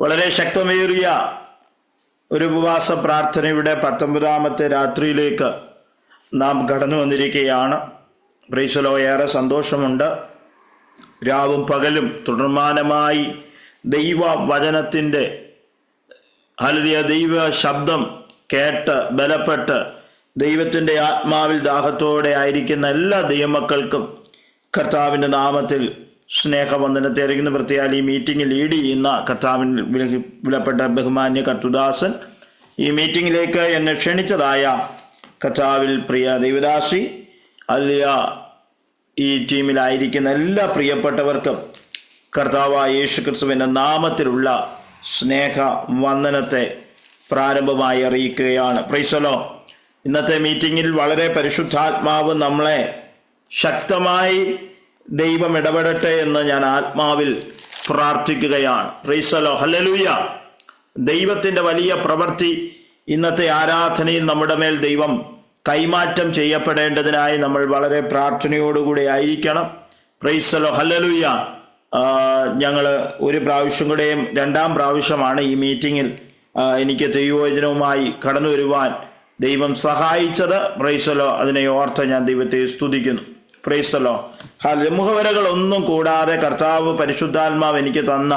വളരെ ശക്തമേറിയ ഒരു ഉപവാസ പ്രാർത്ഥനയുടെ 19ാമത്തെ രാത്രിയിലേക്ക് നാം കടന്നു വന്നിരിക്കുകയാണ്. Price the Lord. ഏറെ സന്തോഷമുണ്ട്. രാവും പകലും തുടർമാനമായി ദൈവ വചനത്തിൻ്റെ ദൈവ ശബ്ദം കേട്ട് ബലപ്പെട്ട് ദൈവത്തിൻ്റെ ആത്മാവിൽ ദാഹത്തോടെ ആയിരിക്കുന്ന എല്ലാ ദൈവമക്കൾക്കും കർത്താവിൻ്റെ നാമത്തിൽ സ്നേഹവന്ദനത്തെ അറിയിക്കുന്ന. പ്രത്യേക ഈ മീറ്റിംഗ് ലീഡ് ചെയ്യുന്ന കർത്താവിന് വിലപ്പെട്ട ബഹുമാന്യ കർത്തുദാസൻ, ഈ മീറ്റിങ്ങിലേക്ക് എന്നെ ക്ഷണിച്ചതായ കർത്താവിൽ പ്രിയ ദൈവദാസി, അല്ലിയ ഈ ടീമിലായിരിക്കുന്ന എല്ലാ പ്രിയപ്പെട്ടവർക്കും കർത്താവായ യേശു ക്രിസ്തുവിൻ്റെ നാമത്തിലുള്ള സ്നേഹ വന്ദനത്തെ പ്രാരംഭമായി അറിയിക്കുകയാണ്. Price the Lord. ഇന്നത്തെ മീറ്റിങ്ങിൽ വളരെ പരിശുദ്ധാത്മാവ് നമ്മളെ ശക്തമായി ദൈവം ഇടപെടട്ടെ എന്ന് ഞാൻ ആത്മാവിൽ പ്രാർത്ഥിക്കുകയാണ്. Price the Lord. ഹല്ലേലൂയ. ദൈവത്തിൻ്റെ വലിയ പ്രവൃത്തി ഇന്നത്തെ ആരാധനയിൽ നമ്മുടെ മേൽ ദൈവം കൈമാറ്റം ചെയ്യപ്പെടേണ്ടതിനായി നമ്മൾ വളരെ പ്രാർത്ഥനയോടുകൂടി ആയിരിക്കണം. Price the Lord. ഹല്ലേലൂയ. ഞങ്ങൾ ഒരു പ്രാവശ്യം കൂടെയും 2ാം പ്രാവശ്യമാണ് ഈ മീറ്റിങ്ങിൽ എനിക്ക് ദൈവവചനവുമായി കടന്നു വരുവാൻ ദൈവം സഹായിച്ചത്. Price the Lord. അതിനെ ഓർത്ത് ഞാൻ ദൈവത്തെ സ്തുതിക്കുന്നു. Price the Lord. മുഖവരകളൊന്നും കൂടാതെ കർത്താവ് പരിശുദ്ധാത്മാവ് എനിക്ക് തന്ന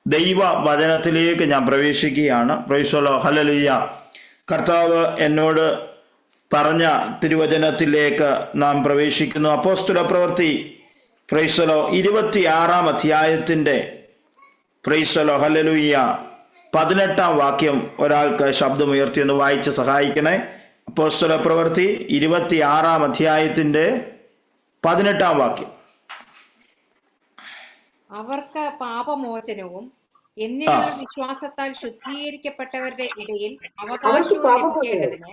ദൈവ വചനത്തിലേക്ക് ഞാൻ പ്രവേശിക്കുകയാണ്. Price the Lord. ഹല്ലേലൂയ. കർത്താവ് എന്നോട് പറഞ്ഞ തിരുവചനത്തിലേക്ക് നാം പ്രവേശിക്കുന്നു. അപ്പോസ്തല പ്രവൃത്തി പ്രൈസ് ദി ലോർഡ് 26ാം അധ്യായത്തിൻ്റെ പ്രൈസ് ദി ലോർഡ് ഹല്ലേലൂയ 18ാം വാക്യം ഒരാൾക്ക് ശബ്ദമുയർത്തി ഒന്ന് വായിച്ച് സഹായിക്കണേ. അപ്പോസ്തല പ്രവൃത്തി 26ാം അധ്യായത്തിൻ്റെ 18ാം വാക്യം. അവർക്ക് പാപമോചനവും എന്നിലുള്ള വിശ്വാസത്താൽ ശുദ്ധീകരിക്കപ്പെട്ടവരുടെ ഇടയിൽ അവകാശവും ലഭിക്കേണ്ടതിന്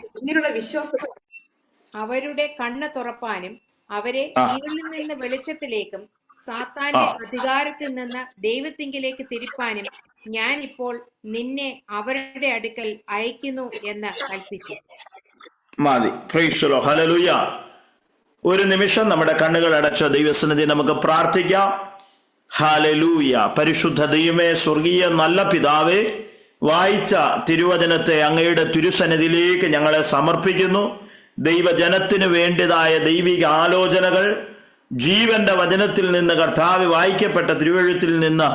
അവരുടെ കണ്ണ് തുറപ്പാനും അവരെ ഇരുളിൽ നിന്ന് വെളിച്ചത്തിലേക്കും സാത്താന്റെ അധികാരത്തിൽ നിന്ന് ദൈവത്തിങ്കിലേക്ക് തിരിപ്പാനും ഞാൻ ഇപ്പോൾ നിന്നെ അവരുടെ അടുക്കൽ അയക്കുന്നു എന്ന് കൽപ്പിച്ചു. മതി. Price the Lord. ഹല്ലേലൂയ. ഒരു നിമിഷം നമ്മുടെ കണ്ണുകൾ അടച്ച ദൈവസന്നിധി നമുക്ക് പ്രാർത്ഥിക്കാം. ഹല്ലേലൂയ. പരിശുദ്ധ ദൈവമേ, സ്വർഗീയ നല്ല പിതാവേ, വായിച്ച തിരുവചനത്തെ അങ്ങയുടെ തിരുസന്നിധിയിലേക്ക് ഞങ്ങളെ സമർപ്പിക്കുന്നു. ദൈവജനത്തിന് വേണ്ടതായ ദൈവിക ആലോചനകൾ ജീവന്റെ വചനത്തിൽ നിന്ന് കർത്താവ് വായിക്കപ്പെട്ട തിരുവെഴുത്തിൽ നിന്ന്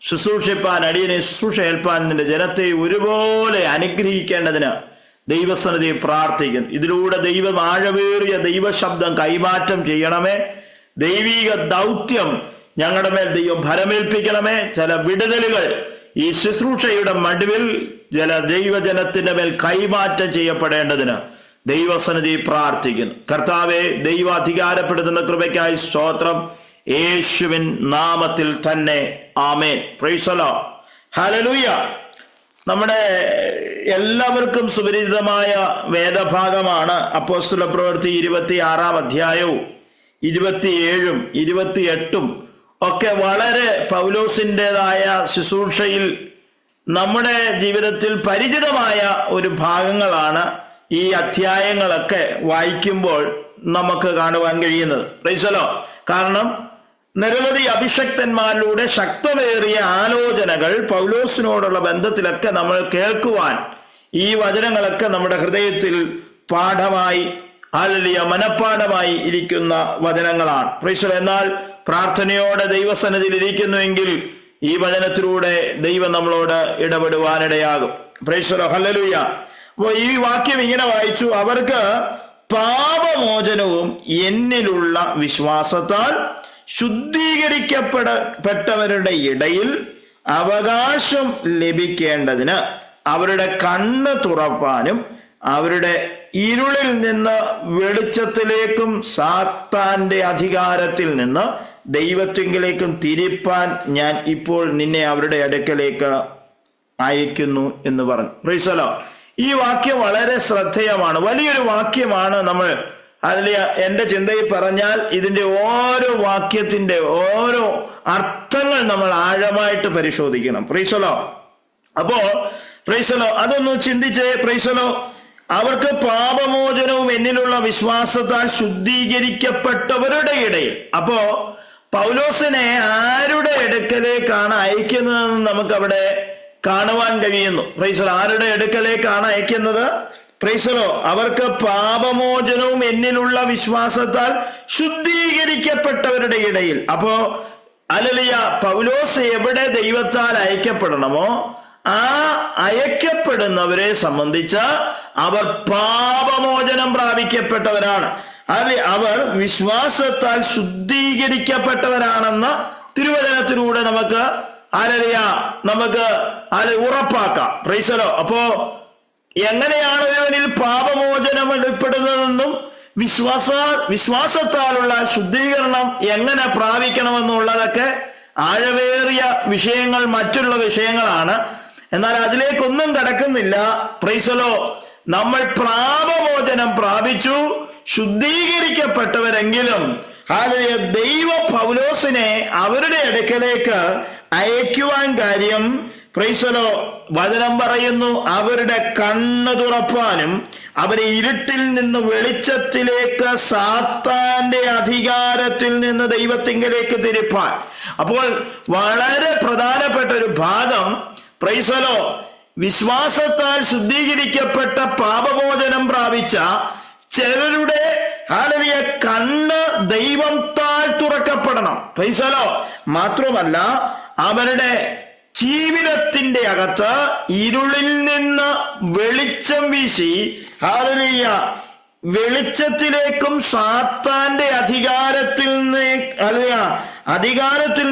ശുശ്രൂഷിപ്പാൻ അടിയനെ ശുശ്രൂഷ ഏൽപ്പാൻ നിന്റെ ജനത്തെ ഒരുപോലെ അനുഗ്രഹിക്കേണ്ടതിന് ദൈവസന്നിധി പ്രാർത്ഥിക്കുന്നു. ഇതിലൂടെ ദൈവം ആഴവേറിയ ദൈവശബ്ദം കൈമാറ്റം ചെയ്യണമേ. ദൈവിക ദൗത്യം ഞങ്ങളുടെ മേൽ ദൈവം ഫലമേൽപ്പിക്കണമേ. ചില വിടുതലുകൾ ഈ ശുശ്രൂഷയുടെ മടുവിൽ ദൈവജനത്തിന്റെ മേൽ കൈമാറ്റം ചെയ്യപ്പെടേണ്ടതിന് ദൈവസന്നിധി പ്രാർത്ഥിക്കുന്നു. കർത്താവെ, ദൈവ അധികാരപ്പെടുത്തുന്ന കൃപയ്ക്കായി സ്തോത്രം. യേശുവിൻ നാമത്തിൽ തന്നെ ആമേൻ. Praise the Lord. ഹല്ലേലൂയ. നമ്മുടെ എല്ലാവർക്കും സുപരിചിതമായ വേദഭാഗമാണ് അപ്പോസ്തല പ്രവൃത്തി 26ാം അധ്യായവും 27ഉം 28ഉം ഒക്കെ വളരെ പൗലോസിൻ്റെതായ ശുശ്രൂഷയിൽ നമ്മുടെ ജീവിതത്തിൽ പരിചിതമായ ഒരു ഭാഗങ്ങളാണ്. ഈ അധ്യായങ്ങളൊക്കെ വായിക്കുമ്പോൾ നമുക്ക് കാണുവാൻ കഴിയുന്നത്. Price the Lord. കാരണം നിരവധി അഭിഷക്തന്മാരിലൂടെ ശക്തമേറിയ ആലോചനകൾ പൗലോസിനോടുള്ള ബന്ധത്തിലൊക്കെ നമ്മൾ കേൾക്കുവാൻ ഈ വചനങ്ങളൊക്കെ നമ്മുടെ ഹൃദയത്തിൽ പാഠമായി ഹല്ലേലൂയ മനപ്പാഠമായി ഇരിക്കുന്ന വചനങ്ങളാണ്. Praise the Lord. എന്നാൽ പ്രാർത്ഥനയോടെ ദൈവസന്നിധിയിൽ ഇരിക്കുന്നുവെങ്കിൽ ഈ വചനത്തിലൂടെ ദൈവം നമ്മളോട് ഇടപെടുവാനിടയാകും. Praise the Lord. ഹല്ലേലൂയ. അപ്പോൾ ഈ വാക്യം ഇങ്ങനെ വായിച്ചു: അവർക്ക് പാപമോചനവും എന്നിലുള്ള വിശ്വാസത്താൽ ശുദ്ധീകരിക്കപ്പെട്ടവരുടെ ഇടയിൽ അവകാശം ലഭിക്കേണ്ടതിന് അവരുടെ കണ്ണ് തുറപ്പാനും അവരുടെ ഇരുളിൽ നിന്ന് വെളിച്ചത്തിലേക്കും സാത്താന്റെ അധികാരത്തിൽ നിന്ന് ദൈവത്തിങ്കിലേക്കും തിരിപ്പാൻ ഞാൻ ഇപ്പോൾ നിന്നെ അവരുടെ അടുക്കലേക്ക് അയക്കുന്നു എന്ന് പറഞ്ഞു. Price the Lord. ഈ വാക്യം വളരെ ശ്രദ്ധേയമാണ്, വലിയൊരു വാക്യമാണ്. നമ്മൾ അതിൽ എൻ്റെ ചിന്തയിൽ പറഞ്ഞാൽ ഇതിൻ്റെ ഓരോ വാക്യത്തിൻ്റെ ഓരോ അർത്ഥങ്ങൾ നമ്മൾ ആഴമായിട്ട് പരിശോധിക്കണം. Price the Lord. അപ്പോ പ്രൈസ് ദി ലോർഡ് അതൊന്ന് ചിന്തിച്ചേ. Price the Lord. അവർക്ക് പാപമോചനവും എന്നിലുള്ള വിശ്വാസത്താൽ ശുദ്ധീകരിക്കപ്പെട്ടവരുടെ ഇടയിൽ. അപ്പോ പൗലോസിനെ ആരുടെ അടുക്കലേക്കാണ് അയക്കുന്നതെന്ന് നമുക്കവിടെ കാണുവാൻ കഴിയുന്നു. പ്രൈസ് ആരുടെ അടുക്കലേക്കാണ് അയക്കുന്നത്? പ്രൈസലോ അവർക്ക് പാപമോചനവും എന്നിലുള്ള വിശ്വാസത്താൽ ശുദ്ധീകരിക്കപ്പെട്ടവരുടെ ഇടയിൽ. അപ്പോ ഹല്ലേലൂയ, പൗലോസ് എവിടെ ദൈവത്താൽ അയക്കപ്പെടണമോ ആ അയക്കപ്പെടുന്നവരെ സംബന്ധിച്ച് അവർ പാപമോചനം പ്രാപിക്കപ്പെട്ടവരാണ്. അവർ വിശ്വാസത്താൽ ശുദ്ധീകരിക്കപ്പെട്ടവരാണെന്ന് തിരുവചനത്തിലൂടെ നമുക്ക് ഉറപ്പാക്കാം. പ്രൈസലോ അപ്പോ എങ്ങനെയാണ് ഒരുവനിൽ പാപമോചനം വെളിപ്പെടുന്നതെന്നും വിശ്വാസത്താലുള്ള ശുദ്ധീകരണം എങ്ങനെ പ്രാപിക്കണമെന്നുള്ളതൊക്കെ ആഴവേറിയ വിഷയങ്ങൾ, മറ്റുള്ള വിഷയങ്ങളാണ്. എന്നാൽ അതിലേക്കൊന്നും കടക്കുന്നില്ല. പ്രൈസലോ നമ്മൾ പാപമോചനം പ്രാപിച്ചു, ശുദ്ധീകരിക്കപ്പെട്ടവരെങ്കിലും ദൈവ പൗലോസിനെ അവരുടെ അടുക്കലേക്ക് അയക്കുവാൻ കാര്യം, പ്രൈസലോ വചനം പറയുന്നു, അവരുടെ കണ്ണ് തുറപ്പാനും അവരെ ഇരുട്ടിൽ നിന്ന് വെളിച്ചത്തിലേക്ക്, സാത്താന്റെ അധികാരത്തിൽ നിന്ന് ദൈവത്തിങ്കലേക്ക് തിരിപ്പാൻ. അപ്പോൾ വളരെ പ്രധാനപ്പെട്ട ഒരു ഭാഗം, പ്രൈസലോ വിശ്വാസത്താൽ ശുദ്ധീകരിക്കപ്പെട്ട പാപമോചനം പ്രാപിച്ച ചിലരുടെ കണ്ണ് ദൈവത്താൽ തുറക്കപ്പെടണം. പ്രൈസലോ മാത്രമല്ല അവരുടെ ജീവിതത്തിന്റെ അകത്ത് ഇരുളിൽ നിന്ന് വെളിച്ചം വീശി വെളിച്ചത്തിലേക്കും സാത്താന്റെ അധികാരത്തിൽ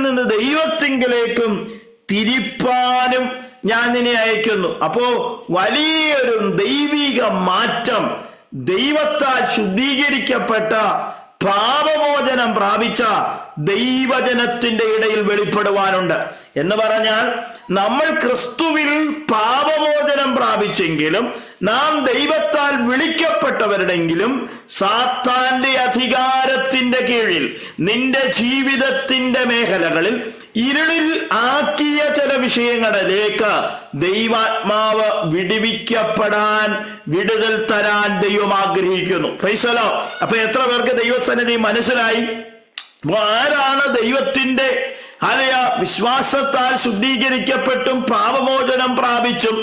നിന്ന് ദൈവത്തിങ്കലേക്കും തിരിപ്പാനും ഞാൻ നിന്നെ അയക്കുന്നു. അപ്പോ വലിയൊരു ദൈവിക മാറ്റം ദൈവത്താൽ ശുദ്ധീകരിക്കപ്പെട്ട പാപമോചനം പ്രാപിച്ച ദൈവജനത്തിന്റെ ഇടയിൽ വെളിപ്പെടുവാനുണ്ട്. എന്ന് പറഞ്ഞാൽ നമ്മൾ ക്രിസ്തുവിൽ പാപമോചനം പ്രാപിച്ചെങ്കിലും നാം ദൈവത്താൽ വിളിക്കപ്പെട്ടവരുടെങ്കിലും സാത്താന്റെ അധികാരത്തിന്റെ കീഴിൽ നിന്റെ ജീവിതത്തിന്റെ മേഖലകളിൽ ഇരുളിൽ ആക്കിയ ചില വിഷയങ്ങളിലേക്ക് ദൈവാത്മാവ് വിടുതൽ തരാൻ ദൈവം ആഗ്രഹിക്കുന്നു. പ്രൈസലോ അപ്പൊ എത്ര പേർക്ക് ദൈവസന്നിധി മനസ്സിലായി? ആരാണ് ദൈവത്തിന്റെ വിശ്വാസത്താൽ ശുദ്ധീകരിക്കപ്പെട്ടും പാപമോചനം പ്രാപിച്ചും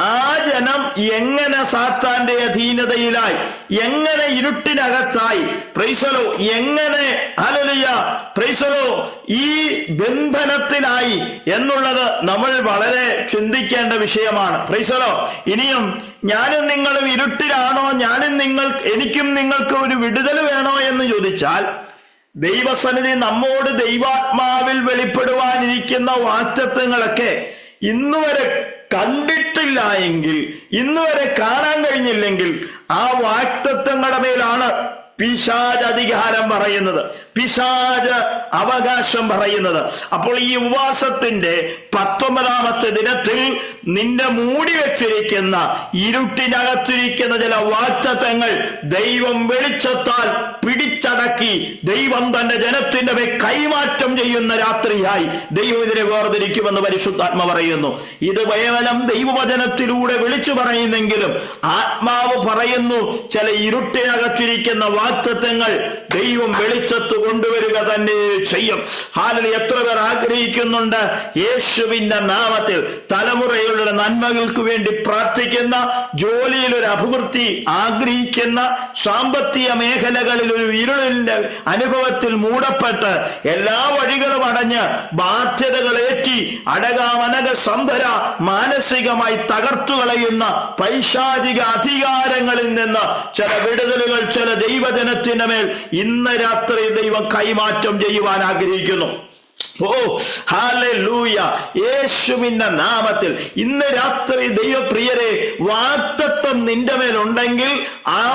ആ ജനം എങ്ങനെ സാത്താന്റെ അധീനതയിലായി, എങ്ങനെ ഇരുട്ടിനകത്തായി, പ്രൈസലോ എങ്ങനെ പ്രൈസലോ ഈ ബന്ധനത്തിലായി എന്നുള്ളത് നമ്മൾ വളരെ ചിന്തിക്കേണ്ട വിഷയമാണ്. പ്രൈസലോ ഇനിയും ഞാനും നിങ്ങളും ഇരുട്ടിലാണോ, എനിക്കും നിങ്ങൾക്ക് ഒരു വിടുതൽ വേണോ എന്ന് ചോദിച്ചാൽ, ദൈവസന്നിധി നമ്മോട് ദൈവാത്മാവിൽ വെളിപ്പെടുവാനിരിക്കുന്ന വാഗ്ദത്തങ്ങളൊക്കെ ഇന്നുവരെ കണ്ടിട്ടില്ല എങ്കിൽ, ഇന്നുവരെ കാണാൻ കഴിഞ്ഞില്ലെങ്കിൽ ആ വാഗ്ദത്തങ്ങളുടെ മേലാണ് പിശാച് അധികാരം പറയുന്നത്, പിശാച് അവകാശം പറയുന്നത്. അപ്പോൾ ഈ ഉപവാസത്തിന്റെ 19ാമത്തെ ദിനത്തിൽ നിന്റെ മൂടി വെച്ചിരിക്കുന്ന ഇരുട്ടിനകത്തിരിക്കുന്ന ചില വാഗ്ദത്തങ്ങൾ ദൈവം വെളിച്ചത്താൽ പിടിച്ചടക്കി ദൈവം തന്റെ ജനത്തിന്റെ മേൽ കൈമാറ്റം ചെയ്യുന്ന രാത്രിയായി ദൈവം ഇതിനെ വേർതിരിക്കുമെന്ന് പരിശുദ്ധാത്മ പറയുന്നു. ഇത് കേവലം ദൈവവചനത്തിലൂടെ വിളിച്ചു പറയുന്നെങ്കിലും ആത്മാവ് പറയുന്നു, ചില ഇരുട്ടിനകത്തിരിക്കുന്ന വാഗ്ദത്തങ്ങൾ ദൈവം വെളിച്ചത്ത് കൊണ്ടുവരിക തന്നെ ചെയ്യും. എത്ര പേർ ആഗ്രഹിക്കുന്നുണ്ട് യേശുവിന്റെ നാമത്തിൽ തലമുറകളുടെ നന്മകൾക്ക് വേണ്ടി പ്രാർത്ഥിക്കുന്ന, ജോലിയിൽ ഒരു അഭിവൃദ്ധി ആഗ്രഹിക്കുന്ന, സാമ്പത്തിക മേഖലകളിൽ ഒരു ഇരുളിന്റെ അനുഭവത്തിൽ മൂടപ്പെട്ട് എല്ലാ വഴികളും അടഞ്ഞ് ബാധ്യതകളേറ്റി അടകാമനക സന്ധര മാനസികമായി തകർത്തു കളയുന്ന പൈശാചിക അധികാരങ്ങളിൽ നിന്ന് ചില വിടുതലുകൾ ചില ദൈവജനത്തിന്റെ മേൽ ഇന്ന് രാത്രി ദൈവം കൈമാറ്റം ചെയ്യുവാൻ ആഗ്രഹിക്കുന്നു. ഹല്ലേലൂയ, യേശുവിന്റെ നാമത്തിൽ ഇന്ന് രാത്രി ദൈവപ്രിയരെ വാഗ്ദത്തം നിന്റെ മേലുണ്ടെങ്കിൽ ആ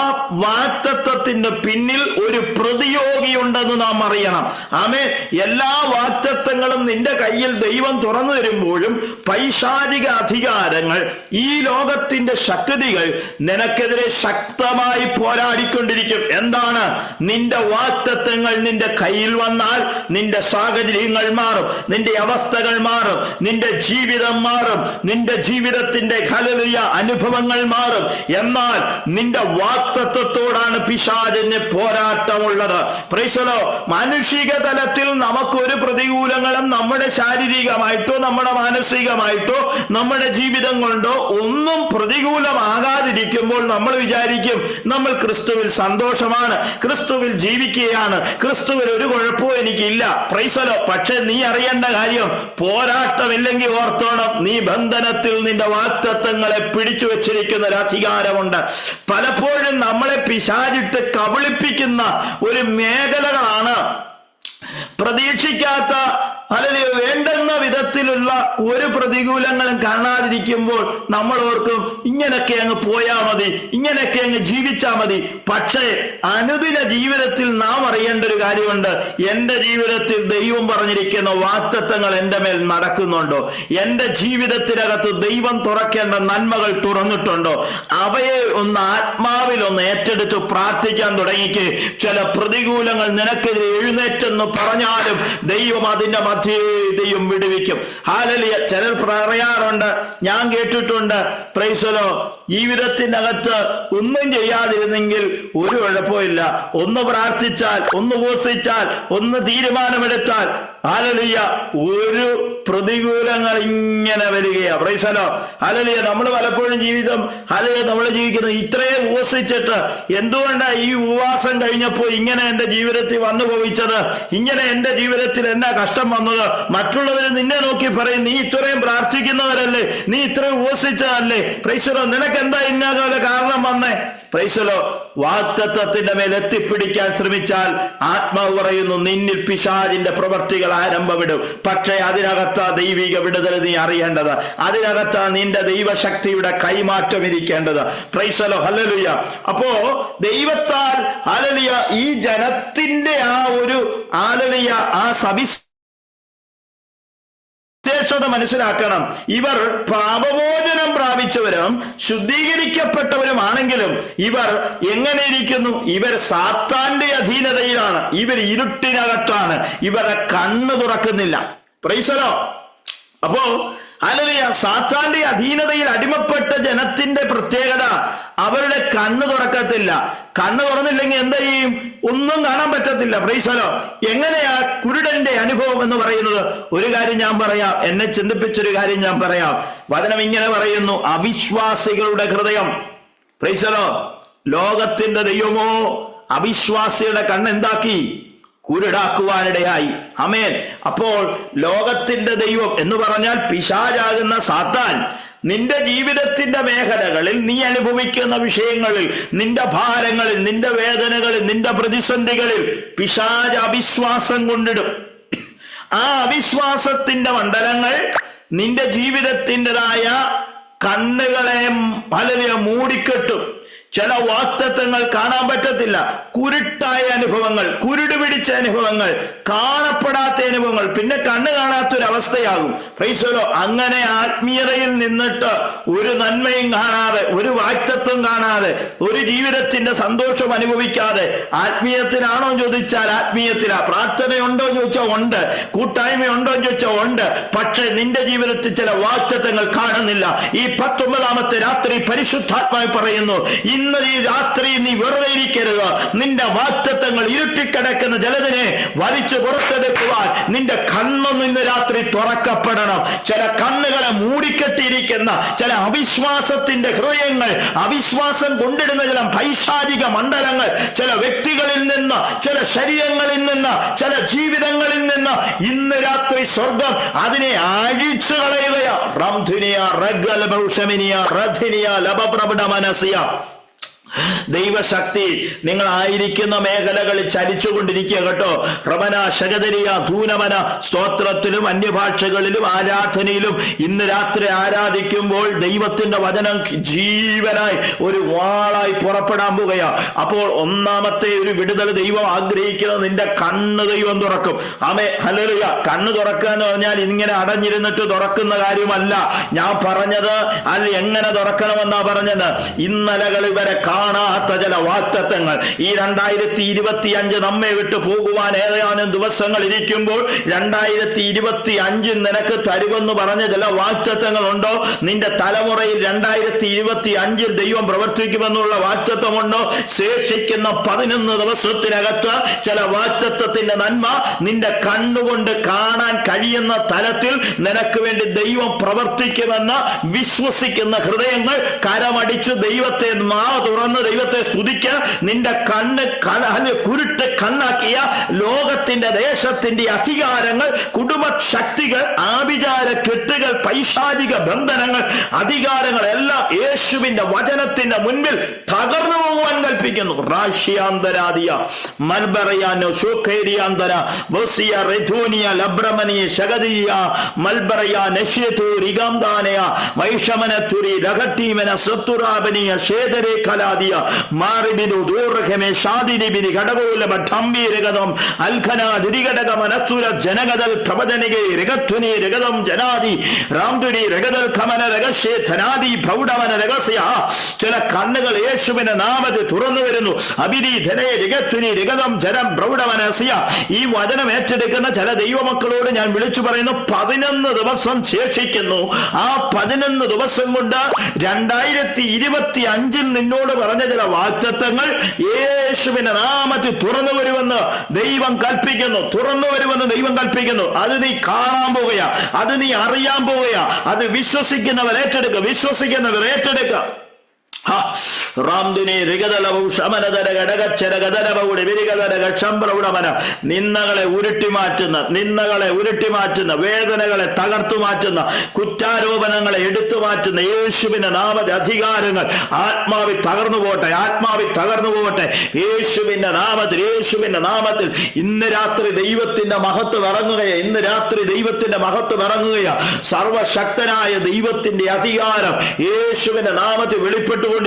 വാഗ്ദത്തത്തിന്റെ പിന്നിൽ ഒരു പ്രതിയോഗിയുണ്ടെന്ന് നാം അറിയണം. ആമേൻ. എല്ലാ വാഗ്ദത്തങ്ങളും നിന്റെ കയ്യിൽ ദൈവം തുറന്നു തരുമ്പോഴും പൈശാചിക അധികാരങ്ങൾ, ഈ ലോകത്തിന്റെ ശക്തികൾ നിനക്കെതിരെ ശക്തമായി പോരാടിക്കൊണ്ടിരിക്കും. എന്താണ്? നിന്റെ വാഗ്ദത്തങ്ങൾ നിന്റെ കയ്യിൽ വന്നാൽ നിന്റെ സാഹചര്യങ്ങൾ മാറും, നിന്റെ അവസ്ഥകൾ മാറും, നിന്റെ ജീവിതം മാറും, നിന്റെ ജീവിതത്തിന്റെ ഹല്ലേലൂയ അനുഭവങ്ങൾ മാറും. എന്നാൽ നിന്റെ വാക്തത്വത്തോടാണ് പിശാചിന് പോരാട്ടമുള്ളത്. Praise the Lord. മാനുഷിക തലത്തിൽ നമുക്കൊരു പ്രതികൂലങ്ങളും നമ്മുടെ ശാരീരികമായിട്ടോ നമ്മുടെ മാനസികമായിട്ടോ നമ്മുടെ ജീവിതം കൊണ്ടോ ഒന്നും പ്രതികൂലമാകാതിരിക്കുമ്പോൾ നമ്മൾ വിചാരിക്കും നമ്മൾ ക്രിസ്തുവിൽ സന്തോഷമാണ്, ക്രിസ്തുവിൽ ജീവിക്കുകയാണ്, ക്രിസ്തുവിൽ ഒരു കുഴപ്പവും എനിക്കില്ല. Price the Lord. പക്ഷെ നീ അറിയേണ്ട കാര്യം, പോരാട്ടമില്ലെങ്കിൽ ഓർത്തോണം, നീ ബന്ധനത്തിൽ നിന്റെ വാഗ്ദത്തങ്ങളെ പിടിച്ചു വെച്ചിരിക്കുന്ന ഒരു അധികാരമുണ്ട്. പലപ്പോഴും നമ്മളെ പിശാചിട്ട് കബളിപ്പിക്കുന്ന ഒരു മേഖലകളാണ് പ്രതീക്ഷിക്കാത്ത, അല്ലെങ്കിൽ വേണ്ടുന്ന വിധത്തിലുള്ള ഒരു പ്രതികൂലങ്ങളും കാണാതിരിക്കുമ്പോൾ നമ്മൾ ഓർക്കും ഇങ്ങനെയൊക്കെ അങ്ങ് പോയാ മതി, ഇങ്ങനെയൊക്കെ അങ്ങ് ജീവിച്ചാ മതി. പക്ഷേ അനുദിന ജീവിതത്തിൽ നാം അറിയേണ്ട ഒരു കാര്യമുണ്ട്. എന്റെ ജീവിതത്തിൽ ദൈവം പറഞ്ഞിരിക്കുന്ന വാഗ്ദത്തങ്ങൾ എന്റെ മേൽ നടക്കുന്നുണ്ടോ? എന്റെ ജീവിതത്തിനകത്ത് ദൈവം തുറക്കേണ്ട നന്മകൾ തുറന്നിട്ടുണ്ടോ? അവയെ ഒന്ന് ആത്മാവിൽ ഒന്ന് ഏറ്റെടുത്ത് പ്രാർത്ഥിക്കാൻ തുടങ്ങിക്ക്. ചില പ്രതികൂലങ്ങൾ നിനക്കെതിരെ എഴുന്നേറ്റെന്ന് പറഞ്ഞാലും ദൈവം അതിന്റെ ദൈവം വിടുവിക്കും. ഹല്ലേലൂയ. ചിലർ പറയാറുണ്ട്, ഞാൻ കേട്ടിട്ടുണ്ട്, പ്രൈസ് ദി ലോർഡ്, ജീവിതത്തിനകത്ത് ഒന്നും ചെയ്യാതിരുന്നെങ്കിൽ ഒരു കുഴപ്പമില്ല, ഒന്ന് പ്രാർത്ഥിച്ചാൽ, ഒന്ന് ഉപവസിച്ചാൽ, ഒന്ന് തീരുമാനമെടുത്താൽ ഹല്ലേലൂയ ഒരു പ്രതികൂലങ്ങൾ ഇങ്ങനെ വരികയാ. Praise the Lord. ഹല്ലേലൂയ. നമ്മൾ പലപ്പോഴും ജീവിതം ഹല്ലേലൂയ നമ്മൾ ജീവിക്കുന്നത് ഇത്രയും ഉപവസിച്ചിട്ട് എന്തുകൊണ്ടാ ഈ ഉപവാസം കഴിഞ്ഞപ്പോ ഇങ്ങനെ എന്റെ ജീവിതത്തിൽ വന്നു ഭവിച്ചത്, ഇങ്ങനെ എന്റെ ജീവിതത്തിൽ എന്നാ കഷ്ടം വന്നത്? മറ്റുള്ളവർ നിന്നെ നോക്കി പറയും, നീ ഇത്രയും പ്രാർത്ഥിക്കുന്നവരല്ലേ, നീ ഇത്രയും ഉപവസിച്ചതല്ലേ, പ്രൈസ് ദി ലോർഡ്, നിനക്ക് എന്താ ഇന്നാകാല കാരണം വന്നേ? Price the Lord. വാഗ്ദത്തത്തിന്റെ മേൽ എത്തിപ്പിടിക്കാൻ ശ്രമിച്ചാൽ ആത്മാവ് പറയുന്നു നിന്നിൽ പിശാചിന്റെ പ്രവർത്തികൾ ആരംഭമിടും. പക്ഷേ അതിനകത്താ ദൈവിക വിടുതൽ നീ അറിയേണ്ടത്, അതിനകത്താ നിന്റെ ദൈവശക്തിയുടെ കൈമാറ്റം ഇരിക്കേണ്ടത്. Praise the Lord. ഹല്ലേലൂയ. അപ്പോ ദൈവത്താൽ ഹല്ലേലൂയ ഈ ജനത്തിന്റെ ആ ഒരു ഹല്ലേലൂയ ആ മനസ്സിലാക്കണം. ഇവർ പാപമോചനം പ്രാപിച്ചവരും ശുദ്ധീകരിക്കപ്പെട്ടവരുമാണെങ്കിലും ഇവർ എങ്ങനെ ഇരിക്കുന്നു? ഇവർ സാത്താന്റെ അധീനതയിലാണ്, ഇവർ ഇരുട്ടിനകത്താണ്, ഇവരുടെ കണ്ണ് തുറക്കുന്നില്ല. Praise the Lord. അപ്പോ ഹല്ലേലൂയ സാത്താന്റെ അധീനതയിൽ അടിമപ്പെട്ട ജനത്തിന്റെ പ്രത്യേകത അവരുടെ കണ്ണ് തുറക്കത്തില്ല. കണ്ണ് തുറന്നില്ലെങ്കിൽ എന്താ ചെയ്യും? ഒന്നും കാണാൻ പറ്റത്തില്ല. Price the Lord. എങ്ങനെയാ കുരുടന്റെ അനുഭവം എന്ന് പറയുന്നത്? ഒരു കാര്യം ഞാൻ പറയാം, എന്നെ ചിന്തിപ്പിച്ചൊരു കാര്യം ഞാൻ പറയാം. വചനം ഇങ്ങനെ പറയുന്നു, അവിശ്വാസികളുടെ ഹൃദയം, പ്രൈസ് ദി ലോർഡ്, ലോകത്തിന്റെ ദൈവമോ അവിശ്വാസിയുടെ കണ്ണെന്താക്കി? കുരുടാക്കുവാനിടയായി. ആമേൻ. അപ്പോൾ ലോകത്തിന്റെ ദൈവം എന്ന് പറഞ്ഞാൽ പിശാചാകുന്ന സാത്താൻ നിന്റെ ജീവിതത്തിന്റെ മേഖലകളിൽ, നീ അനുഭവിക്കുന്ന വിഷയങ്ങളിൽ, നിന്റെ ഭാരങ്ങളിൽ, നിന്റെ വേദനകളിൽ, നിന്റെ പ്രതിസന്ധികളിൽ പിശാച് അവിശ്വാസം കൊണ്ടിടും. ആ അവിശ്വാസത്തിന്റെ മണ്ഡലങ്ങൾ നിന്റെ ജീവിതത്തിൻ്റെതായ കണ്ണുകളെ ഹല്ലേലൂയ മൂടിക്കെട്ടും. ചില വാഗ്ദത്തങ്ങൾ കാണാൻ പറ്റത്തില്ല. കുരുട്ടായ അനുഭവങ്ങൾ, കുരുട് പിടിച്ച അനുഭവങ്ങൾ, കാണപ്പെടാത്ത അനുഭവങ്ങൾ, പിന്നെ കണ്ണ് കാണാത്തൊരവസ്ഥയാകും. Price the Lord. അങ്ങനെ ആത്മീയതയിൽ നിന്നിട്ട് ഒരു നന്മയും കാണാതെ, ഒരു വാഗ്ദത്തം കാണാതെ, ഒരു ജീവിതത്തിന്റെ സന്തോഷം അനുഭവിക്കാതെ, ആത്മീയത്തിലാണോ ചോദിച്ചാൽ ആത്മീയത്തിലാ, പ്രാർത്ഥനയുണ്ടോ ചോദിച്ചാൽ ഉണ്ട്, കൂട്ടായ്മയുണ്ടോ ചോദിച്ചാൽ ഉണ്ട്. പക്ഷെ നിന്റെ ജീവിതത്തിൽ ചില വാഗ്ദത്തങ്ങൾ കാണുന്നില്ല. ഈ 19ാമത്തെ രാത്രി പരിശുദ്ധാത്മാവ് പറയുന്നു, ഇന്ന് ഈ രാത്രി നീ വെറുതെ ഇരിക്കരുത്. നിന്റെ വാഗ്ദത്തങ്ങൾ ഇരുട്ടിക്കിടക്കുന്ന ജലത്തിനെ വലിച്ചു പുറത്തെടുക്കുവാൻ നിന്റെ കണ്ണൊന്നും ഇന്ന് രാത്രി തുറക്കപ്പെടണം. ചില കണ്ണുകളെ മൂടിക്കെട്ടിയിരിക്കുന്ന ചില അവിശ്വാസത്തിന്റെ ഹൃദയങ്ങൾ, അവിശ്വാസം കൊണ്ടിടുന്ന ചില പൈശാചിക മണ്ഡലങ്ങൾ, ചില വ്യക്തികളിൽ നിന്ന്, ചില ശരീരങ്ങളിൽ നിന്ന്, ചില ജീവിതങ്ങളിൽ നിന്ന് ഇന്ന് രാത്രി സ്വർഗം അതിനെ അഴിച്ചു കളയുകയാ. ദൈവശക്തി നിങ്ങളായിരിക്കുന്ന മേഖലകളിൽ ചലിച്ചുകൊണ്ടിരിക്കുക കേട്ടോ. റമന ശകദരിയ ധൂനമന സ്തോത്രത്തിലും അന്യഭാഷകളിലും ആരാധനയിലും ഇന്ന് രാത്രി ആരാധിക്കുമ്പോൾ ദൈവത്തിന്റെ വചനം ജീവനായി ഒരു വാളായി പുറപ്പെടാൻ പോകുകയാ. അപ്പോൾ ഒന്നാമത്തെ ഒരു വിടുതൽ ദൈവം ആഗ്രഹിക്കുന്നത് നിന്റെ കണ്ണ് ദൈവം തുറക്കും. ആമേ. ഹല്ലേലൂയ. കണ്ണ് തുറക്കുക എന്ന് പറഞ്ഞാൽ ഇങ്ങനെ അടഞ്ഞിരുന്നിട്ട് തുറക്കുന്ന കാര്യമല്ല ഞാൻ പറഞ്ഞത്. അല്ല, എങ്ങനെ തുറക്കണമെന്നാ പറഞ്ഞത്? ഇന്നലകൾ ഇവരെ കാണാത്ത ചില വാഗ്ദത്തങ്ങൾ ഈ 2025 നമ്മെ വിട്ടു പോകുവാൻ ഏതാനും ദിവസങ്ങൾ ഇരിക്കുമ്പോൾ 2025 നിനക്ക് തരുമെന്ന് പറഞ്ഞ ചില വാഗ്ദത്തങ്ങൾ ഉണ്ടോ? നിന്റെ തലമുറയിൽ 2025 ദൈവം പ്രവർത്തിക്കുമെന്നുള്ള വാഗ്ദത്തമുണ്ടോ? ശേഷിക്കുന്ന 11 ദിവസത്തിനകത്ത് ചില വാഗ്ദത്തത്തിന്റെ നന്മ നിന്റെ കണ്ണുകൊണ്ട് കാണാൻ കഴിയുന്ന തലത്തിൽ നിനക്ക് വേണ്ടി ദൈവം പ്രവർത്തിക്കുമെന്ന് വിശ്വസിക്കുന്ന ഹൃദയങ്ങൾ കരമടിച്ച് ദൈവത്തെ തുറന്ന് ദൈവത്തെ സ്തുതിക്കുക. നിന്റെ കണ്ണ് കുരുട്ട് കണ്ണാക്കിയ ലോകത്തിന്റെ ദേശത്തിന്റെ അധികാരങ്ങൾ, കുടുംബ ശക്തികൾ, ആഭിചാര കെട്ടുകൾ, പൈശാചിക ബന്ധനങ്ങൾ, അധികാരങ്ങൾ എല്ലാം യേശുവിന്റെ വചനത്തിന്റെ മുൻപിൽ തകർന്നു പോകുവാൻ കൽപ്പിക്കുന്നു. റാഷ്യാന്തരാദിയ മൽബറയാനോ ശോഖേരിയാന്തര ബോസിയ റെഥോനിയ ലബ്രമനിയ ശഗദിയ മൽബറയ നശ്യതു റിഗാംദാനയ വൈഷമനതുരി രഗട്ടീമന സത്തുരാബനിയ ശേദരേ കലാദിയ മാറിബിദു ദൂർഖമേ ഷാദിനിബിനി ഘടകോല ബഠംബി രഗദം അൽഖന ദിരിഘടക മനസ്സുര ജനഗദൽ പ്രവചനികേ രഗധ്വനി രഗദം ജനാദി രാംദുരി രഗദൽ ഖമന രഗശേ ധനാദി പ്രൗഢമന രഗസ്യ. ചില കണ്ണുകൾ യേശുവിന്റെ നാമത്തിൽ തുറന്നു വരുന്നു. അബിരി ധനേ രഗധ്വനി രഗദം ജനം പ്രൗഢമനസ്യ. ഈ വചനം ഏറ്റെടുക്കുന്ന ചില ദൈവമക്കളോട് ഞാൻ വിളിച്ചു പറയുന്നു, 11 ദിവസം ശേഷിക്കുന്നു. ആ 11 ദിവസം കൊണ്ട് 2025 നിന്നോട് പറഞ്ഞ ചില വാഗ്ദത്തങ്ങൾ യേശുവിന്റെ നാമത്തിൽ തുറന്നു വരുമെന്ന് ദൈവം കൽപ്പിക്കുന്നു. തുറന്നു വരുമെന്ന് ദൈവം കൽപ്പിക്കുന്നു. അത് നീ കാണാൻ പോവുകയാ, അത് നീ അറിയാൻ പോവുകയാ. അത് വിശ്വസിക്കുന്നവർ ഏറ്റെടുക്കുക, വിശ്വസിക്കുന്നവർ ഏറ്റെടുക്കുക. നിന്നകളെ ഉരുട്ടി മാറ്റുന്ന വേദനകളെ തകർത്തു മാറ്റുന്ന കുറ്റാരോപണങ്ങളെ എടുത്തു മാറ്റുന്ന യേശുവിന്റെ നാമത്തെ അധികാരങ്ങൾ ആത്മാവിൽ തകർന്നു പോട്ടെ, ആത്മാവിൽ തകർന്നു പോകട്ടെ. യേശുവിന്റെ നാമത്തിൽ ഇന്ന് രാത്രി ദൈവത്തിന്റെ മഹത്വം ഇറങ്ങുകയാ. ഇന്ന് രാത്രി ദൈവത്തിന്റെ മഹത്വം ഇറങ്ങുകയാ. സർവശക്തനായ ദൈവത്തിന്റെ അധികാരം യേശുവിന്റെ നാമത്തിൽ വെളിപ്പെട്ടുകൊണ്ടിരിക്കുന്നു.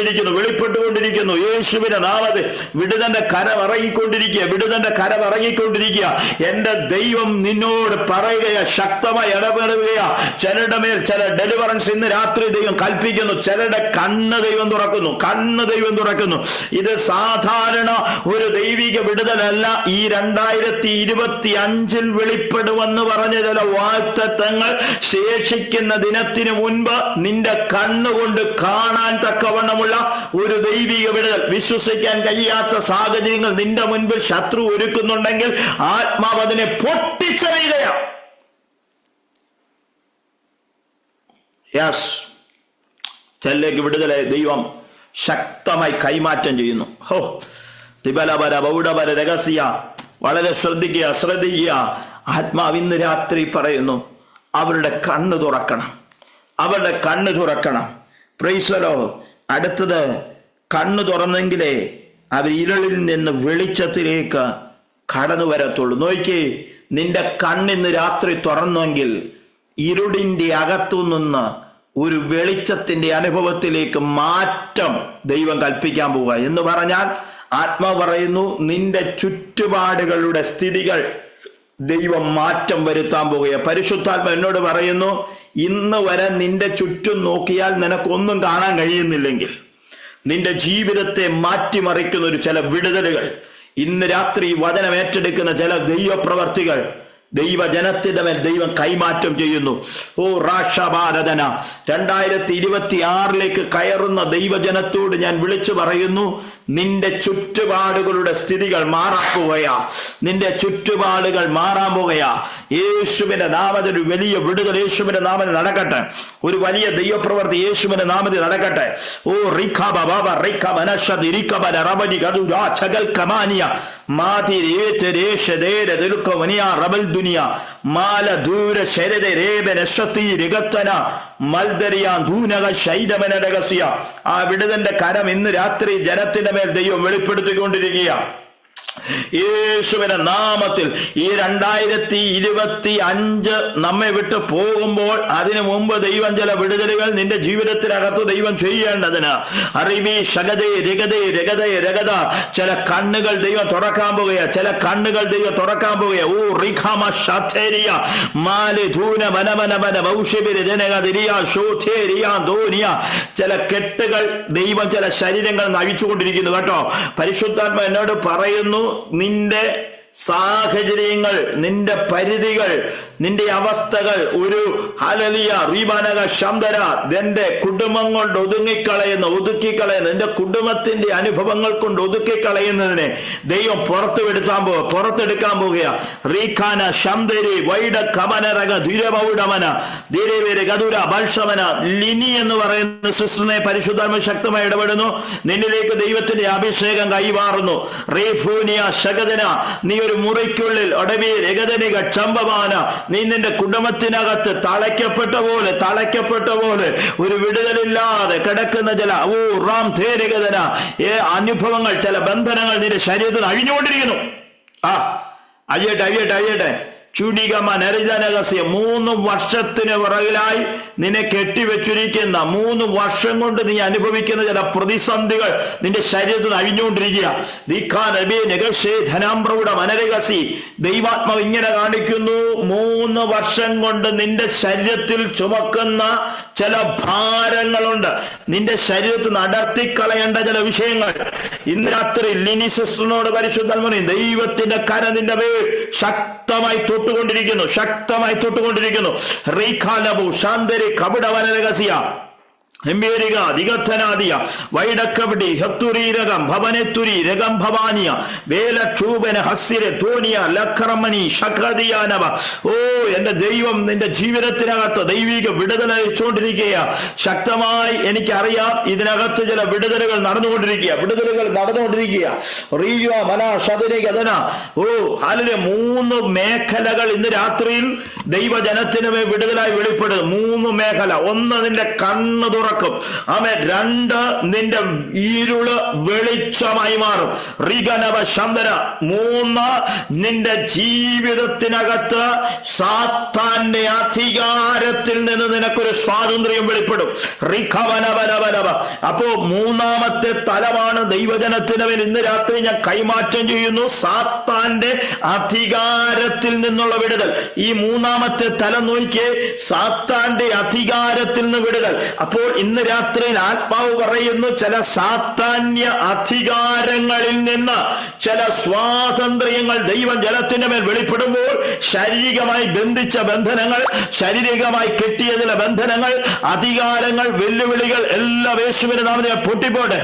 യേശുവിന്റെ നാമത്തിൽ വിടുതന്റെ കരമിറങ്ങിക്കൊണ്ടിരിക്കുക. എന്റെ ദൈവം നിന്നോട് പറയുകയാ, ശക്തമായി ഇടപെടുകയാ. ചിലരുടെ മേൽ ചില ഡെലിവറൻസ് ഇന്ന് രാത്രി ദൈവം കൽപ്പിക്കുന്നു. ചിലരുടെ കണ്ണ് ദൈവം തുറക്കുന്നു. ഇത് സാധാരണ ഒരു ദൈവിക വിടുതലല്ല. ഈ 2025 വെളിപ്പെടുമെന്ന് പറഞ്ഞ ചില വാഗ്ദത്തങ്ങൾ ശേഷിക്കുന്ന ദിനത്തിന് മുൻപ് നിന്റെ കണ്ണുകൊണ്ട് കാണാൻ തക്കവണ്ണമുള്ള ഒരു ദൈവിക വിടുതൽ. വിശ്വസിക്കാൻ കഴിയാത്ത സാഹചര്യങ്ങൾ നിന്റെ മുൻപിൽ ശത്രു ഒരുക്കുന്നുണ്ടെങ്കിൽ ആത്മാവ് അതിനെ പൊട്ടിച്ചെറിയുകയാണ്. ചെല്ലേക്ക് വിടുതലെ ദൈവം ശക്തമായി കൈമാറ്റം ചെയ്യുന്നു. ദിബലബര ബൗഡബര രഹസ്യ. വളരെ ശ്രദ്ധിക്കുക. ആത്മാവ് ഇന്ന് രാത്രി പറയുന്നു, അവരുടെ കണ്ണ് തുറക്കണം. Price the Lord. അടുത്തത്, കണ്ണു തുറന്നെങ്കിലേ അവർ ഇരുളിൽ നിന്ന് വെളിച്ചത്തിലേക്ക് കടന്നു വരത്തുള്ളൂ. നോക്കി, നിന്റെ കണ്ണിന്ന് രാത്രി തുറന്നെങ്കിൽ ഇരുളിന്റെ അകത്തുനിന്ന് ഒരു വെളിച്ചത്തിന്റെ അനുഭവത്തിലേക്ക് മാറ്റം ദൈവം കൽപ്പിക്കാൻ പോവുക എന്ന് പറഞ്ഞാൽ, ആത്മാവ് പറയുന്നു, നിന്റെ ചുറ്റുപാടുകളുടെ സ്ഥിതികൾ ദൈവം മാറ്റം വരുത്താൻ പോവുക. പരിശുദ്ധാത്മ എന്നോട് പറയുന്നു, ഇന്ന് വരെ നിന്റെ ചുറ്റും നോക്കിയാൽ നിനക്കൊന്നും കാണാൻ കഴിയുന്നില്ലെങ്കിൽ നിന്റെ ജീവിതത്തെ മാറ്റിമറിക്കുന്ന ഒരു ചില വിടുതലുകൾ ഇന്ന് രാത്രി വചനം ഏറ്റെടുക്കുന്ന ചില ദൈവപ്രവർത്തികൾ ദൈവജനത്തിന്റെ മേൽ ദൈവം കൈമാറ്റം ചെയ്യുന്നു. രാഷഭാരതന 2026 കയറുന്ന ദൈവജനത്തോട് ഞാൻ വിളിച്ചു പറയുന്നു, നിന്റെ ചുറ്റുപാടുകളുടെ സ്ഥിതികൾ മാറാൻ പോവുകയാ. യേശുവിന്റെ നാമത്തിൽ ഒരു വലിയ വിടുതൽ യേശുവിന്റെ നാമത്തിൽ നടക്കട്ടെ. ഒരു വലിയ ദൈവപ്രവർത്തി യേശുവിന്റെ നാമത്തിൽ നടക്കട്ടെ. ആ വിടുതന്റെ കരം ഇന്ന് രാത്രി ജനത്തിന്റെ മേൽ ദൈവം വെളിപ്പെടുത്തിക്കൊണ്ടിരിക്കുക. യേശുവിന്റെ നാമത്തിൽ ഈ 2025 നമ്മെ വിട്ട് പോകുമ്പോൾ അതിനു മുമ്പ് ദൈവം ചില വിടുതലുകൾ നിന്റെ ജീവിതത്തിനകത്ത് ദൈവം ചെയ്യേണ്ടതിന് അറിവി ശകതേ രഗതേ രഗതേ രഗത ചില കണ്ണുകൾ ദൈവം തുറക്കാൻ പോകുക, ചില കണ്ണുകൾ ദൈവം തുറക്കാൻ പോകുക. ഓ റിഖാമ ശാഥേരിയ മാലി ധൂന വനവനവന ഭൗഷ്യബിരി ജനകതിരിയ ശോഥേരിയ ധോനിയ ചില കെട്ടുകൾ ദൈവം ചില ശരീരങ്ങൾ നയിച്ചുകൊണ്ടിരിക്കുന്നു കേട്ടോ. പരിശുദ്ധാത്മ എന്നോട് പറയുന്നു, നിന്റെ സാഹചര്യങ്ങൾ, നിന്റെ പരിധികൾ, നിന്റെ അവസ്ഥകൾ ഒരു ഹല്ലേലൂയ റീബാനക ശംദര നിന്റെ കുടുംബം കൊണ്ട് ഒതുക്കിക്കളയുന്ന നിന്റെ കുടുംബത്തിന്റെ അനുഭവങ്ങൾ കൊണ്ട് ഒതുക്കിക്കളയുന്നതിനെ ദൈവം പുറത്തെടുക്കാൻ പോവുക. റീഖാന ശംദരി വൈഡ കമനരക ധുരമൗഡമന ധീരവേര് ഗദുര ബൽഷമന ലിനി എന്ന് പറയുന്ന സിസ്റ്ററിനെ പരിശുദ്ധാത്മ ശക്തമായി ഇടപെടുന്നു. നിന്നിലേക്ക് ദൈവത്തിന്റെ അഭിഷേകം കൈമാറുന്നു. റീഫൂനിയ ശകദന നീ ഒരു മുറിക്കുള്ളിൽ ഒടവി രഗതനിക ചമ്പമാന നീ നിന്റെ കുടുംബത്തിനകത്ത് തളയ്ക്കപ്പെട്ട പോലെ ഒരു വിടുതലില്ലാതെ കിടക്കുന്ന ചില റാം ധേരഗതന അനുഭവങ്ങൾ, ചില ബന്ധനങ്ങൾ നിന്റെ ശരീരത്തിൽ അഴിഞ്ഞുകൊണ്ടിരിക്കുന്നു. അയ്യട്ടെ ചുടികമ നരിജനകസ്യ 3 വർഷത്തിന് പുറകിലായി നിന്നെ കെട്ടിവെച്ചിരിക്കുന്ന 3 വർഷം കൊണ്ട് നീ അനുഭവിക്കുന്ന ചില പ്രതിസന്ധികൾ നിന്റെ ശരീരത്തിൽ അഴിഞ്ഞുകൊണ്ടിരിക്കുക. ദൈവാത്മാവ് ഇങ്ങനെ കാണിക്കുന്നു, 3 വർഷം കൊണ്ട് നിന്റെ ശരീരത്തിൽ ചുമക്കുന്ന ചില ഭാരങ്ങളുണ്ട്, നിന്റെ ശരീരത്തിൽ നടത്തിക്കളയേണ്ട ചില വിഷയങ്ങൾ. ഇന്ന് രാത്രി ലിനി സിസ്റ്ററിനോട് പരിശുദ്ധാത്മാവ് ദൈവത്തിന്റെ കര നിന്റെ മേൽ ശക്തമായി തൊട്ടുകൊണ്ടിരിക്കുന്നു. റീഖാലബു ശാന്തരി കപടവനരഹസ്യ എംബേരിക ദിഗത്തനാദിയ വൈഡക്കവടി ഹത്തുരീരകം ഭവനെത്തുരി രകം ഭവാനിയ വേലക്ഷൂപന ഹസ്സിര തോണിയ ലക്രമണി ശഖദിയാനവ. ഓ എന്റെ ദൈവം നിന്റെ ജീവിതത്തിനകത്ത് ദൈവിക വിടുതൽ അയച്ചുകൊണ്ടിരിക്കുക. ശക്തമായി എനിക്കറിയാം ഇതിനകത്ത് ചില വിടുതലുകൾ നടന്നുകൊണ്ടിരിക്കുക. റീയ മന ശതനികതന ഓ ഹാലിലെ 3 മേഖലകൾ ഇന്ന് രാത്രിയിൽ ദൈവജനത്തിന് വിടുതലായി വെളിപ്പെടും. 3 മേഖല. 1 നിന്റെ കണ്ണ് തുറക്കും. ആമേൻ. 2 നിന്റെ ഇരുള് വെളിച്ചമായി മാറും. റിഗനവ ശന്തന. 3 നിന്റെ ജീവിതത്തിനകത്ത് സാത്താന്റെ അധികാരത്തിൽ നിന്ന് നിനക്കൊരു സ്വാതന്ത്ര്യം വെളിപ്പെടും. റിഖവനവനവനവ. അപ്പോ 3ാമത്തെ തലമാണ് ദൈവജനത്തിന് മേൽ ഇന്ന് രാത്രി ഞാൻ കൈമാറ്റം ചെയ്യുന്നു. സാത്താന്റെ അധികാരത്തിൽ നിന്നുള്ള വിടുതൽ. ഈ 3ാമത്തെ തലം നോക്കിയേ, സാത്താന്റെ അധികാരത്തിൽ നിന്ന് വിടുതൽ. അപ്പോൾ ഇന്ന് രാത്രിയിൽ ആത്മാവ് പറയുന്നു, ചില സാത്താന്യ അധികാരങ്ങളിൽ നിന്ന് ചില സ്വാതന്ത്ര്യങ്ങൾ ദൈവം ജനത്തിന്റെ മേൽ വെളിപ്പെടുമ്പോൾ ശാരീരികമായി ബന്ധിച്ച ബന്ധനങ്ങൾ, ശാരീരികമായി കെട്ടിയ ചില ബന്ധനങ്ങൾ, അധികാരങ്ങൾ, വെല്ലുവിളികൾ എല്ലാം യേശുവിന്റെ നാമത്തിൽ പൊട്ടിപ്പോട്ടെ.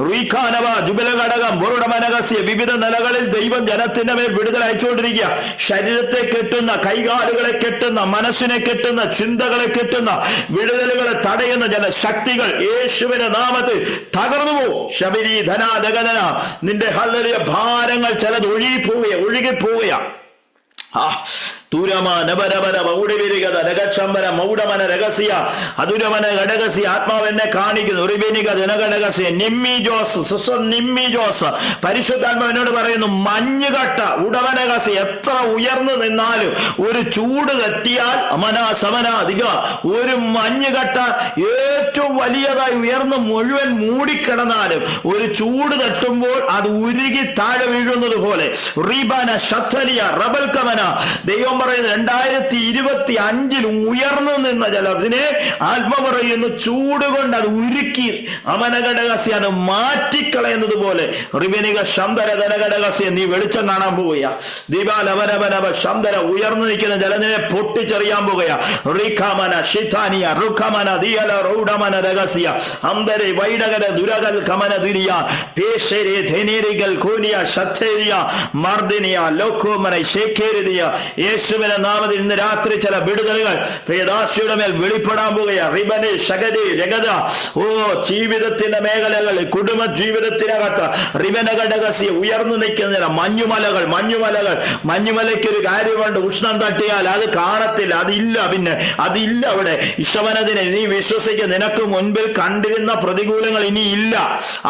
റീഖാനവ ജുബലഘടകം ബോർഡമനകസ്യ വിവിധ നിലകളിൽ ദൈവം ജനത്തിന്റെ മേൽ വിടുതൽ അയച്ചുകൊണ്ടിരിക്കുക. ശരീരത്തെ കെട്ടുന്ന, കൈകാലുകളെ കെട്ടുന്ന, മനസ്സിനെ കെട്ടുന്ന, ചിന്തകളെ കെട്ടുന്ന, വിടുതലുകളെ തടയുന്ന ചില ശക്തികൾ യേശുവിന്റെ നാമത്തിൽ തകർന്നു പോകും. ശബരി ധനാദഗന നിന്റെ ഹല്ലേലൂയ ഭാരങ്ങൾ ചിലത് ഒഴുകിപ്പോവുക. ആത്മാവ് എന്നെ കാണിക്കുന്നു. പരിശുദ്ധാത്മാവ് എന്നോട് പറയുന്നു, മഞ്ഞുകട്ട ഉടവനകസി എത്ര ഉയർന്നു നിന്നാലും ഒരു ചൂട് തട്ടിയാൽ ഒരു മഞ്ഞുകട്ട ഏറ്റവും വലിയതായി ഉയർന്ന് മുഴുവൻ മൂടിക്കിടന്നാലും ഒരു ചൂട് തട്ടുമ്പോൾ അത് ഉരുകി താഴെ വീഴുന്നത് പോലെ റീബാന ശത്തലിയ റബൽക്കമന ദൈവം പറയുന്നു 2025 ഉയർന്നു നിന്ന ജലത്തിനെ ആത്മ പറയുന്നു ചൂട് കൊണ്ട് അത് ഉരുക്കി അമനഘടകസ്യാണ് മാറ്റിക്കളയുന്നത് പോലെ റിബനിക ശന്തര ധനഘടകസ്യ നീ വെളിച്ചം കാണാൻ പോവുക. ദീപാലവനവനവ ശന്തര ഉയർന്നു നിൽക്കുന്ന ജലത്തിനെ പൊട്ടിച്ചെറിയാൻ പോവുക. റിഖമന ഷിതാനിയ റുഖമന ദിയല റൗഡമന രഹസ്യ അംദരെ വൈഡകര ദുരകൽ കമന ദുരിയ പേശരെ ധനേരികൾ കോനിയ ശത്തേരിയ മർദിനിയ ലോകോമന ശേഖേരിയ യേശു യേശുവിന്റെ നാമത്തിൽ ഇന്ന് രാത്രി ചില വിടുതലുകൾ പ്രിയദാസിയുടെ മേൽ വെളിപ്പെടാൻ പോകുകയാണ്. റിബനെ ശകരി രഗത ഓ ജീവിതത്തിന്റെ മേഖലകളിൽ കുടുംബ ജീവിതത്തിനകത്ത് റിബന ഘടകസി ഉയർന്നു നിൽക്കുന്ന മഞ്ഞുമലയ്ക്ക് ഒരു കാര്യമുണ്ട്. ഉഷ്ണം തട്ടിയാൽ അത് കാണത്തില്ല, അതില്ല അവിടെ. ഈശോവനതിനെ നീ വിശ്വസിക്കുക. നിനക്ക് മുൻപിൽ കണ്ടിരുന്ന പ്രതികൂലങ്ങൾ ഇനി ഇല്ല,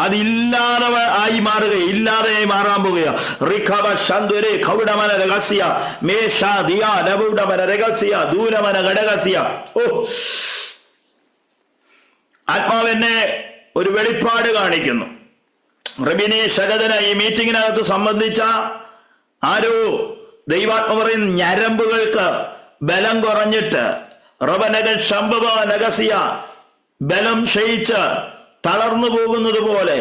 അതില്ലാതെ ആയി മാറുകയാണ്, ഇല്ലാതെയായി മാറാൻ പോവുകയാണ്. റിഖവ ശന്തുരെ കൗഡമന രഹസ്യ മേഷ ദിയാ നബുഡമന രഹസ്യ ദൂരമന ഘടകസ്യ. ഓ ആത്മാവെന്നെ ഒരു വെളിപ്പാട് കാണിക്കുന്നു. റബിനി ശഗതന ഈ മീറ്റിങ്ങിനകത്ത് സംബന്ധിച്ച ആരോ ദൈവാത്മ പറയുന്ന ഞരമ്പുകൾക്ക് ബലം കുറഞ്ഞിട്ട് റബനക ശംഭവ നഗസിയ ബലം ക്ഷയിച്ച് തളർന്നു പോകുന്നത് പോലെ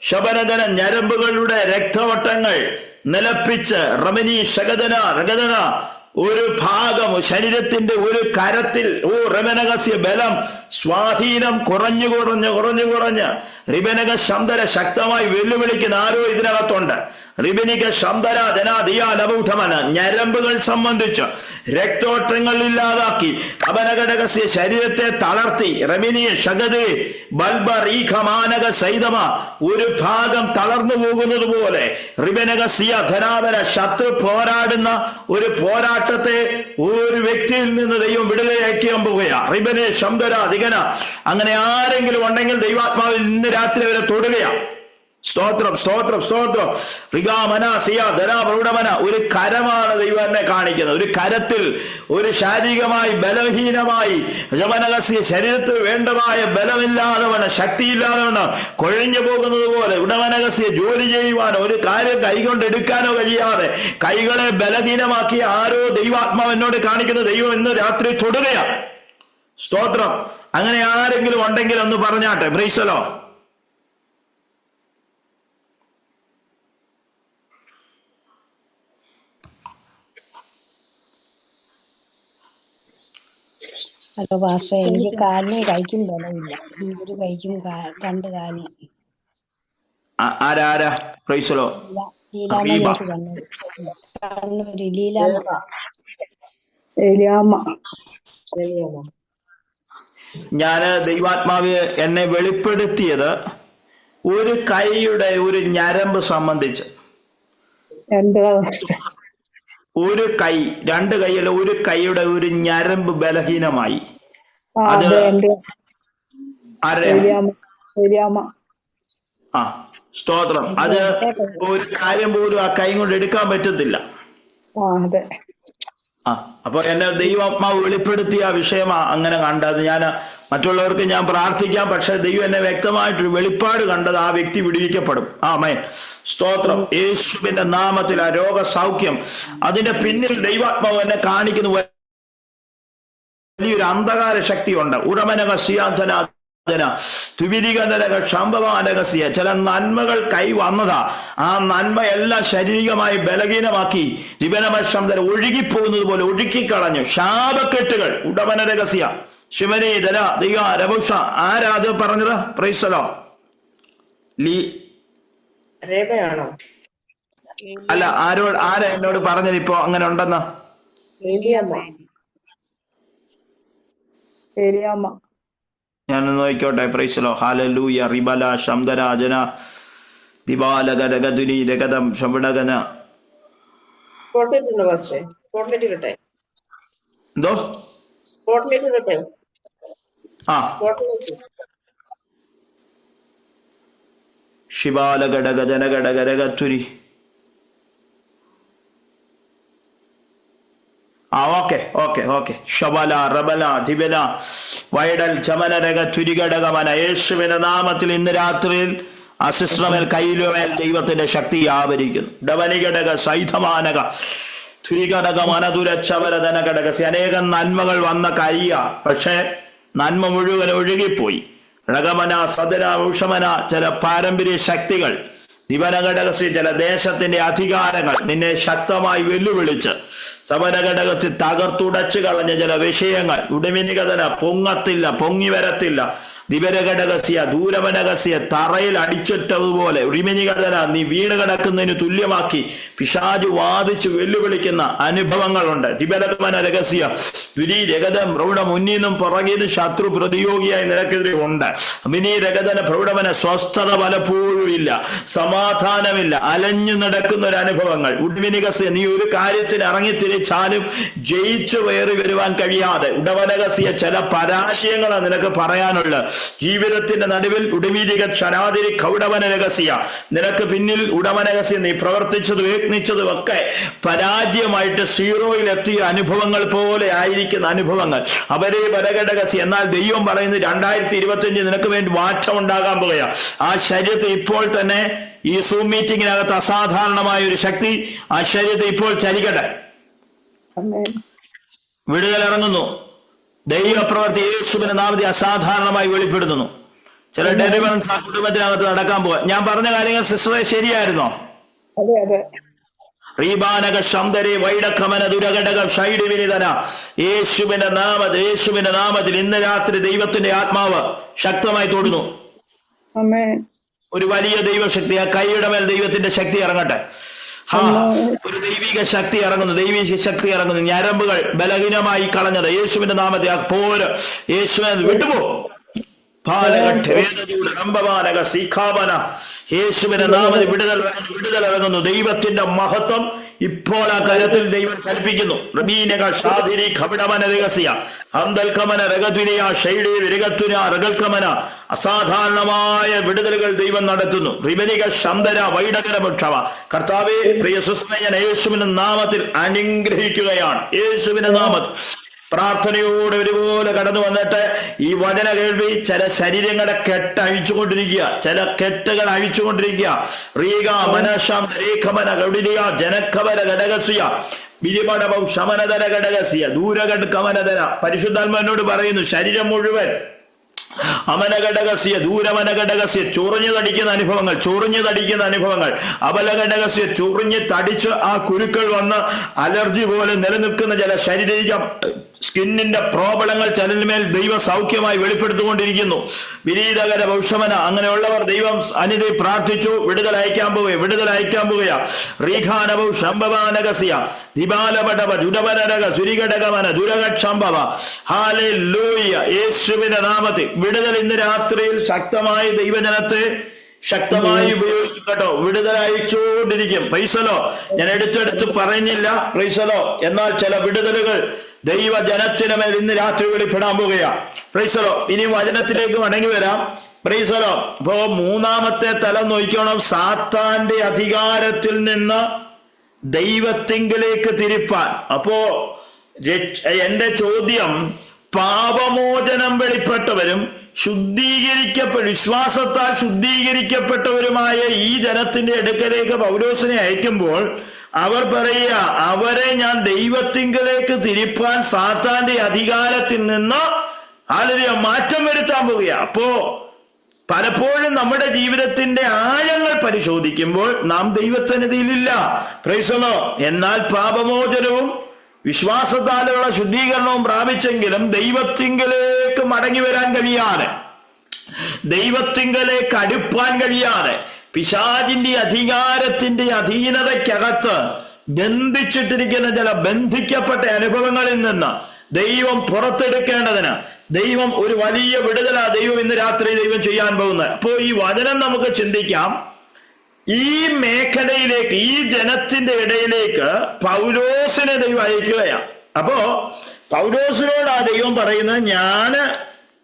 ശബനദന ഞരമ്പുകളുടെ രക്തവട്ടങ്ങൾ നിലപ്പിച്ച് റമനി ശഗതന രഗതന ഒരു ഭാഗം ശരീരത്തിന്റെ ഒരു കരത്തിൽ റിബനകസ്യ ബലം സ്വാധീനം കുറഞ്ഞ് റിബനക ശബ്ദര ശക്തമായി വെല്ലുവിളിക്കുന്ന ആരോ ഇതിനകത്തുണ്ട്. റിബനിക ശബ്ദര ധനാദിയാ ലബൗഠമന ഞരമ്പുകൾ സംബന്ധിച്ച് രക്തോട്ടങ്ങൾ ഇല്ലാതാക്കി അപനഘടകസ്യ ശരീരത്തെ തളർത്തി റബിനിയെ ശഗതേ ബൽബ റീഖമാനക സൈതമ ഒരു ഭാഗം തളർന്നു പോകുന്നത് പോലെ റിബനകസ്യ ധനാവന ശത്രു പോരാടുന്ന ഒരു പോരാട്ടത്തെ ഒരു വ്യക്തിയിൽ നിന്ന് ദൈവം വിടുതലയാക്കിയാൻ പോവുകയാ. റിബനെ ശബ്ദര അധികന അങ്ങനെ ആരെങ്കിലും ഉണ്ടെങ്കിൽ ദൈവാത്മാവിൽ ഇന്ന് രാത്രി അവരെ തൊടുകയാ. സ്തോത്രം സ്തോത്രം സ്തോത്രം. ഒരു കരമാണ് ദൈവം എന്നെ കാണിക്കുന്നത്. ഒരു കരത്തിൽ ഒരു ശാരീരികമായി ബലഹീനമായി ജവനകസ്യ ശരീരത്തിൽ വേണ്ടമായ ബലമില്ലാതവന ശക്തിയില്ലാതവണ് കൊഴിഞ്ഞു പോകുന്നത് പോലെ ഉടമനകസ്യ ജോലി ചെയ്യുവാനോ ഒരു കാര്യം കൈകൊണ്ട് എടുക്കാനോ കഴിയാതെ കൈകളെ ബലഹീനമാക്കി ആരോ ദൈവാത്മാവ് എന്നോട് കാണിക്കുന്ന ദൈവം ഇന്ന് രാത്രി തൊടുകയാ. സ്തോത്രം. അങ്ങനെ ആരെങ്കിലും ഉണ്ടെങ്കിൽ ഒന്ന് പറഞ്ഞാട്ടെ. Price the Lord. Hello pastor, എനിക്ക് കാലിനും കൈക്കും ബലമില്ല. ഒരു കൈക്കും രണ്ട് കാലും. ആരാ? Price the Lord. Leelamma Jose Kannur. Leelamma. ഞാന് ദൈവാത്മാവ് എന്നെ വെളിപ്പെടുത്തിയത് ഒരു കൈയുടെ ഒരു ഞരമ്പ് സംബന്ധിച്ച്. ഒരു കൈ, രണ്ട് കൈയല്ല, ഒരു കൈയുടെ ഒരു ഞരമ്പ് ബലഹീനമായി. അത് സ്തോത്രം. അത് ഒരു കാര്യം പോലും ആ കൈ കൊണ്ട് എടുക്കാൻ പറ്റത്തില്ല. അപ്പൊ എന്നെ ദൈവാത്മാവ് വെളിപ്പെടുത്തിയ വിഷയമാ അങ്ങനെ കണ്ടത്. ഞാൻ മറ്റുള്ളവർക്ക് ഞാൻ പ്രാർത്ഥിക്കാം, പക്ഷെ ദൈവം എന്നെ വ്യക്തമായിട്ടൊരു വെളിപ്പാട് കണ്ടത് ആ വ്യക്തി വിടുവിക്കപ്പെടും. ആമേൻ. സ്തോത്രം. യേശുവിന്റെ നാമത്തിൽ ആ രോഗസൗഖ്യം, അതിന്റെ പിന്നിൽ ദൈവാത്മാവ് എന്നെ കാണിക്കുന്ന വലിയൊരു അന്ധകാര ശക്തിയുണ്ട്. ഉടമനക സിയാധന ശംഭവാനകസ്യ ചില നന്മകൾ കൈ വന്നതാ. ആ നന്മയെല്ലാം ശാരീരികമായി ബലഹീനമാക്കി ജീവനമശംധന ഒഴുകിപ്പോകുന്നത് പോലെ ഒഴുക്കിക്കളഞ്ഞു. ശാപക്കെട്ടുകൾ ഉടമന രഹസ്യ ശിവനേ ധന ദൈവ രഭുഷ. ആരാ അത് പറഞ്ഞത്? Praise the Lord. അല്ല, ആരാ എന്നോട് പറഞ്ഞത് ഇപ്പൊ അങ്ങനെ ഉണ്ടെന്ന്? ഞാനൊന്ന് നോക്കിക്കോട്ടെ. Praise the Lord. ഹല്ലേലൂയ. റിബല ശംദരാജന ദിബാലഗരഗദുനി രഗദം ശബടഗന. എന്തോ? ശിബാലഗടഗജനഗടഗരഗത്തുരി. ഓക്കെ. ശബല റബല ധിബല വൈഡൽ ചമനരക തുരികടകമന. യേശുവിന്റെ നാമത്തിൽ ഇന്ന് രാത്രിയിൽ അസിസ്രമേൽ കയ്യിലുമേൽ ദൈവത്തിന്റെ ശക്തി ആവരിക്കുന്നു. ഡബനികടക സൈധമാനക തുരികടകമനതുരച്ചവരധനഘടകസി. അനേകം നന്മകൾ വന്ന കയ്യ, പക്ഷെ നന്മ മുഴുവൻ ഒഴുകിപ്പോയി. ഴകമന സദന ഉഷമന ചില പാരമ്പര്യ ശക്തികൾ, ദിവനഘടകസി ചില ദേശത്തിന്റെ അധികാരങ്ങൾ നിന്നെ ശക്തമായി വെല്ലുവിളിച്ച് സവനഘടകത്തിൽ തകർത്തുടച്ചു കളഞ്ഞ ചില വിഷയങ്ങൾ ഉടമിനികതന പൊങ്ങത്തില്ല, പൊങ്ങി വരത്തില്ല. ദിവരഘടകസ്യ ദൂരവനകസ്യ തറയിൽ അടിച്ചിട്ടതുപോലെ റിമിനികടന നീ വീണ് കിടക്കുന്നതിന് തുല്യമാക്കി പിശാച് വാദിച്ച് വെല്ലുവിളിക്കുന്ന അനുഭവങ്ങളുണ്ട്. ദിവരകമന രഹസ്യ ദുരീ രഗതം പ്രൗഢ മുന്നിന്നും പുറകിന്നും ശത്രു പ്രതിയോഗിയായി നിനക്കെതിരെ ഉണ്ട്. മിനി രഗതന പ്രൗഢവന സ്വസ്ഥത പലപ്പോഴും ഇല്ല, സമാധാനമില്ല, അലഞ്ഞു നടക്കുന്ന ഒരു അനുഭവങ്ങൾ. ഉഡ്മിനികസ്യ നീ ഒരു കാര്യത്തിന് ഇറങ്ങിത്തിരിച്ചാലും ജയിച്ചു കയറി വരുവാൻ കഴിയാതെ ഉടവനകസ്യ ചില പരാജയങ്ങളാണ് നിനക്ക് പറയാനുള്ളത്. ജീവിതത്തിന്റെ നടുവിൽ ഉടവീരിക ക്ഷനാതിരി കൗടവന രഹസ്യ നിനക്ക് പിന്നിൽ ഉടവനകസ്യ നീ പ്രവർത്തിച്ചതും യത്നിച്ചതും ഒക്കെ പരാജയമായിട്ട് സീറോയിലെത്തിയ അനുഭവങ്ങൾ പോലെ ആയിരിക്കുന്ന അനുഭവങ്ങൾ. അവരെ പരഘടകസ്യ. എന്നാൽ ദൈവം പറയുന്നത് 2025 നിനക്ക് വേണ്ടി മാറ്റം ഉണ്ടാകാൻ പോകുക. ആ ശരീരത്തിൽ ഇപ്പോൾ തന്നെ ഈ സൂം മീറ്റിംഗിനകത്ത് അസാധാരണമായ ഒരു ശക്തി ആ ശരീരത്തിൽ ഇപ്പോൾ ചലിക്കട്ടെ. വിടുതൽ ഇറങ്ങുന്നു. ദൈവപ്രവർത്തി യേശുവിന്റെ നാമത്തിൽ അസാധാരണമായി വെളിപ്പെടുത്തുന്നു. ചില ഡെലിവറൻസ് ആ കുടുംബത്തിനകത്ത് നടക്കാൻ പോവുക. ഞാൻ പറഞ്ഞ കാര്യങ്ങൾ സിസ്റ്ററെ ശരിയായിരുന്നോ? റീബാനക ശംദരെ വൈഡക്കമന ദുരഘടക ഷൈഡ് വിനിതന യേശുവിന്റെ നാമത്തിൽ ഇന്ന് രാത്രി ദൈവത്തിന്റെ ആത്മാവ് ശക്തമായി തൊടുന്നു. ഒരു വലിയ ദൈവശക്തി, ആ കൈയുടെ മേൽ ദൈവത്തിന്റെ ശക്തി ഇറങ്ങട്ടെ. ഒരു ദൈവിക ശക്തി ഇറങ്ങുന്നു, ദൈവിക ശക്തി ഇറങ്ങുന്നു. ഞരമ്പുകൾ ബലഹീനമായി കളഞ്ഞത് യേശുവിന്റെ നാമത്തെ ആ പോര് യേശുവിനെ വിട്ടുപോ. യേശുവിന്റെ നാമത്തിൽ വിടുതൽ ഇറങ്ങുന്നു. ദൈവത്തിന്റെ മഹത്വം ഇപ്പോൾ ആ കരത്തിൽ ദൈവം കൽപ്പിക്കുന്നു. അസാധാരണമായ വിടുതലുകൾ ദൈവം നടത്തുന്നു. കർത്താവേ, പ്രിയ സുസ്മയൻ യേശുവിന്റെ നാമത്തിൽ അനുഗ്രഹിക്കുകയാണ്. യേശുവിന്റെ നാമത്തിൽ പ്രാർത്ഥനയോടെ ഒരുപോലെ കടന്നു വന്നിട്ട് ഈ വചന കേൾവി ചില ശരീരങ്ങളെ കെട്ട് അഴിച്ചുകൊണ്ടിരിക്കുക, ചില കെട്ടുകൾ അഴിച്ചുകൊണ്ടിരിക്കുക. റീക മനശം രേഖമന ഗൗഡിലിയ ജനക്കമന ഘടകസ്യ ബിരിമണവും ശമനതര ഘടകസ്യ ദൂരഘട് കമനതര. പരിശുദ്ധാത്മാവിനോട് പറയുന്നു, ശരീരം മുഴുവൻ അമനഘടകസ്യ ദൂരമനഘടകസ്യ ചൊറിഞ്ഞു തടിക്കുന്ന അനുഭവങ്ങൾ, അബലഘടകസ്യ ചൊറിഞ്ഞ് തടിച്ച് ആ കുരുക്കൾ വന്ന് അലർജി പോലെ നിലനിൽക്കുന്ന ചില ശരീരിക സ്കിന്നിന്റെ പ്രോബ്ലങ്ങൾ ചിലന്മേൽ ദൈവം സൗഖ്യമായി വെളിപ്പെടുത്തിക്കൊണ്ടിരിക്കുന്നു. വിനീതകര ഭൗഷമന അങ്ങനെയുള്ളവർ ദൈവം അനിതി പ്രാർത്ഥിച്ചു. വിടുതൽ അയക്കാൻ പോവുക. റീഖാനവ ശംഭവാനകസ്യ ദിബാലപടവ ജുഡവനരക സുരിഘടകമന ദുരകക്ഷംഭവ. ഹല്ലേലൂയ. യേശുവിന്റെ നാമത്തിൽ വിടുതൽ ഇന്ന് രാത്രിയിൽ ശക്തമായി ദൈവജനത്തെ ശക്തമായി ഉപയോഗിക്കും കേട്ടോ. വിടുതൽ അയച്ചുകൊണ്ടിരിക്കും. പ്രൈസലോ. ഞാൻ എടുത്തെടുത്ത് പറഞ്ഞില്ല പ്രൈസലോ. എന്നാൽ ചില വിടുതലുകൾ ദൈവജനത്തിന് മേൽ ഇന്ന് രാത്രി വെളിപ്പെടാൻ പോവുകയാണ്. പ്രൈസലോ. ഇനി വചനത്തിലേക്ക് മടങ്ങി വരാം. പ്രൈസലോ. അപ്പോ മൂന്നാമത്തെ തലം നോക്കണം. സാത്താന്റെ അധികാരത്തിൽ നിന്ന് ദൈവത്തിങ്കിലേക്ക് തിരിപ്പാൻ. അപ്പോ എന്റെ ചോദ്യം, പാപമോചനം വെളിപ്പെട്ടവരും വിശ്വാസത്താൽ ശുദ്ധീകരിക്കപ്പെട്ടവരുമായ ഈ ജനത്തിന്റെ അടുക്കലേക്ക് പൗലോസിനെ അയക്കുമ്പോൾ അവർ പറയുക, അവരെ ഞാൻ ദൈവത്തിങ്കലേക്ക് തിരിപ്പാൻ സാത്താന്റെ അധികാരത്തിൽ നിന്ന് മാറ്റം വരുത്താൻ പോവുക. അപ്പോ പലപ്പോഴും നമ്മുടെ ജീവിതത്തിന്റെ ആഴങ്ങൾ പരിശോധിക്കുമ്പോൾ നാം ദൈവസന്നിധിയിലില്ല. പ്രൈസലോ. എന്നാൽ പാപമോചനവും വിശ്വാസത്താലുള്ള ശുദ്ധീകരണവും പ്രാപിച്ചെങ്കിലും ദൈവത്തിങ്കലേക്ക് മടങ്ങി വരാൻ കഴിയാതെ, ദൈവത്തിങ്കലേക്ക് അടുപ്പാൻ കഴിയാതെ, പിശാചിന്റെ അധികാരത്തിന്റെ അധീനതയ്ക്കകത്ത് ബന്ധിച്ചിട്ടിരിക്കുന്ന ചില ബന്ധിക്കപ്പെട്ട അനുഭവങ്ങളിൽ നിന്ന് ദൈവം പുറത്തെടുക്കേണ്ടതിന് ദൈവം ഒരു വലിയ വിടുതല ദൈവം ഇന്ന് രാത്രി ദൈവം ചെയ്യാൻ പോകുന്നത്. അപ്പോ ഈ വചനം നമുക്ക് ചിന്തിക്കാം. ഈ മേഖലയിലേക്ക്, ഈ ജനത്തിന്റെ ഇടയിലേക്ക് പൗലോസിനെ ദൈവം അയക്കുകയാണ്. അപ്പോ പൗലോസിനോട് ആ ദൈവം പറയുന്നത്, ഞാന്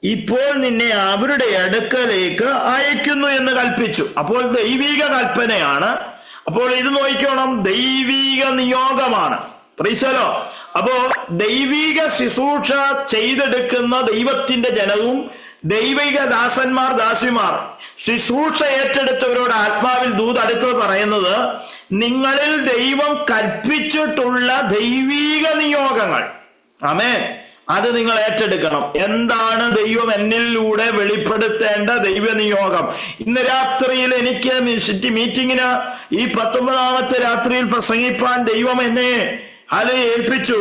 ഇപ്പോൾ നിന്നെ അവരുടെ അടുക്കലേക്ക് അയക്കുന്നു എന്ന് കൽപ്പിച്ചു. അപ്പോൾ ദൈവിക കൽപ്പനയാണ്. അപ്പോൾ ഇത് നോക്കണം, ദൈവിക നിയോഗമാണ്. പ്രീസലോ. അപ്പോ ദൈവിക ശുശ്രൂഷ ചെയ്തെടുക്കുന്ന ദൈവത്തിന്റെ ജനവും ദൈവിക ദാസന്മാർ ദാസിമാർ ശുശ്രൂഷ ഏറ്റെടുത്തവരോട് ആത്മാവിൽ ദൂത് അടുത്തത് പറയുന്നത്, നിങ്ങളിൽ ദൈവം കൽപ്പിച്ചിട്ടുള്ള ദൈവിക നിയോഗങ്ങൾ, ആമേൻ, അത് നിങ്ങൾ ഏറ്റെടുക്കണം. എന്താണ് ദൈവം എന്നിലൂടെ വെളിപ്പെടുത്തേണ്ട ദൈവ നിയോഗം? ഇന്ന് രാത്രിയിൽ എനിക്ക് സിറ്റി മീറ്റിങ്ങിന് ഈ 19ാമത്തെ രാത്രിയിൽ പ്രസംഗിപ്പാൻ ദൈവം എന്നെ ഏൽപ്പിച്ചു.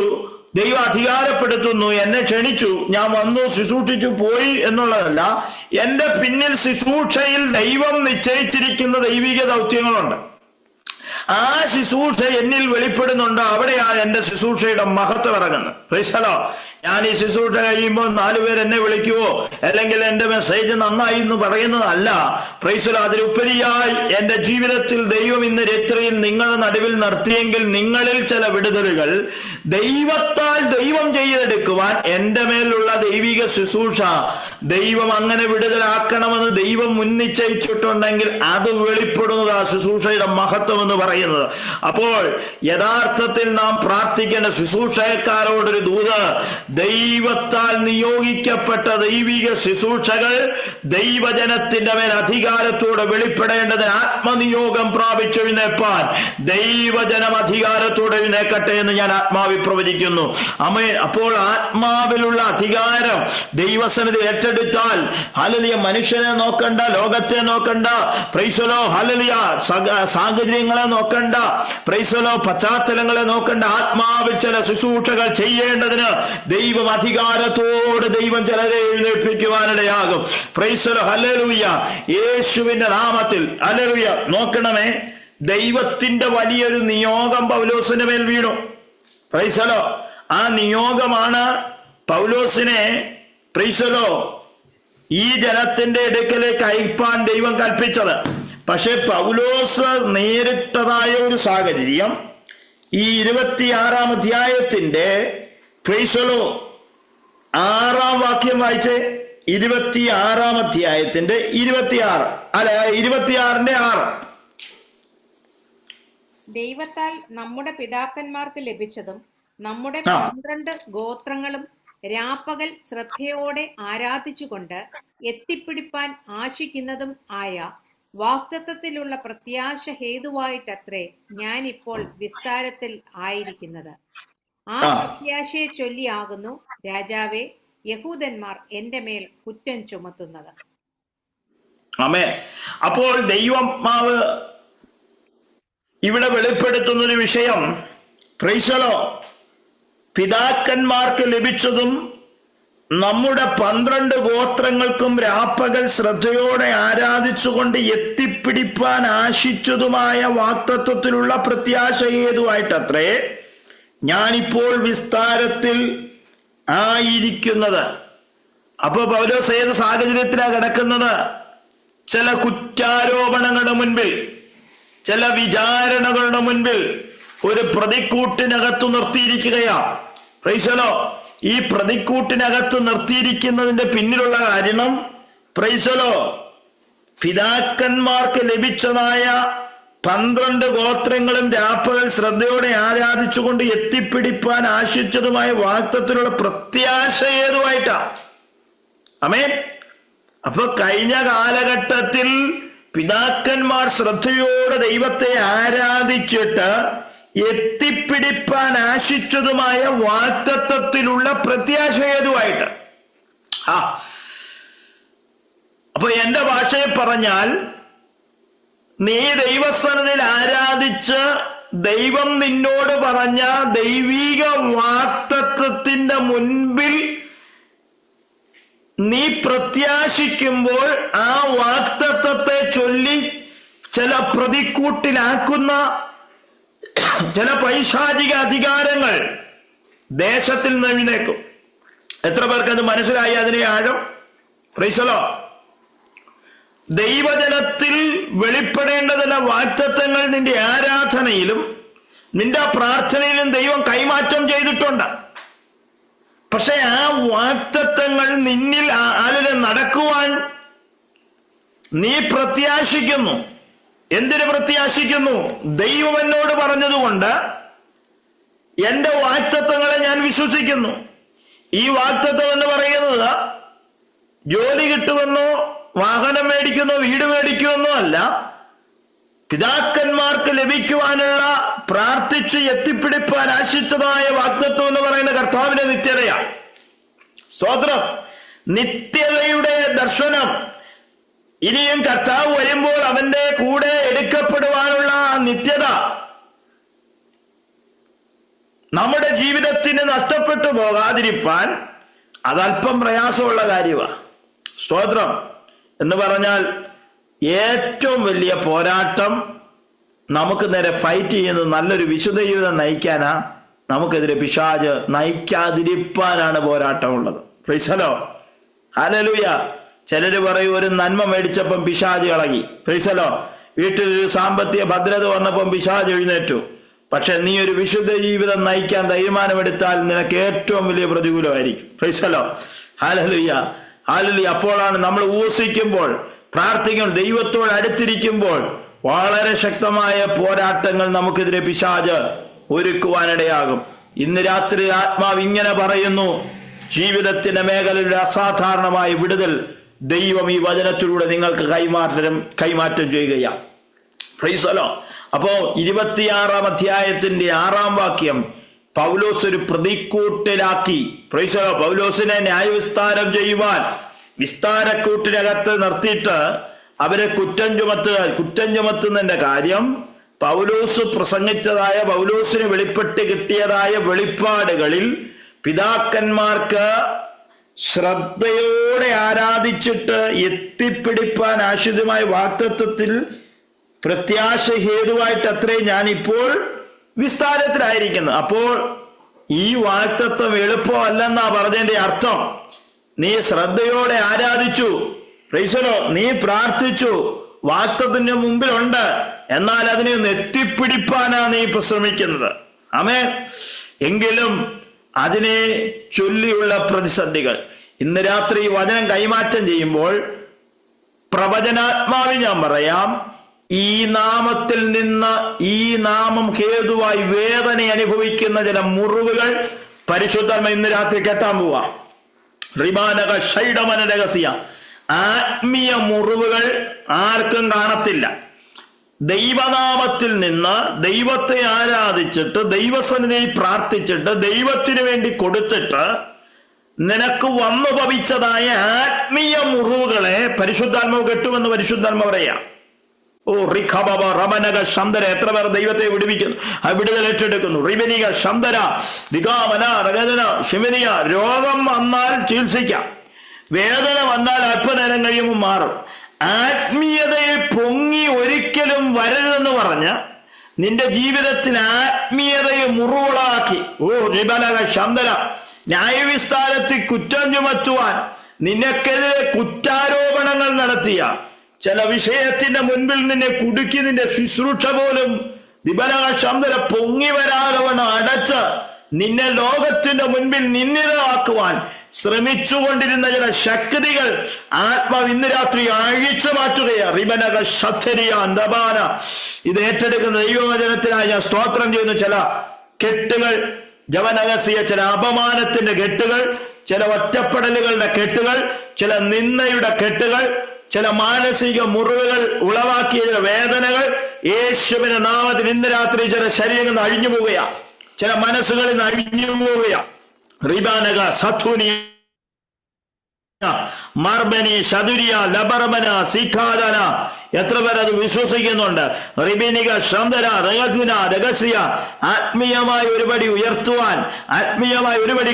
ദൈവം അധികാരപ്പെടുത്തുന്നു. എന്നെ ക്ഷണിച്ചു, ഞാൻ വന്നു, ശുശ്രൂഷിച്ചു, പോയി എന്നുള്ളതല്ല. എന്റെ പിന്നിൽ ശുശ്രൂഷയിൽ ദൈവം നിശ്ചയിച്ചിരിക്കുന്ന ദൈവിക ദൗത്യങ്ങളുണ്ട്. ആ ശുശ്രൂഷ എന്നിൽ വെളിപ്പെടുന്നുണ്ട്. അവിടെയാണ് എന്റെ ശുശ്രൂഷയുടെ മഹത്വം ഇറങ്ങുന്നത്. Price the Lord. ഞാൻ ഈ ശുശ്രൂഷ കഴിയുമ്പോൾ 4 പേർ എന്നെ വിളിക്കുവോ അല്ലെങ്കിൽ എന്റെ മെസ്സേജ് നന്നായി എന്ന് പറയുന്നതല്ല. Price the Lord. അതിലുപരിയായി എന്റെ ജീവിതത്തിൽ ദൈവം ഇന്ന് രാത്രിയിൽ നിങ്ങളുടെ നടുവിൽ നിർത്തിയെങ്കിൽ നിങ്ങളിൽ ചില വിടുതലുകൾ ദൈവത്താൽ ദൈവം ചെയ്തെടുക്കുവാൻ എന്റെ മേലുള്ള ദൈവിക ശുശ്രൂഷ ദൈവം അങ്ങനെ വിടുതലാക്കണമെന്ന് ദൈവം മുൻനിശ്ചയിച്ചിട്ടുണ്ടെങ്കിൽ അത് വെളിപ്പെടുന്നത് ആ ശുശ്രൂഷയുടെ മഹത്വം എന്ന് പറയുന്നത്. അപ്പോൾ യഥാർത്ഥത്തിൽ നാം പ്രാർത്ഥിക്കേണ്ട ശുശ്രൂഷക്കാരോടൊരു ദൂത്, ദൈവത്താൽ നിയോഗിക്കപ്പെട്ട ദൈവിക ശുശ്രൂഷകൾ ദൈവജനത്തിന്റെ മേൽ അധികാരത്തോടെ വെളിപ്പെടേണ്ടതിന് ആത്മനിയോഗം പ്രാപിച്ചെഴുന്നേൽപ്പാൻ ദൈവജനം അധികാരത്തോടെ എഴുന്നേക്കട്ടെ എന്ന് ഞാൻ ആത്മാവിൽ പ്രവചിക്കുന്നു. ആമേൻ. അപ്പോൾ ആത്മാവിലുള്ള അധികാരം ദൈവസന്നിധി ഏറ്റെടുത്താൽ ഹല്ലേലൂയ, മനുഷ്യനെ നോക്കണ്ട, ലോകത്തെ നോക്കണ്ട, പ്രൈസ് ദി ലോർഡ്, ഹല്ലേലൂയ, സാഹചര്യങ്ങളെ നോക്കണ്ട, പ്രൈസ് ദി ലോർഡ്, പശ്ചാത്തലങ്ങളെ നോക്കണ്ട, ആത്മാവിൽ ചില ശുശ്രൂഷകൾ ചെയ്യേണ്ടതിന് ദൈവം അധികാരത്തോട് ദൈവം ചിലരെ എഴുന്നേൽപ്പിക്കുവാനിടയാകും. പ്രൈസ് ദി ലോർഡ്, ഹല്ലേലൂയ, യേശുവിന്റെ നാമത്തിൽ. ഹല്ലേലൂയ. നോക്കണമേ, ദൈവത്തിന്റെ വലിയൊരു നിയോഗം പൗലോസിന്റെ മേൽ വീണു. Price the Lord. ആ നിയോഗമാണ് പൗലോസിനെ പ്രൈസ് ദി ലോർഡ് ഈ ജനത്തിന്റെ അടുക്കലേക്ക് അയപ്പാൻ ദൈവം കൽപ്പിച്ചത്. പക്ഷെ പൗലോസ് നേരിട്ടതായ ഒരു സാഹചര്യം ഈ 26-ാം അധ്യായത്തിന്റെ പ്രൈസ് ദി ലോർഡ് 6-ാം വാക്യം വായിച്ചേ. 26-ാം അധ്യായത്തിന്റെ 26-ന്റെ 6. ദൈവത്താൽ നമ്മുടെ പിതാക്കന്മാർക്ക് ലഭിച്ചതും നമ്മുടെ 12 ഗോത്രങ്ങളും രാപ്പകൽ ശ്രദ്ധയോടെ ആരാധിച്ചുകൊണ്ട് എത്തിപ്പിടിപ്പാൻ ആശിക്കുന്നതും ആയ വാഗ്ദത്തത്തിലുള്ള പ്രത്യാശ ഹേതുവായിട്ടത്രേ ഞാനിപ്പോൾ വിസ്താരത്തിൽ ആയിരിക്കുന്നത്. ആ പ്രത്യാശയെ ചൊല്ലിയാകുന്നു രാജാവേ യഹൂദന്മാർ എന്റെ മേൽ കുറ്റം ചുമത്തുന്നത്. ആമേൻ. അപ്പോൾ ദൈവമാവ് ഇവിടെ വെളിപ്പെടുത്തുന്നൊരു വിഷയം, പ്രൈസ് ദി ലോർഡ്, പിതാക്കന്മാർക്ക് ലഭിച്ചതും നമ്മുടെ 12 ഗോത്രങ്ങൾക്കും രാപ്പകൽ ശ്രദ്ധയോടെ ആരാധിച്ചുകൊണ്ട് എത്തിപ്പിടിപ്പാൻ ആശിച്ചതുമായ വാഗ്ദത്തത്തിലുള്ള പ്രത്യാശ ഹേതുവായിട്ടത്രേ ഞാനിപ്പോൾ വിസ്താരത്തിൽ ആയിരിക്കുന്നത്. അപ്പൊ പൗലോസ് ഏത് സാഹചര്യത്തിലാണ് കിടക്കുന്നത്? ചില കുറ്റാരോപണങ്ങളുടെ മുൻപിൽ, ചില വിചാരണകളുടെ മുൻപിൽ ഒരു പ്രതിക്കൂട്ടിനകത്ത് നിർത്തിയിരിക്കുകയാ. Praise the Lord. ഈ പ്രതിക്കൂട്ടിനകത്ത് നിർത്തിയിരിക്കുന്നതിന്റെ പിന്നിലുള്ള കാരണം പ്രൈസ് ദി ലോർഡ് പിതാക്കന്മാർക്ക് ലഭിച്ചതായ 12 ഗോത്രങ്ങളും രാപ്പകൽ ശ്രദ്ധയോടെ ആരാധിച്ചുകൊണ്ട് എത്തിപ്പിടിപ്പാൻ ആശിച്ചതുമായ വാഗ്ദത്തത്തിലുള്ള പ്രത്യാശ ഏതുമായിട്ടാ. ആമേൻ. അപ്പൊ കഴിഞ്ഞ കാലഘട്ടത്തിൽ പിതാക്കന്മാർ ശ്രദ്ധയോടെ ദൈവത്തെ ആരാധിച്ചിട്ട് എത്തിപ്പിടിപ്പാൻ ആശിച്ചതുമായ വാഗ്ദത്തത്തിലുള്ള പ്രത്യാശ ഏതുമായിട്ട്. അപ്പൊ എന്റെ ഭാഷയിൽ പറഞ്ഞാൽ, നീ ദൈവസന്നിധിയിൽ ആരാധിച്ച് ദൈവം നിന്നോട് പറഞ്ഞ ദൈവിക വാഗ്ദത്തത്തിന്റെ മുൻപിൽ നീ പ്രത്യാശിക്കുമ്പോൾ ആ വാഗ്ദത്തത്തെ ചൊല്ലി ചില പ്രതിക്കൂട്ടിലാക്കുന്ന ചില പൈശാചിക അധികാരങ്ങൾ ദേശത്തിൽ നിന്നേക്കും. എത്ര പേർക്ക് അത് മനസ്സിലായി? അതിനെ ആഴം. Praise the Lord. ദൈവജനത്തിൽ വെളിപ്പെടേണ്ട ചില വാഗ്ദത്തങ്ങൾ നിന്റെ ആരാധനയിലും നിന്റെ പ്രാർത്ഥനയിലും ദൈവം കൈമാറ്റം ചെയ്തിട്ടുണ്ട്. പക്ഷെ ആ വാഗ്ദത്തങ്ങൾ നിന്നിൽ നടക്കുവാൻ നീ പ്രത്യാശിക്കുന്നു. എന്തിനു പ്രത്യാശിക്കുന്നു? ദൈവം എന്നോട് പറഞ്ഞതുകൊണ്ട് എന്റെ വാഗ്ദത്തങ്ങളെ ഞാൻ വിശ്വസിക്കുന്നു. ഈ വാഗ്ദത്തം എന്ന് പറയുന്നത് ജോലി കിട്ടുമെന്നോ വാഹനം മേടിക്കുന്നോ വീട് മേടിക്കുമെന്നോ അല്ല. പിതാക്കന്മാർക്ക് ലഭിക്കുവാനുള്ള പ്രാർത്ഥിച്ച് എത്തിപ്പിടിപ്പാൻ ആശിച്ചതായ വാഗ്ദത്തം എന്ന് പറയുന്ന കർത്താവിന്റെ നിത്യതയാണ്. സ്തോത്രം. നിത്യതയുടെ ദർശനം. ഇനിയും കർത്താവ് വരുമ്പോൾ അവന്റെ കൂടെ എടുക്കപ്പെടുവാനുള്ള നിത്യത നമ്മുടെ ജീവിതത്തിന് നഷ്ടപ്പെട്ടു പോകാതിരിപ്പാൻ അതല്പം പ്രയാസമുള്ള കാര്യമാണ്. സ്തോത്രം. എന്ന് പറഞ്ഞാൽ ഏറ്റവും വലിയ പോരാട്ടം നമുക്ക് നേരെ ഫൈറ്റ് ചെയ്യുന്നത് നല്ലൊരു വിശുദ്ധ ജീവിതം നയിക്കാനാ. നമുക്കെതിരെ പിശാച് നയിക്കാതിരിപ്പാനാണ് പോരാട്ടമുള്ളത്. Praise the Lord. ഹല്ലേലൂയ. ചിലര് പറയും ഒരു നന്മ മേടിച്ചപ്പം പിശാച് ഇളകി. Praise the Lord. വീട്ടിലൊരു സാമ്പത്തിക ഭദ്രത വന്നപ്പം പിശാച് എഴുന്നേറ്റു. പക്ഷെ നീ ഒരു വിശുദ്ധ ജീവിതം നയിക്കാൻ തീരുമാനമെടുത്താൽ നിനക്ക് ഏറ്റവും വലിയ പ്രതികൂലമായിരിക്കും. Praise the Lord. ഹല്ലേലൂയ. ഹല്ലേലൂയ. അപ്പോഴാണ് നമ്മൾ ഉപവസിക്കുമ്പോൾ, പ്രാർത്ഥിക്കുമ്പോൾ, ദൈവത്തോട് അടുത്തിരിക്കുമ്പോൾ വളരെ ശക്തമായ പോരാട്ടങ്ങൾ നമുക്കെതിരെ പിശാച് ഒരുക്കുവാനിടയാകും. ഇന്ന് രാത്രി ആത്മാവ് ഇങ്ങനെ പറയുന്നു, ജീവിതത്തിന്റെ മേഖലയുടെ അസാധാരണമായ വിടുതൽ ദൈവം ഈ വചനത്തിലൂടെ നിങ്ങൾക്ക് കൈമാറ്റം ചെയ്യുകയാണ്. Price the Lord. അപ്പോ 26-ാം അധ്യായത്തിന്റെ 6-ാം വാക്യം പൗലോസ് ഒരു പ്രതിക്കൂട്ടിലാക്കി. Price the Lord. പൗലോസിനെ ന്യായവിസ്താരം ചെയ്യുവാൻ വിസ്താരക്കൂട്ടിനകത്ത് നിർത്തിയിട്ട് അവരെ കുറ്റം ചുമത്തുന്നതിന്റെ കാര്യം പൗലോസ് പ്രസംഗിച്ചതായ, പൗലോസിന് വെളിപ്പെട്ട് കിട്ടിയതായ വെളിപ്പാടുകളിൽ പിതാക്കന്മാർക്ക് ശ്രദ്ധയോടെ ആരാധിച്ചിട്ട് എത്തിപ്പിടിപ്പാൻ ആശ്രിതമായ വാഗ്ദത്തത്തിൽ പ്രത്യാശ ഹേതുവായിട്ട് അത്രേ ഞാനിപ്പോൾ വിസ്താരത്തിലായിരിക്കുന്നത്. അപ്പോൾ ഈ വാഗ്ദത്തം എളുപ്പമല്ലെന്നാ പറഞ്ഞതിന്റെ അർത്ഥം. നീ ശ്രദ്ധയോടെ ആരാധിച്ചു, പ്രൈസ് ദി ലോർഡ്, നീ പ്രാർത്ഥിച്ചു, വാഗ്ദത്തത്തിന്റെ മുമ്പിലുണ്ട്, എന്നാൽ അതിനെ ഒന്ന് എത്തിപ്പിടിപ്പാനാ നീ ശ്രമിക്കുന്നത്. ആമേൻ. എങ്കിലും അതിനെ ചൊല്ലിയുള്ള പ്രതിസന്ധികൾ. ഇന്ന് രാത്രി വചനം കൈമാറ്റം ചെയ്യുമ്പോൾ പ്രവചനാത്മാവിൽ ഞാൻ പറയാം, ഈ നാമത്തിൽ നിന്ന്, ഈ നാമം ഹേതുവായി വേദന അനുഭവിക്കുന്ന ചില മുറിവുകൾ പരിശുദ്ധാത്മ ഇന്ന് രാത്രി കെട്ടാൻ പോവാ. റിബാനക ഷൈഡമന രഹസ്യ ആത്മീയ മുറിവുകൾ ആർക്കും കാണത്തില്ല. ദൈവനാമത്തിൽ നിന്ന് ദൈവത്തെ ആരാധിച്ചിട്ട്, ദൈവസന്നിധിയിൽ പ്രാർത്ഥിച്ചിട്ട്, ദൈവത്തിന് വേണ്ടി കൊടുത്തിട്ട് നിനക്ക് വന്നു ഭവിച്ചതായ ആത്മീയ മുറിവുകളെ പരിശുദ്ധാത്മാവ് കെട്ടുമെന്ന് പരിശുദ്ധാത്മാവ് പറയാം. ഓ റിഖബബ റമനക ശന്തര. എത്ര പേർ ദൈവത്തെ വിടുവിക്കുന്നു, ആ വിടുതൽ ഏറ്റെടുക്കുന്നു. റിബനിക ശന്തര ദിഗാമന രഗദന ശിവനിയ. രോഗം വന്നാൽ ചികിത്സിക്കാം, വേദന വന്നാൽ അല്പനേരം കഴിയുമ്പോൾ മാറും. ആത്മീയതയെ പൊങ്ങി ഒരിക്കലും വരരുതെന്ന് പറഞ്ഞ് നിന്റെ ജീവിതത്തിൽ ആത്മീയതയെ മുറിവുകളാക്കി, ഓ റിബനക ശന്തര, ന്യായവിസ്താരത്തിൽ കുറ്റം ചുമത്തുവാൻ നിനക്കെതിരെ കുറ്റാരോപണങ്ങൾ നടത്തിയ ചില വിഷയത്തിന്റെ മുൻപിൽ നിന്നെ കുടുക്കി നിന്റെ ശുശ്രൂഷ പോലും ദിബലശബ്ദര പൊങ്ങി വരാതവണ്ണം അടച്ച് നിന്നെ ലോകത്തിന്റെ മുൻപിൽ നിന്ദിതമാക്കുവാൻ ശ്രമിച്ചുകൊണ്ടിരുന്ന ചില ശക്തികൾ ആത്മാവ് ഇന്ന് രാത്രി അഴിച്ചു മാറ്റുകയാണ്. റിബനക ശദ്ധരിയ അന്തപാന. ഇത് ഏറ്റെടുക്കുന്ന ദൈവവചനത്തിനായി ഞാൻ സ്തോത്രം ചെയ്യുന്നു. ചില കെട്ടുകൾ ജവനകസിയ, ചില അപമാനത്തിന്റെ കെട്ടുകൾ, ചില ഒറ്റപ്പെടലുകളുടെ കെട്ടുകൾ, ചില നിന്ദയുടെ കെട്ടുകൾ, ചില മാനസിക മുറിവുകൾ ഉളവാക്കിയ ചില വേദനകൾ യേശുവിന്റെ നാമത്തിൽ ഇന്ന് രാത്രി ചില ശരീരങ്ങളിൽ നിന്ന് അഴിഞ്ഞു പോവുകയാ, ചില മനസ്സുകളിൽ നിന്ന് അഴിഞ്ഞു പോവുകയാ. റിബാനക സഥുനി മർബനി ശതുരിയ ലബർമന സിഖാദന. എത്ര പേർ അത് വിശ്വസിക്കുന്നുണ്ട്? റിബിനിക ശന്തര രഗദ്വിന രഹസ്യ. ആത്മീയമായി ഒരുപടി ഉയർത്തുവാൻ, ആത്മീയമായി ഒരുപടി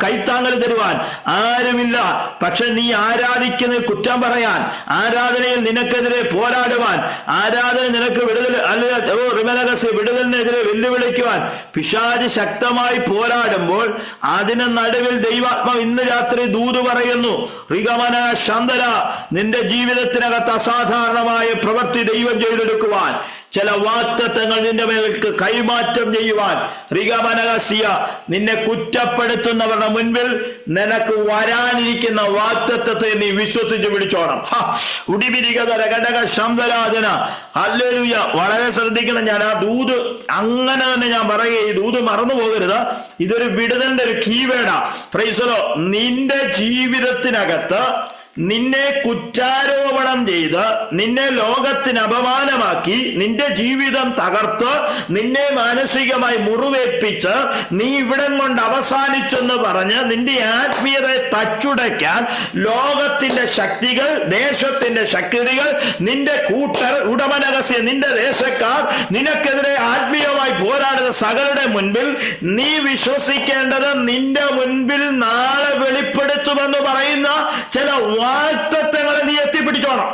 കൈത്താങ്ങൽ തരുവാൻ ആരുമില്ല. പക്ഷെ നീ ആരാധിക്കുന്ന കുറ്റം പറയാൻ, ആരാധനയിൽ നിനക്കെതിരെ പോരാടുവാൻ, ആരാധന നിനക്ക് വിടുതൽ വിടുതലിനെതിരെ വെല്ലുവിളിക്കുവാൻ പിശാച് ശക്തമായി പോരാടുമ്പോൾ അതിന് നടുവിൽ ദൈവാത്മാവ് ഇന്ന് രാത്രി ദൂത് പറയുന്നു. റിഗമന ശന്തര, നിന്റെ ജീവിതത്തിനകത്ത് അസാധാരണമായ പ്രവൃത്തി ദൈവം ചെയ്തെടുക്കുവാൻ, ചില വാഗ്ദത്തങ്ങൾ നിന്റെ മേലേക്ക് കൈമാറ്റം ചെയ്യുവാൻ. റിഗമനകസിയ, നിന്നെ കുറ്റപ്പെടുത്തുന്നവരുടെ മുൻപിൽ നിനക്ക് വരാനിരിക്കുന്ന വാഗ്ദത്തത്തെ നീ വിശ്വസിച്ച് പിടിച്ചോണം. ഉടിപിരികതര ഘടക ശബ്ദരാധന. ഹല്ലേലൂയ. വളരെ ശ്രദ്ധിക്കണം. ഞാൻ ആ ദൂത് അങ്ങനെ തന്നെ ഞാൻ പറയുക, ഈ ദൂത് മറന്നു പോകരുത്. ഇതൊരു വിടുതലിന്റെ ഒരു കീവേഡാ. Price the Lord. നിന്റെ ജീവിതത്തിനകത്ത് നിന്നെ കുറ്റാരോപണം ചെയ്ത് നിന്നെ ലോകത്തിന് അപമാനമാക്കി നിന്റെ ജീവിതം തകർത്ത് നിന്നെ മാനസികമായി മുറിവേൽപ്പിച്ച് നീ ഇവിടം കൊണ്ട് അവസാനിച്ചെന്ന് പറഞ്ഞ് നിന്റെ ആത്മീയതയെ തച്ചുടയ്ക്കാൻ ലോകത്തിന്റെ ശക്തികൾ, ദേശത്തിന്റെ ശക്തികൾ, നിന്റെ കൂട്ടർ, ഉടമനകസ്യ നിന്റെ ദേശക്കാർ നിനക്കെതിരെ ആത്മീയമായി പോരാടുന്ന സകലരുടെ മുൻപിൽ നീ വിശ്വസിക്കേണ്ടത് നിന്റെ മുൻപിൽ നാളെ വെളിപ്പെടുത്തുമെന്ന് പറയുന്ന ചില വാഗ്ദത്തങ്ങളെ നീ എത്തിപ്പിടിച്ചോണം.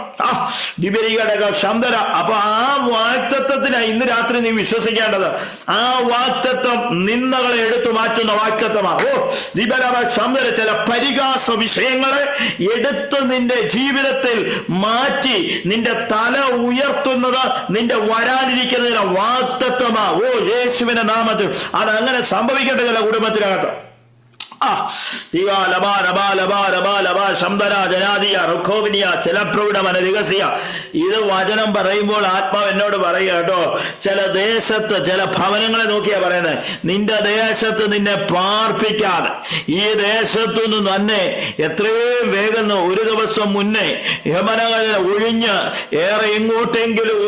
ശന്തര. അപ്പൊ ആ വാഗ്ദത്തത്തിനാ ഇന്ന് രാത്രി നീ വിശ്വസിക്കേണ്ടത്. ആ വാഗ്ദത്തം നിന്ദകളെ എടുത്തു മാറ്റുന്ന വാഗ്ദത്തമാ. ശന്തര. ചില പരിഹാസ വിഷയങ്ങളെ എടുത്ത് നിന്റെ ജീവിതത്തിൽ മാറ്റി നിന്റെ തല ഉയർത്തുന്നത് നിന്റെ വരാനിരിക്കുന്ന ചില വാഗ്ദത്തമാ. യേശുവിന്റെ നാമത്തിൽ അതങ്ങനെ സംഭവിക്കട്ടെ ചില കുടുംബത്തിനകത്ത്. ഇത് വചനം പറയുമ്പോൾ ആത്മാവ് എന്നോട് പറയുക കേട്ടോ. ചില ദേശത്ത് ചില ഭവനങ്ങളെ നോക്കിയാ പറയുന്നത്, നിന്റെ ദേശത്ത് നിന്നെ പാർപ്പിക്കാതെ ഈ ദേശത്തു നിന്ന് തന്നെ എത്രയും വേഗം ഒരു ദിവസം മുന്നേ യമനകല ഒഴിഞ്ഞ് ഏറെ എങ്ങോട്ടെങ്കിലും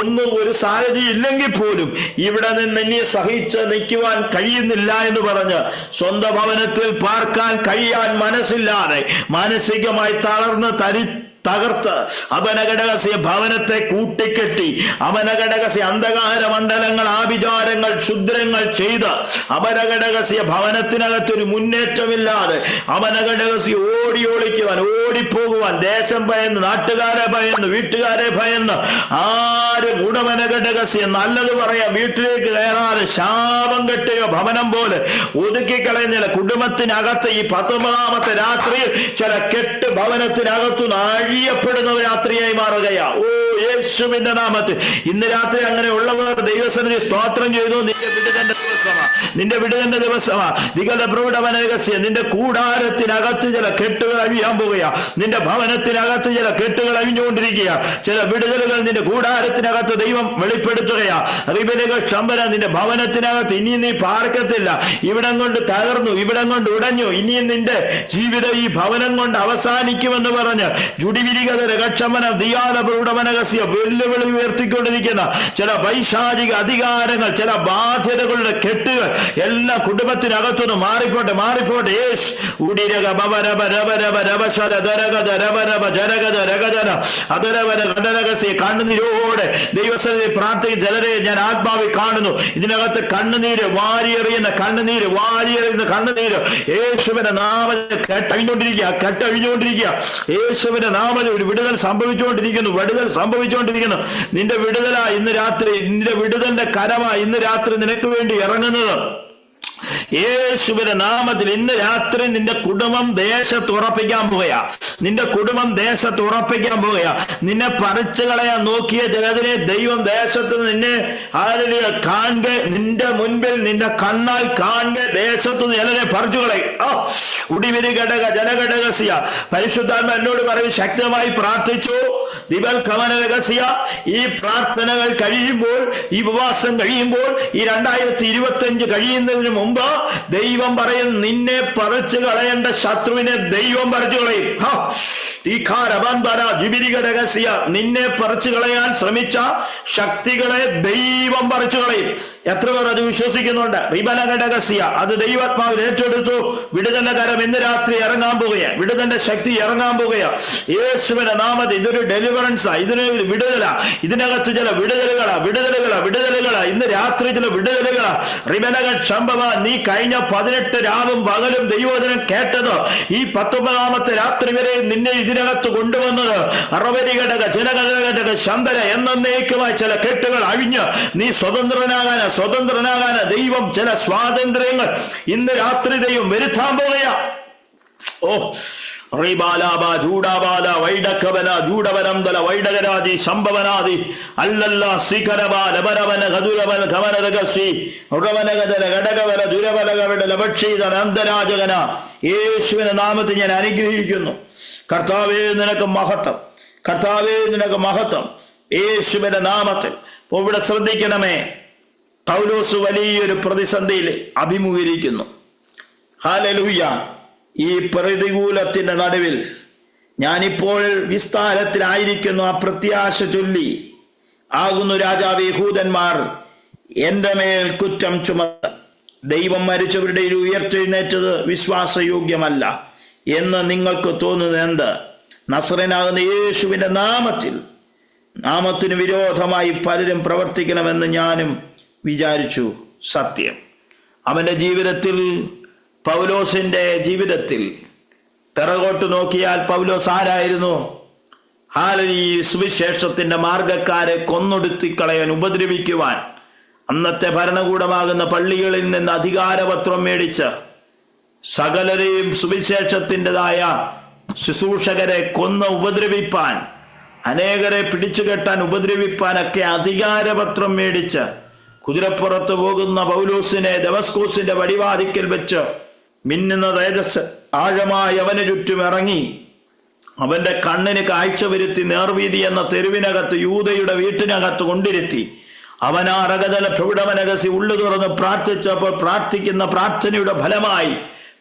ഒന്നും ഒരു സാഹചര്യം ഇല്ലെങ്കിൽ പോലും ഇവിടെ നിന്ന് ഇനി സഹിച്ച് നിൽക്കുവാൻ കഴിയുന്നില്ല എന്ന് പറഞ്ഞ് സ്വന്തം ഭവനത്തിൽ പാർക്കാൻ കഴിയാൻ മനസ്സില്ലാതെ മാനസികമായി തളർന്ന് തകർത്ത് അപനഘടകസ്യ ഭവനത്തെ കൂട്ടിക്കെട്ടി അപനഘടകസ്യ അന്ധകാര മണ്ഡലങ്ങൾ, ആഭിചാരങ്ങൾ, ക്ഷുദ്രങ്ങൾ ചെയ്ത് അപനഘടകസ്യ ഭവനത്തിനകത്തൊരു മുന്നേറ്റമില്ലാതെ അപനഘടകസ്യ ഓടിയൊളിക്കുവാൻ, ഓടിപ്പോകുവാൻ, ദേശം ഭയന്ന്, നാട്ടുകാരെ ഭയന്ന്, വീട്ടുകാരെ ഭയന്ന്, ആരും ഉടമനഘടകസ്യ നല്ലത് പറയാം വീട്ടിലേക്ക് കയറാതെ ശാപം കെട്ടിയ ഭവനം പോലെ ഒതുക്കിക്കളയുന്നില്ല. കുടുംബത്തിനകത്ത് ഈ 19ാമത്തെ രാത്രിയിൽ ചില കെട്ട് ഭവനത്തിനകത്തു പ്പെടുന്ന രാത്രിയായി മാറുകയാ. യേശുവിന്റെ നാമത്തിൽ ഇന്ന് രാത്രി അങ്ങനെ ഉള്ളവർ ദൈവസന്നിധി സ്തോത്രം ചെയ്തു. നിന്റെ വിടുതന്റെ ദിവസമാ, നിന്റെ വിടുതന്റെ ദിവസമാ. വികല പ്രൗഢവനരഹസ്യ നിന്റെ കൂടാരത്തിനകത്ത് ചില കെട്ടുകൾ അഴിയാൻ പോവുകയാ. നിന്റെ ഭവനത്തിനകത്ത് ചില കെട്ടുകൾ അഴിഞ്ഞുകൊണ്ടിരിക്കുക. ചില വിടുതലുകൾ നിന്റെ കൂടാരത്തിനകത്ത് ദൈവം വെളിപ്പെടുത്തുകയാ. റിബലുകൾ ശമ്പര നിന്റെ ഭവനത്തിനകത്ത് ഇനി നീ പാർക്കത്തില്ല. ഇവിടം കൊണ്ട് തകർന്നു, ഇവിടം കൊണ്ട് ഉടഞ്ഞു, ഇനിയും നിന്റെ ജീവിതം ഈ ഭവനം കൊണ്ട് അവസാനിക്കുമെന്ന് പറഞ്ഞ് ജുഡിവിരികത രക്ഷമന ദിയാല പ്രൗഢവനരഹസ്യ വെല്ലുവിളി ഉയർത്തിക്കൊണ്ടിരിക്കുന്ന ചില പൈശാചിക അധികാരങ്ങൾ, ചില ബാധ്യതകളുടെ കെട്ടുകൾ എല്ലാം കുടുംബത്തിനകത്തുനിന്ന് മാറിപ്പോട്ടെ, മാറിപ്പോട്ടെ. യേശ് ഉടിരക ബബരബ രബരബ രബശര ദരഗത രബരബ ജരഗത രഗജന അതരവര ഘടരഹസ്യ കണ്ണുനീരോടെ ദൈവസന്നിധി പ്രാർത്ഥിക്കുന്ന ചിലരെ ഞാൻ ആത്മാവിൽ കാണുന്നു. ഇതിനകത്ത് കണ്ണുനീര് വാരിയെറിയുന്ന കണ്ണുനീര് യേശുവിന്റെ നാമത്തിൽ കെട്ടഴിഞ്ഞുകൊണ്ടിരിക്കുക, കെട്ടഴിഞ്ഞുകൊണ്ടിരിക്കുക. യേശുവിന്റെ നാമത്തിൽ ഒരു വിടുതൽ സംഭവിച്ചുകൊണ്ടിരിക്കുന്നു, സംഭവിച്ചുകൊണ്ടിരിക്കുന്നു. നിന്റെ വിടുതലാ ഇന്ന് രാത്രി, നിന്റെ വിടുതലിന്റെ കരമാ ഇന്ന് രാത്രി നിനക്ക് വേണ്ടി ഇറങ്ങുന്നത്. യേശുവിന്റെ നാമത്തിൽ ഇന്ന് രാത്രി നിന്റെ കുടുംബം ദേശത്ത് ഉറപ്പിക്കാൻ പോവുകയാ. നിന്റെ കുടുംബം ദേശത്ത് ഉറപ്പിക്കാൻ പോവുകയാ. നിന്നെ പറിച്ചു കളയാൻ നോക്കിയ ചിലതിനെ ദൈവം ദേശത്ത് നിന്നെ കാണുക, നിന്റെ മുൻപിൽ നിന്റെ കണ്ണാൽ കാണുക, ദേശത്ത് ചിലരെ പറിച്ചു കളയും. ഉടിവിരി ഘടക ജനഘടകസ്യ പരിശുദ്ധാത്മ എന്നോട് പറയും, ശക്തമായി പ്രാർത്ഥിച്ചു. ദിവൽ കമന രഹസ്യ ഈ പ്രാർത്ഥനകൾ കഴിയുമ്പോൾ, ഈ ഉപവാസം കഴിയുമ്പോൾ, ഈ 2025 കഴിയുന്നതിന് മുമ്പ് ദൈവം പറയും, നിന്നെ പറിച്ചു കളയേണ്ട ശത്രുവിനെ ദൈവം പറിച്ചു കളയും. നിന്നെ പറിച്ചു കളയാൻ ശ്രമിച്ച ശക്തികളെ ദൈവം പറിച്ചു കളയും. എത്ര പേർ അത് വിശ്വസിക്കുന്നുണ്ട്? റിബലഘടകസ്യ അത് ദൈവാത്മാവിൽ ഏറ്റെടുത്തു. വിടുതന്റെ കരം ഇന്ന് രാത്രി ഇറങ്ങാൻ പോവുകയാ, വിടുതന്റെ ശക്തി ഇറങ്ങാൻ പോവുകയാ. യേശുവിന്റെ നാമത്തിൽ ഇതൊരു ഡെലിവറൻസാ, ഇതിനൊരു വിടുതലാ. ഇതിനകത്ത് ചില വിടുതലുകളാ ഇന്ന് രാത്രി ചില വിടുതലുകളാ. റിബലക ശംഭവ നീ കഴിഞ്ഞ 18 രാവും പകലും ദൈവവചനം കേട്ടത് ഈ 19ാമത്തെ രാത്രി വരെ നിന്നെ ഇതിനകത്ത് കൊണ്ടുവന്നത് അറവരിഘടക ജനഘടക ശന്തര എന്നേക്കുമായി ചില കെട്ടുകൾ അഴിഞ്ഞ് നീ സ്വതന്ത്രനാകാന് ദൈവം ചില സ്വാതന്ത്ര്യങ്ങൾ ഇന്ന് രാത്രി ദൈവം വരുത്താൻ പോവുകയാ. റിബാലാബ ജൂഡാബാല വൈഡക്കവന ജൂഡവനംദല വൈഡകരാജി സംഭവനാദി അല്ലല്ല സിഖരബ ലബരവന ഗദുരവന ഖവനരഗസി ഉറവനഗദല ഘടകവല ദുരവലകവട ലബക്ഷീദന അന്തരാജകന. യേശുവിന്റെ നാമത്തിൽ ഞാൻ അനുഗ്രഹിക്കുന്നു. കർത്താവേ നിനക്ക് മഹത്വം, കർത്താവേ നിനക്ക് മഹത്വം. യേശുവിന്റെ നാമത്തിൽ ഇവിടെ ശ്രദ്ധിക്കണമേ. പൗലോസ് വലിയൊരു പ്രതിസന്ധിയിൽ അഭിമുഖീകരിക്കുന്നു. ഹല്ലേലൂയ. ഈ പ്രതികൂലത്തിന്റെ നടുവിൽ ഞാനിപ്പോൾ വിസ്താരത്തിലായിരിക്കുന്നു. ആ പ്രത്യാശ ചൊല്ലി ആകുന്നു രാജാവ്, യഹൂദന്മാർ എന്റെ മേൽ കുറ്റം ചുമത്ത്. ദൈവം മരിച്ചവരുടെ ഉയർത്തെഴുന്നേറ്റത് വിശ്വാസയോഗ്യമല്ല എന്ന് നിങ്ങൾക്ക് തോന്നുന്നത് എന്ത്? നസറേനാകുന്ന യേശുവിന്റെ നാമത്തിന് വിരോധമായി പലരും പ്രവർത്തിക്കണമെന്ന് ഞാനും വിചാരിച്ചു. സത്യം. അവന്റെ ജീവിതത്തിൽ, പൗലോസിന്റെ ജീവിതത്തിൽ പിറകോട്ട് നോക്കിയാൽ പൗലോസ് ആരായിരുന്നു? ഈ സുവിശേഷത്തിന്റെ മാർഗക്കാരെ കൊന്നൊടുത്തിക്കളയാൻ, ഉപദ്രവിക്കുവാൻ, അന്നത്തെ ഭരണകൂടമാകുന്ന പള്ളികളിൽ നിന്ന് അധികാരപത്രം മേടിച്ച് സകലരെയും സുവിശേഷത്തിൻ്റെതായ ശുശ്രൂഷകരെ കൊന്ന് ഉപദ്രവിപ്പാൻ, അനേകരെ പിടിച്ചുകെട്ടാൻ, ഉപദ്രവിപ്പാനൊക്കെ അധികാരപത്രം മേടിച്ച് കുതിരപ്പുറത്ത് പോകുന്ന പൗലോസിനെ ദമസ്കോസിന്റെ വടിവാതിക്കൽ വെച്ച് മിന്നുന്ന തേജസ് ആഴമായി അവന് ചുറ്റും ഇറങ്ങി അവന്റെ കണ്ണിന് കാഴ്ച വരുത്തി നേർവീതി എന്ന തെരുവിനകത്ത്, യൂദയുടെ വീട്ടിനകത്ത് കൊണ്ടിരുത്തി അവൻ ആ അറകതല പ്രൗഢമനകസി ഉള്ളു തുറന്ന് പ്രാർത്ഥിച്ചപ്പോൾ പ്രാർത്ഥിക്കുന്ന പ്രാർത്ഥനയുടെ ഫലമായി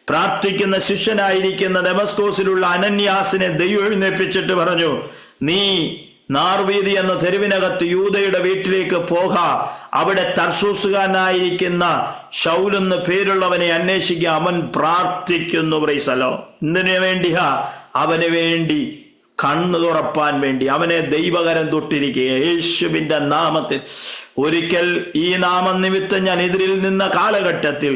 പ്രാർത്ഥിക്കുന്ന ശിഷ്യനായിരിക്കുന്ന ദമസ്കോസിലുള്ള അനന്യാസിനെ ദൈവം എഴുന്നേൽപ്പിച്ചിട്ട് പറഞ്ഞു, നീ നാർവീതി എന്ന തെരുവിനകത്ത് യൂദയുടെ വീട്ടിലേക്ക് പോക, അവിടെ തർസൂസുകാരനായിരിക്കുന്ന ശൗലെന്ന് പേരുള്ളവനെ അന്വേഷിക്കുക, അവൻ പ്രാർത്ഥിക്കുന്നു. പ്രൈസലോ. എന്തിനു വേണ്ടിയാ? അവന് വേണ്ടി, കണ്ണു തുറപ്പാൻ വേണ്ടി. അവനെ ദൈവകരം തൊട്ടിരിക്കുക യേശുവിന്റെ നാമത്തിൽ. ഒരിക്കൽ ഈ നാമനിമിത്തം ഞാൻ എതിരിൽ നിന്ന കാലഘട്ടത്തിൽ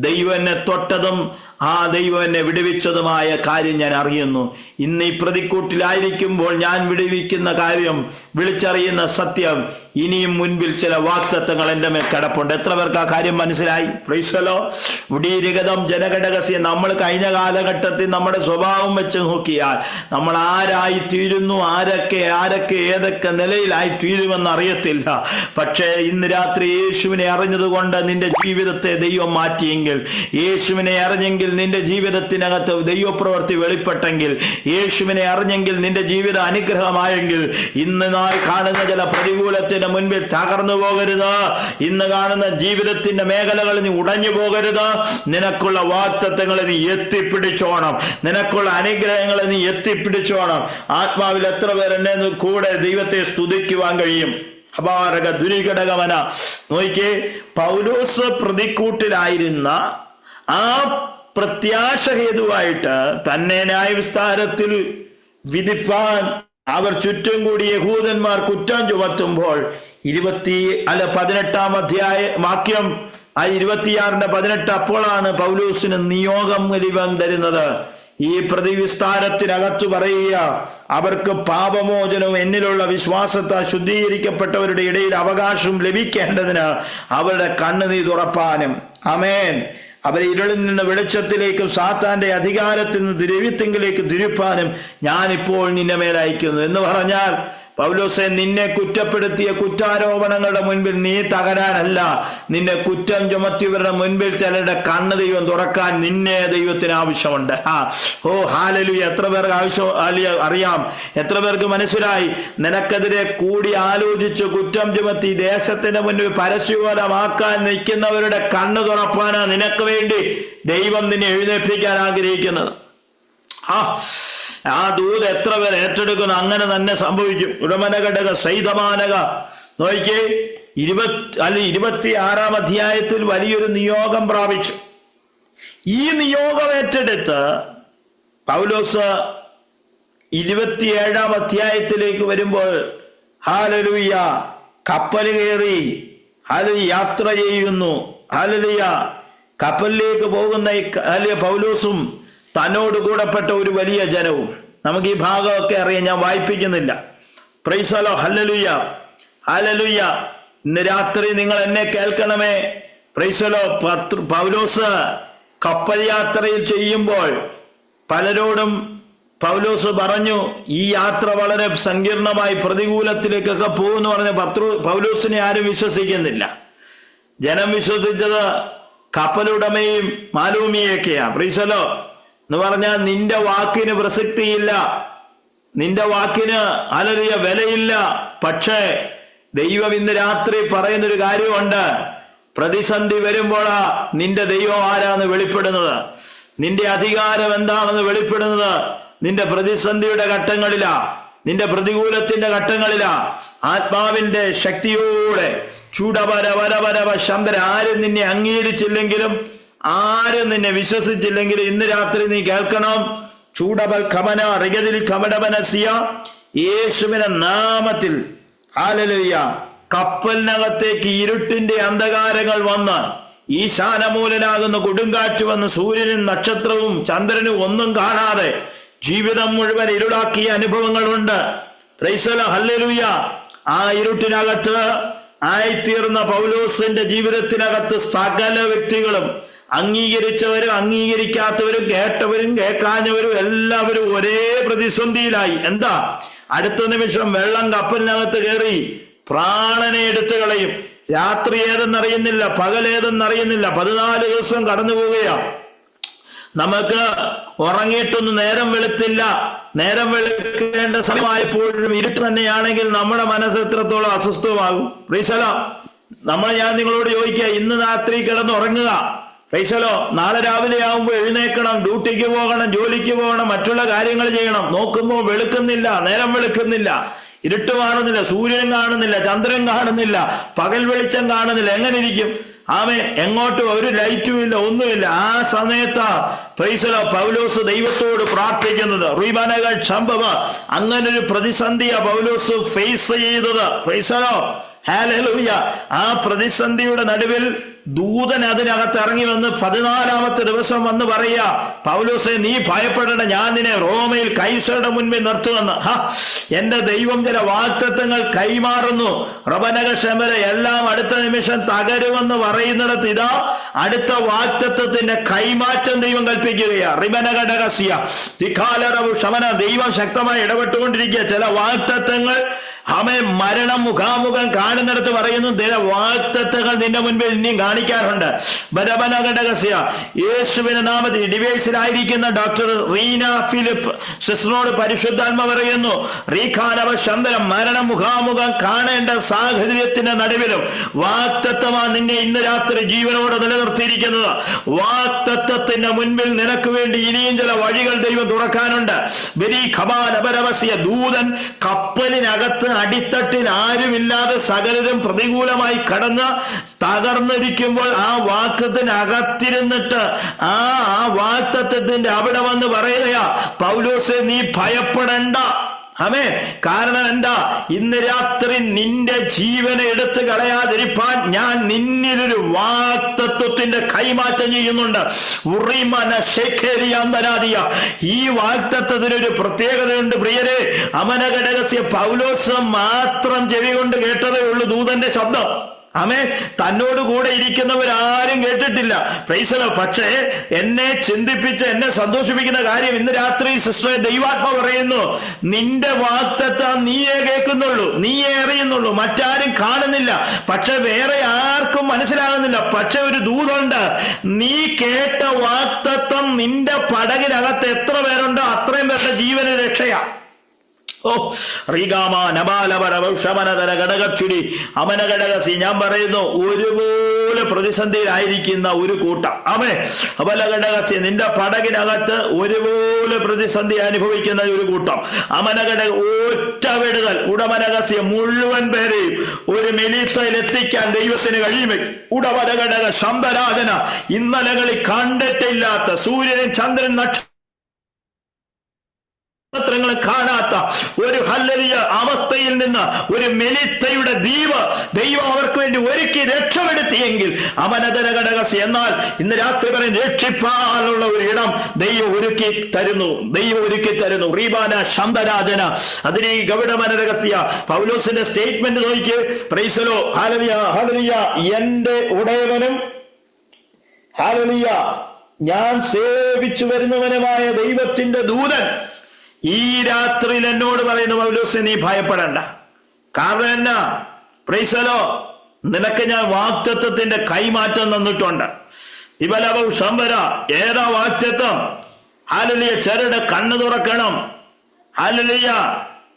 ദൈവം എന്നെ തൊട്ടതും ആ ദൈവം എന്നെ വിടുവിച്ചതുമായ കാര്യം ഞാൻ അറിയുന്നു. ഇന്ന് ഈ പ്രതിക്കൂട്ടിലായിരിക്കുമ്പോൾ ഞാൻ വിടുവിക്കുന്ന കാര്യം, വിളിച്ചറിയുന്ന സത്യം, ഇനിയും മുൻപിൽ ചില വാക്തത്വങ്ങൾ എൻ്റെ മേൽ കിടപ്പുണ്ട്. എത്ര പേർക്ക് ആ കാര്യം മനസ്സിലായി? പ്രൈസലോ. ഉടീരിഗതം ജനഘടകസ്യ. നമ്മൾ കഴിഞ്ഞ കാലഘട്ടത്തിൽ നമ്മുടെ സ്വഭാവം വെച്ച് നോക്കിയാൽ നമ്മൾ ആരായി തീരുന്നു, ആരൊക്കെ ഏതൊക്കെ നിലയിലായി തീരുമെന്ന് അറിയത്തില്ല. പക്ഷേ ഇന്ന് രാത്രി യേശുവിനെ അറിഞ്ഞതുകൊണ്ട് നിന്റെ ജീവിതത്തെ ദൈവം മാറ്റിയെങ്കിൽ, യേശുവിനെ അറിഞ്ഞെങ്കിൽ നിന്റെ ജീവിതത്തിനകത്ത് ദൈവപ്രവൃത്തി വെളിപ്പെട്ടെങ്കിൽ, യേശുവിനെ അറിഞ്ഞെങ്കിൽ നിന്റെ ജീവിതം അനുഗ്രഹമായെങ്കിൽ, ഇന്ന് നാൾ കാണുന്ന ചില പ്രതികൂലത്തിന് മുൻപിൽ തകർന്നു പോകരുത്. ഇന്ന് കാണുന്ന ജീവിതത്തിന്റെ മേഖലകളിൽ നീ ഉടഞ്ഞു പോകരുത്. നിനക്കുള്ള വാഗ്ദത്തങ്ങളെ നീ എത്തിപ്പിടിച്ചോണം. നിനക്കുള്ള അനുഗ്രഹങ്ങളെ നീ എത്തിപ്പിടിച്ചോണം. ആത്മാവിൽ എത്ര പേർ എന്നെ കൂടെ ദൈവത്തെ സ്തുതിക്കുവാൻ കഴിയും? അപാരക ദുരിഘടകമന. നോക്കിയേ, പൗലോസ് പ്രതിക്കൂട്ടിലായിരുന്ന ആ പ്രത്യാശ ഹേതുവായിട്ട് തന്നെ ന്യായവിസ്താരത്തിൽ വിധിപ്പാൻ അവർ ചുറ്റും കൂടി യഹൂദന്മാർ കുറ്റം ചുമത്തുമ്പോൾ 18 വാക്യം, ആ 26-18, അപ്പോഴാണ് പൗലോസിന് നിയോഗം വലിവം തരുന്നത്. ഈ പ്രതിവിസ്താരത്തിനകത്തു പറയുക, അവർക്ക് പാപമോചനവും എന്നിലുള്ള വിശ്വാസത്താൽ ശുദ്ധീകരിക്കപ്പെട്ടവരുടെ ഇടയിൽ അവകാശം ലഭിക്കേണ്ടതിന് അവരുടെ കണ്ണുനീർ തുറപ്പാനും, ആമേൻ, അവരെ ഇരുളിൽ നിന്ന് വെളിച്ചത്തിലേക്കും സാത്താന്റെ അധികാരത്തിൽ നിന്ന് ദൈവത്തിങ്കിലേക്ക് തിരിപ്പാനും ഞാനിപ്പോൾ നിന്നെ മേൽ അയക്കുന്നു എന്ന് പറഞ്ഞാൽ, പൗലോസെ, നിന്നെ കുറ്റപ്പെടുത്തിയ കുറ്റാരോപണങ്ങളുടെ മുൻപിൽ നീ തകരാനല്ല, നിന്നെ കുറ്റം ചുമത്തിയവരുടെ മുൻപിൽ ചിലരുടെ കണ്ണ് ദൈവം തുറക്കാൻ നിന്നെ ദൈവത്തിന് ആവശ്യമുണ്ട്. ഹല്ലേലൂയ. എത്ര പേർക്ക് അറിയാം? എത്ര പേർക്ക് മനസ്സിലായി? നിനക്കെതിരെ കൂടി ആലോചിച്ച് കുറ്റം ചുമത്തി ദേശത്തിന്റെ മുൻപിൽ പരസ്യകോലമാക്കാൻ നിൽക്കുന്നവരുടെ കണ്ണ് തുറപ്പാനാ നിനക്ക് വേണ്ടി ദൈവം നിന്നെ എഴുന്നേൽപ്പിക്കാൻ ആഗ്രഹിക്കുന്നത്. ആ ദൂത് എത്ര പേർ ഏറ്റെടുക്കുന്നു? അങ്ങനെ തന്നെ സംഭവിക്കും. ഉടമനഘടക സൈതമാനക. നോക്കിയേ, 26-ാം അധ്യായത്തിൽ വലിയൊരു നിയോഗം പ്രാപിച്ചു. ഈ നിയോഗം ഏറ്റെടുത്ത് പൗലോസ് 27-ാം അധ്യായത്തിലേക്ക് വരുമ്പോൾ, ഹല്ലേലൂയ, കപ്പൽ കയറി യാത്ര ചെയ്യുന്നു. ഹല്ലേലൂയ. കപ്പലിലേക്ക് പോകുന്ന പൗലോസും തന്നോട് കൂടപ്പെട്ട ഒരു വലിയ ജനവും. നമുക്ക് ഈ ഭാഗമൊക്കെ അറിയാം, ഞാൻ വായിപ്പിക്കുന്നില്ല. Praise the Lord. ഹല്ലേലൂയ, ഹല്ലേലൂയ. ഇന്ന് രാത്രി നിങ്ങൾ എന്നെ കേൾക്കണമേ. Price the Lord. പൗലോസ് കപ്പൽ യാത്രയിൽ ചെയ്യുമ്പോൾ പലരോടും പൗലോസ് പറഞ്ഞു, ഈ യാത്ര വളരെ സങ്കീർണമായി പ്രതികൂലത്തിലേക്കൊക്കെ പോകുമെന്ന് പറഞ്ഞ പൗലോസിനെ ആരും വിശ്വസിക്കുന്നില്ല. ജനം വിശ്വസിച്ചത് കപ്പലുടമയും മാലൂമിയൊക്കെയാ. Praise the Lord. എന്ന് പറഞ്ഞാൽ നിന്റെ വാക്കിന് പ്രസക്തിയില്ല, നിന്റെ വാക്കിന് ഹല്ലേലൂയ വിലയില്ല. പക്ഷേ ദൈവം ഇന്ന് രാത്രി പറയുന്നൊരു കാര്യമുണ്ട്. പ്രതിസന്ധി വരുമ്പോഴാ നിന്റെ ദൈവം ആരാന്ന് വെളിപ്പെടുന്നത്, നിന്റെ അധികാരം എന്താണെന്ന് വെളിപ്പെടുന്നത്. നിന്റെ പ്രതിസന്ധിയുടെ ഘട്ടങ്ങളിലാ, നിന്റെ പ്രതികൂലത്തിന്റെ ഘട്ടങ്ങളിലാ ആത്മാവിന്റെ ശക്തിയോടെ ചൂടപരവരവരവ ശന്തര. ആരും നിന്നെ അംഗീകരിച്ചില്ലെങ്കിലും, ആരും നിന്നെ വിശ്വസിച്ചില്ലെങ്കിലും ഇന്ന് രാത്രി നീ കേൾക്കണം. ചൂടബൽ ഖമന റിഗതിൽ ഖമടബനസിയ, യേശുവിന്റെ നാമത്തിൽ ഹല്ലേലൂയ. കപ്പലിനകത്തേക്ക് ഇരുട്ടിന്റെ അന്ധകാരങ്ങൾ വന്ന് ഈശാനമൂലനാകുന്ന കൊടുങ്കാറ്റ് വന്ന് സൂര്യനും നക്ഷത്രവും ചന്ദ്രനും ഒന്നും കാണാതെ ജീവിതം മുഴുവൻ ഇരുളാക്കിയ അനുഭവങ്ങളുണ്ട്. പ്രൈസ് ദി ഹല്ലേലൂയ. ആ ഇരുട്ടിനകത്ത് ആയിത്തീർന്ന പൗലോസിന്റെ ജീവിതത്തിനകത്ത് സകല വ്യക്തികളും, അംഗീകരിച്ചവരും അംഗീകരിക്കാത്തവരും, കേട്ടവരും കേൾക്കാഞ്ഞവരും എല്ലാവരും ഒരേ പ്രതിസന്ധിയിലായി. എന്താ? അടുത്ത നിമിഷം വെള്ളം കപ്പലിനകത്ത് കയറി പ്രാണനെ എടുത്തു കളയും. രാത്രി ഏതെന്നറിയുന്നില്ല, പകലേതെന്നറിയുന്നില്ല. 14 ദിവസം കടന്നു പോവുകയാ. നമുക്ക് ഉറങ്ങിയിട്ടൊന്നും നേരം വെളുത്തില്ല. നേരം വെളുക്കേണ്ട സമയമായപ്പോഴും ഇരുട്ട് തന്നെയാണെങ്കിൽ നമ്മുടെ മനസ്സ് എത്രത്തോളം അസ്വസ്ഥമാകും. പ്രീസലോ, ഞാൻ നിങ്ങളോട് ചോദിക്കുക, ഇന്ന് രാത്രി കിടന്ന് ഉറങ്ങുക. പ്രീസലോ, നാളെ രാവിലെ ആവുമ്പോൾ എഴുന്നേക്കണം, ഡ്യൂട്ടിക്ക് പോകണം, ജോലിക്ക് പോകണം, മറ്റുള്ള കാര്യങ്ങൾ ചെയ്യണം. നോക്കുമ്പോൾ വെളുക്കുന്നില്ല, നേരം വെളുക്കുന്നില്ല, ഇരുട്ട് കാണുന്നില്ല, സൂര്യൻ കാണുന്നില്ല, ചന്ദ്രൻ കാണുന്നില്ല, പകൽ വെളിച്ചം കാണുന്നില്ല. എങ്ങനെ ഇരിക്കും? എങ്ങോട്ടും ഒരു ലൈറ്റും ഇല്ല, ഒന്നുമില്ല. ആ സമയത്താ പ്രൈസലോ പൗലോസ് ദൈവത്തോട് പ്രാർത്ഥിക്കുന്നത്. റീബാനകൾ സംഭവ അങ്ങനൊരു പ്രതിസന്ധിയാ പൗലോസ് ഫേസ് ചെയ്തത്. പ്രൈസലോ ഹല്ലേലൂയ. ആ പ്രതിസന്ധിയുടെ നടുവിൽ ദൂതൻ അതിനകത്ത് ഇറങ്ങി വന്ന് 14-ാമത്തെ ദിവസം വന്ന് പറയാ, പൗലോസെ നീ ഭയപ്പെടേണ്ട, ഞാൻ നിന്നെ റോമയിൽ കൈസറുടെ മുൻപിൽ നിർത്തുമെന്ന്. എന്റെ ദൈവം ചില വാഗ്ദത്തങ്ങൾ കൈമാറുന്നു. റബനക ശമര എല്ലാം അടുത്ത നിമിഷം തകരുമെന്ന് പറയുന്നിടത്ത് ഇതാ അടുത്ത വാഗ്ദത്തത്തിന്റെ കൈമാറ്റം ദൈവം കൽപ്പിക്കുകയാ. റിബനകടകസിയ തിഖാലറവു ശമന. ദൈവം ശക്തമായി ഇടപെട്ടുകൊണ്ടിരിക്കുക. ചില വാഗ്ദത്തങ്ങൾ മരണം മുഖാമുഖം കാണുന്നിടത്ത് പറയുന്നു, വാഗ്ദത്തങ്ങൾ നിന്റെ മുൻപിൽ ഇനിയും കാണിക്കാറുണ്ട്. ബരബനഘടകസ്യ യേശുവിന്റെ നാമത്തിൽ ഡിവൈസിലായിരിക്കുന്ന ഡോക്ടർ റീന ഫിലിപ്പ് സിസ്റ്ററിനോട് പരിശുദ്ധാത്മ പറയുന്നു, റീഖാനവ ശന്തരം മരണം മുഖാമുഖം കാണേണ്ട സാഹചര്യത്തിന്റെ നടുവിലും വാഗ്ദത്തമാ നിന്നെ ഇന്ന് രാത്രി ജീവനോടെ നിലനിർത്തിയിരിക്കുന്നത്. വാഗ്ദത്തത്തിന്റെ മുൻപിൽ നിനക്ക് വേണ്ടി ഇനിയും ചില വഴികൾ ദൈവം തുറക്കാനുണ്ട്. ദൂതൻ കപ്പലിനകത്ത് അടിത്തട്ടിൽ ആരുമില്ലാതെ സകലരും പ്രതികൂലമായി കടന്ന് തകർന്നിരിക്കുമ്പോൾ ആ വാക്തത്തിനകത്തിരുന്നിട്ട് ആ വാക്തത്വത്തിന്റെ അവിടെ വന്ന് പറയുകയാ, പൗലോസെ നീ ഭയപ്പെടണ്ട. കാരണം എന്താ? ഇന്ന് രാത്രി നിന്റെ ജീവനെ എടുത്തു കളയാതിരിപ്പാൻ ഞാൻ നിന്നിലൊരു വാഗ്ദത്തത്തിന്റെ കൈമാറ്റം ചെയ്യുന്നുണ്ട്. ഈ വാഗ്ദത്തത്തിനൊരു പ്രത്യേകതയുണ്ട് പ്രിയരെ. അമനഘടകസ്യ പൗലോസ് മാത്രം ചെവി കൊണ്ട് കേട്ടതേ ഉള്ളൂ ദൂതന്റെ ശബ്ദം. തന്നോട് കൂടെ ഇരിക്കുന്നവരാരും കേട്ടിട്ടില്ല. പ്രൈസലോ. പക്ഷേ എന്നെ ചിന്തിപ്പിച്ച് എന്നെ സന്തോഷിപ്പിക്കുന്ന കാര്യം, ഇന്ന് രാത്രി സിസ്റ്ററെ ദൈവാത്മ പറയുന്നു, നിന്റെ വാഗ്ദത്തം നീയേ കേൾക്കുന്നുള്ളൂ, നീയേ അറിയുന്നുള്ളൂ, മറ്റാരും കാണുന്നില്ല. പക്ഷെ വേറെ ആർക്കും മനസ്സിലാകുന്നില്ല. പക്ഷെ ഒരു ദൂതുണ്ട്, നീ കേട്ട വാഗ്ദത്തം നിന്റെ പടകിനകത്ത് എത്ര പേരുണ്ടോ അത്രയും പേരുടെ ജീവന് രക്ഷയാ. ഞാൻ പറയുന്നു, ഒരുപോലെ പ്രതിസന്ധിയിലായിരിക്കുന്ന ഒരു കൂട്ടം. അമലഘടകസ്യ നിന്റെ പടകിനകത്ത് ഒരുപോലെ പ്രതിസന്ധി അനുഭവിക്കുന്ന ഒരു കൂട്ടം. ഒറ്റ വിടുതൽ ഉടമനകസ്യ മുഴുവൻ പേരെയും ഒരു മിലിത്തയിൽ എത്തിക്കാൻ ദൈവത്തിന് കഴിയുമേ. ഉടമനഘടക ശബ്ദരാധന ഇന്നലകളിൽ കണ്ടിട്ടില്ലാത്ത സൂര്യനും ചന്ദ്രൻ നക്ഷത്രങ്ങൾ കാണാത്ത ഒരു ഹല്ലേലൂയ അവസ്ഥയിൽ നിന്ന് ഒരു മെലിത്തയുടെ ദൈവം അവർക്ക് വേണ്ടി ഒരുക്കി രക്ഷപ്പെടുത്തിയെങ്കിൽ അമനതരഘടകസ്യ. എന്നാൽ ഇന്ന് രാത്രി പറയും, രക്ഷിപ്പാനുള്ള ഒരു ഇടം ദൈവം ഒരുക്കി തരുന്നു. റീബാന ശബ്ദരാജന. അതിന് ഈ ഗൗഡമനരഹസ്യ പൗലോസിന്റെ സ്റ്റേറ്റ്മെന്റ് നോക്കി. പ്രൈസലോ ഹല്ലേലൂയ ഹല്ലേലൂയ. എന്റെ ഉടയവനും ഹല്ലേലൂയ ഞാൻ സേവിച്ചു വരുന്നവനുമായ ദൈവത്തിന്റെ ദൂതൻ ഈ രാത്രിയിൽ എന്നോട് പറയുന്നു, പൗലോസേ നീ ഭയപ്പെടണ്ട. കാരണം എന്നാ? പ്രൈസലോ, നിനക്ക് ഞാൻ വാഗ്ദത്തത്തിന്റെ കൈമാറ്റം തന്നിട്ടുണ്ട്. ഇവലവ ശമ്പര. ഏതാ വാഗ്ദത്തം? ഹല്ലേലൂയ. ചിലരുടെ കണ്ണ് തുറക്കണം. ഹല്ലേലൂയ.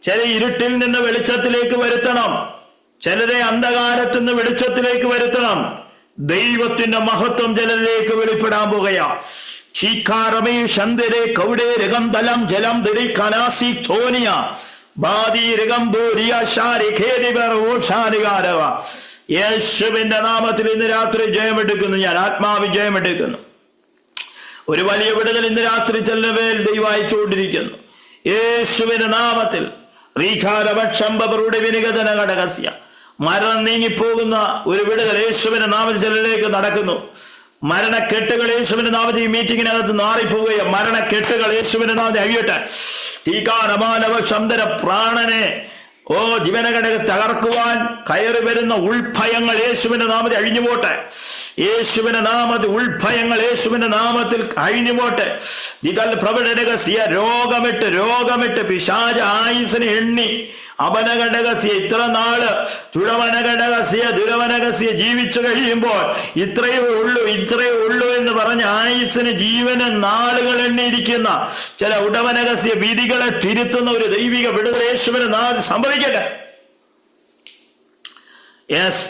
ചില ഇരുട്ടിൽ നിന്ന് വെളിച്ചത്തിലേക്ക് വരുത്തണം. ചിലരെ അന്ധകാരത്തിൽ നിന്ന് വെളിച്ചത്തിലേക്ക് വരുത്തണം. ദൈവത്തിന്റെ മഹത്വം ചിലരിലേക്ക് വെളിപ്പെടാൻ പോകുകയാ. ചീക്കാരമേ ശന്തരെ കൗടേ രകം തലം ജലം ദിരി കനാസി തോനിയ ബാദി രകം ദോരിയ ഷാരി ഖേദി ബറവോ ഷാരികാരവ. യേശുവിന്റെ നാമത്തിൽ ഇന്ന് രാത്രി ജയമെടുക്കുന്നു. ഞാൻ ആത്മാവ് ജയമെടുക്കുന്നു. ഒരു വലിയ വിടുതൽ ഇന്ന് രാത്രി ചെല്ലവേൽ ദൈവം അയച്ചുകൊണ്ടിരിക്കുന്നു യേശുവിന്റെ നാമത്തിൽ. റീഖാരവക്ഷംബറുടെ വിനികതന ഘടകസ്യ. മരണം നീങ്ങിപ്പോകുന്ന ഒരു വിടുതൽ യേശുവിന്റെ നാമത്തിൽ ചെല്ലിലേക്ക് നടക്കുന്നു. മരണക്കെട്ടുകൾ യേശുവിന്റെ നാമത്തിൽ ഈ മീറ്റിങ്ങിനകത്ത് മാറിപ്പോവുകയോ മരണക്കെട്ടുകൾ യേശുവിന്റെ നാമത്തിൽ അഴിയട്ടെ. തീകാരമാനവ ശബ്ദര പ്രാണനെ ജീവനഘടക തകർക്കുവാൻ കയറി വരുന്ന ഉൾഭയങ്ങൾ യേശുവിന്റെ നാമത്തിൽ അഴിഞ്ഞുപോട്ടെ. യേശുവിന്റെ നാമത്തിൽ ഉൾഭയങ്ങൾ യേശുവിന്റെ നാമത്തിൽ അഴിഞ്ഞുപോട്ടെ. ഇതിൽ പ്രവടനകസിയ രോഗമിട്ട് പിശാച ആയുസിനെ എണ്ണി അപനഘടകസ്യ ഇത്ര നാള് ദുരവനകസ്യ ജീവിച്ചു കഴിയുമ്പോൾ ഇത്രയേ ഉള്ളൂ എന്ന് പറഞ്ഞ് ആയുസിന് ജീവന് നാളുകൾ എണ്ണിയിരിക്കുന്ന ചില ഉടവനകസ്യ വിധികളെ തിരുത്തുന്ന ഒരു ദൈവിക വിടുതൽ യേശുവിന്റെ നാമത്തിൽ സംഭവിക്കട്ടെ. യെസ്,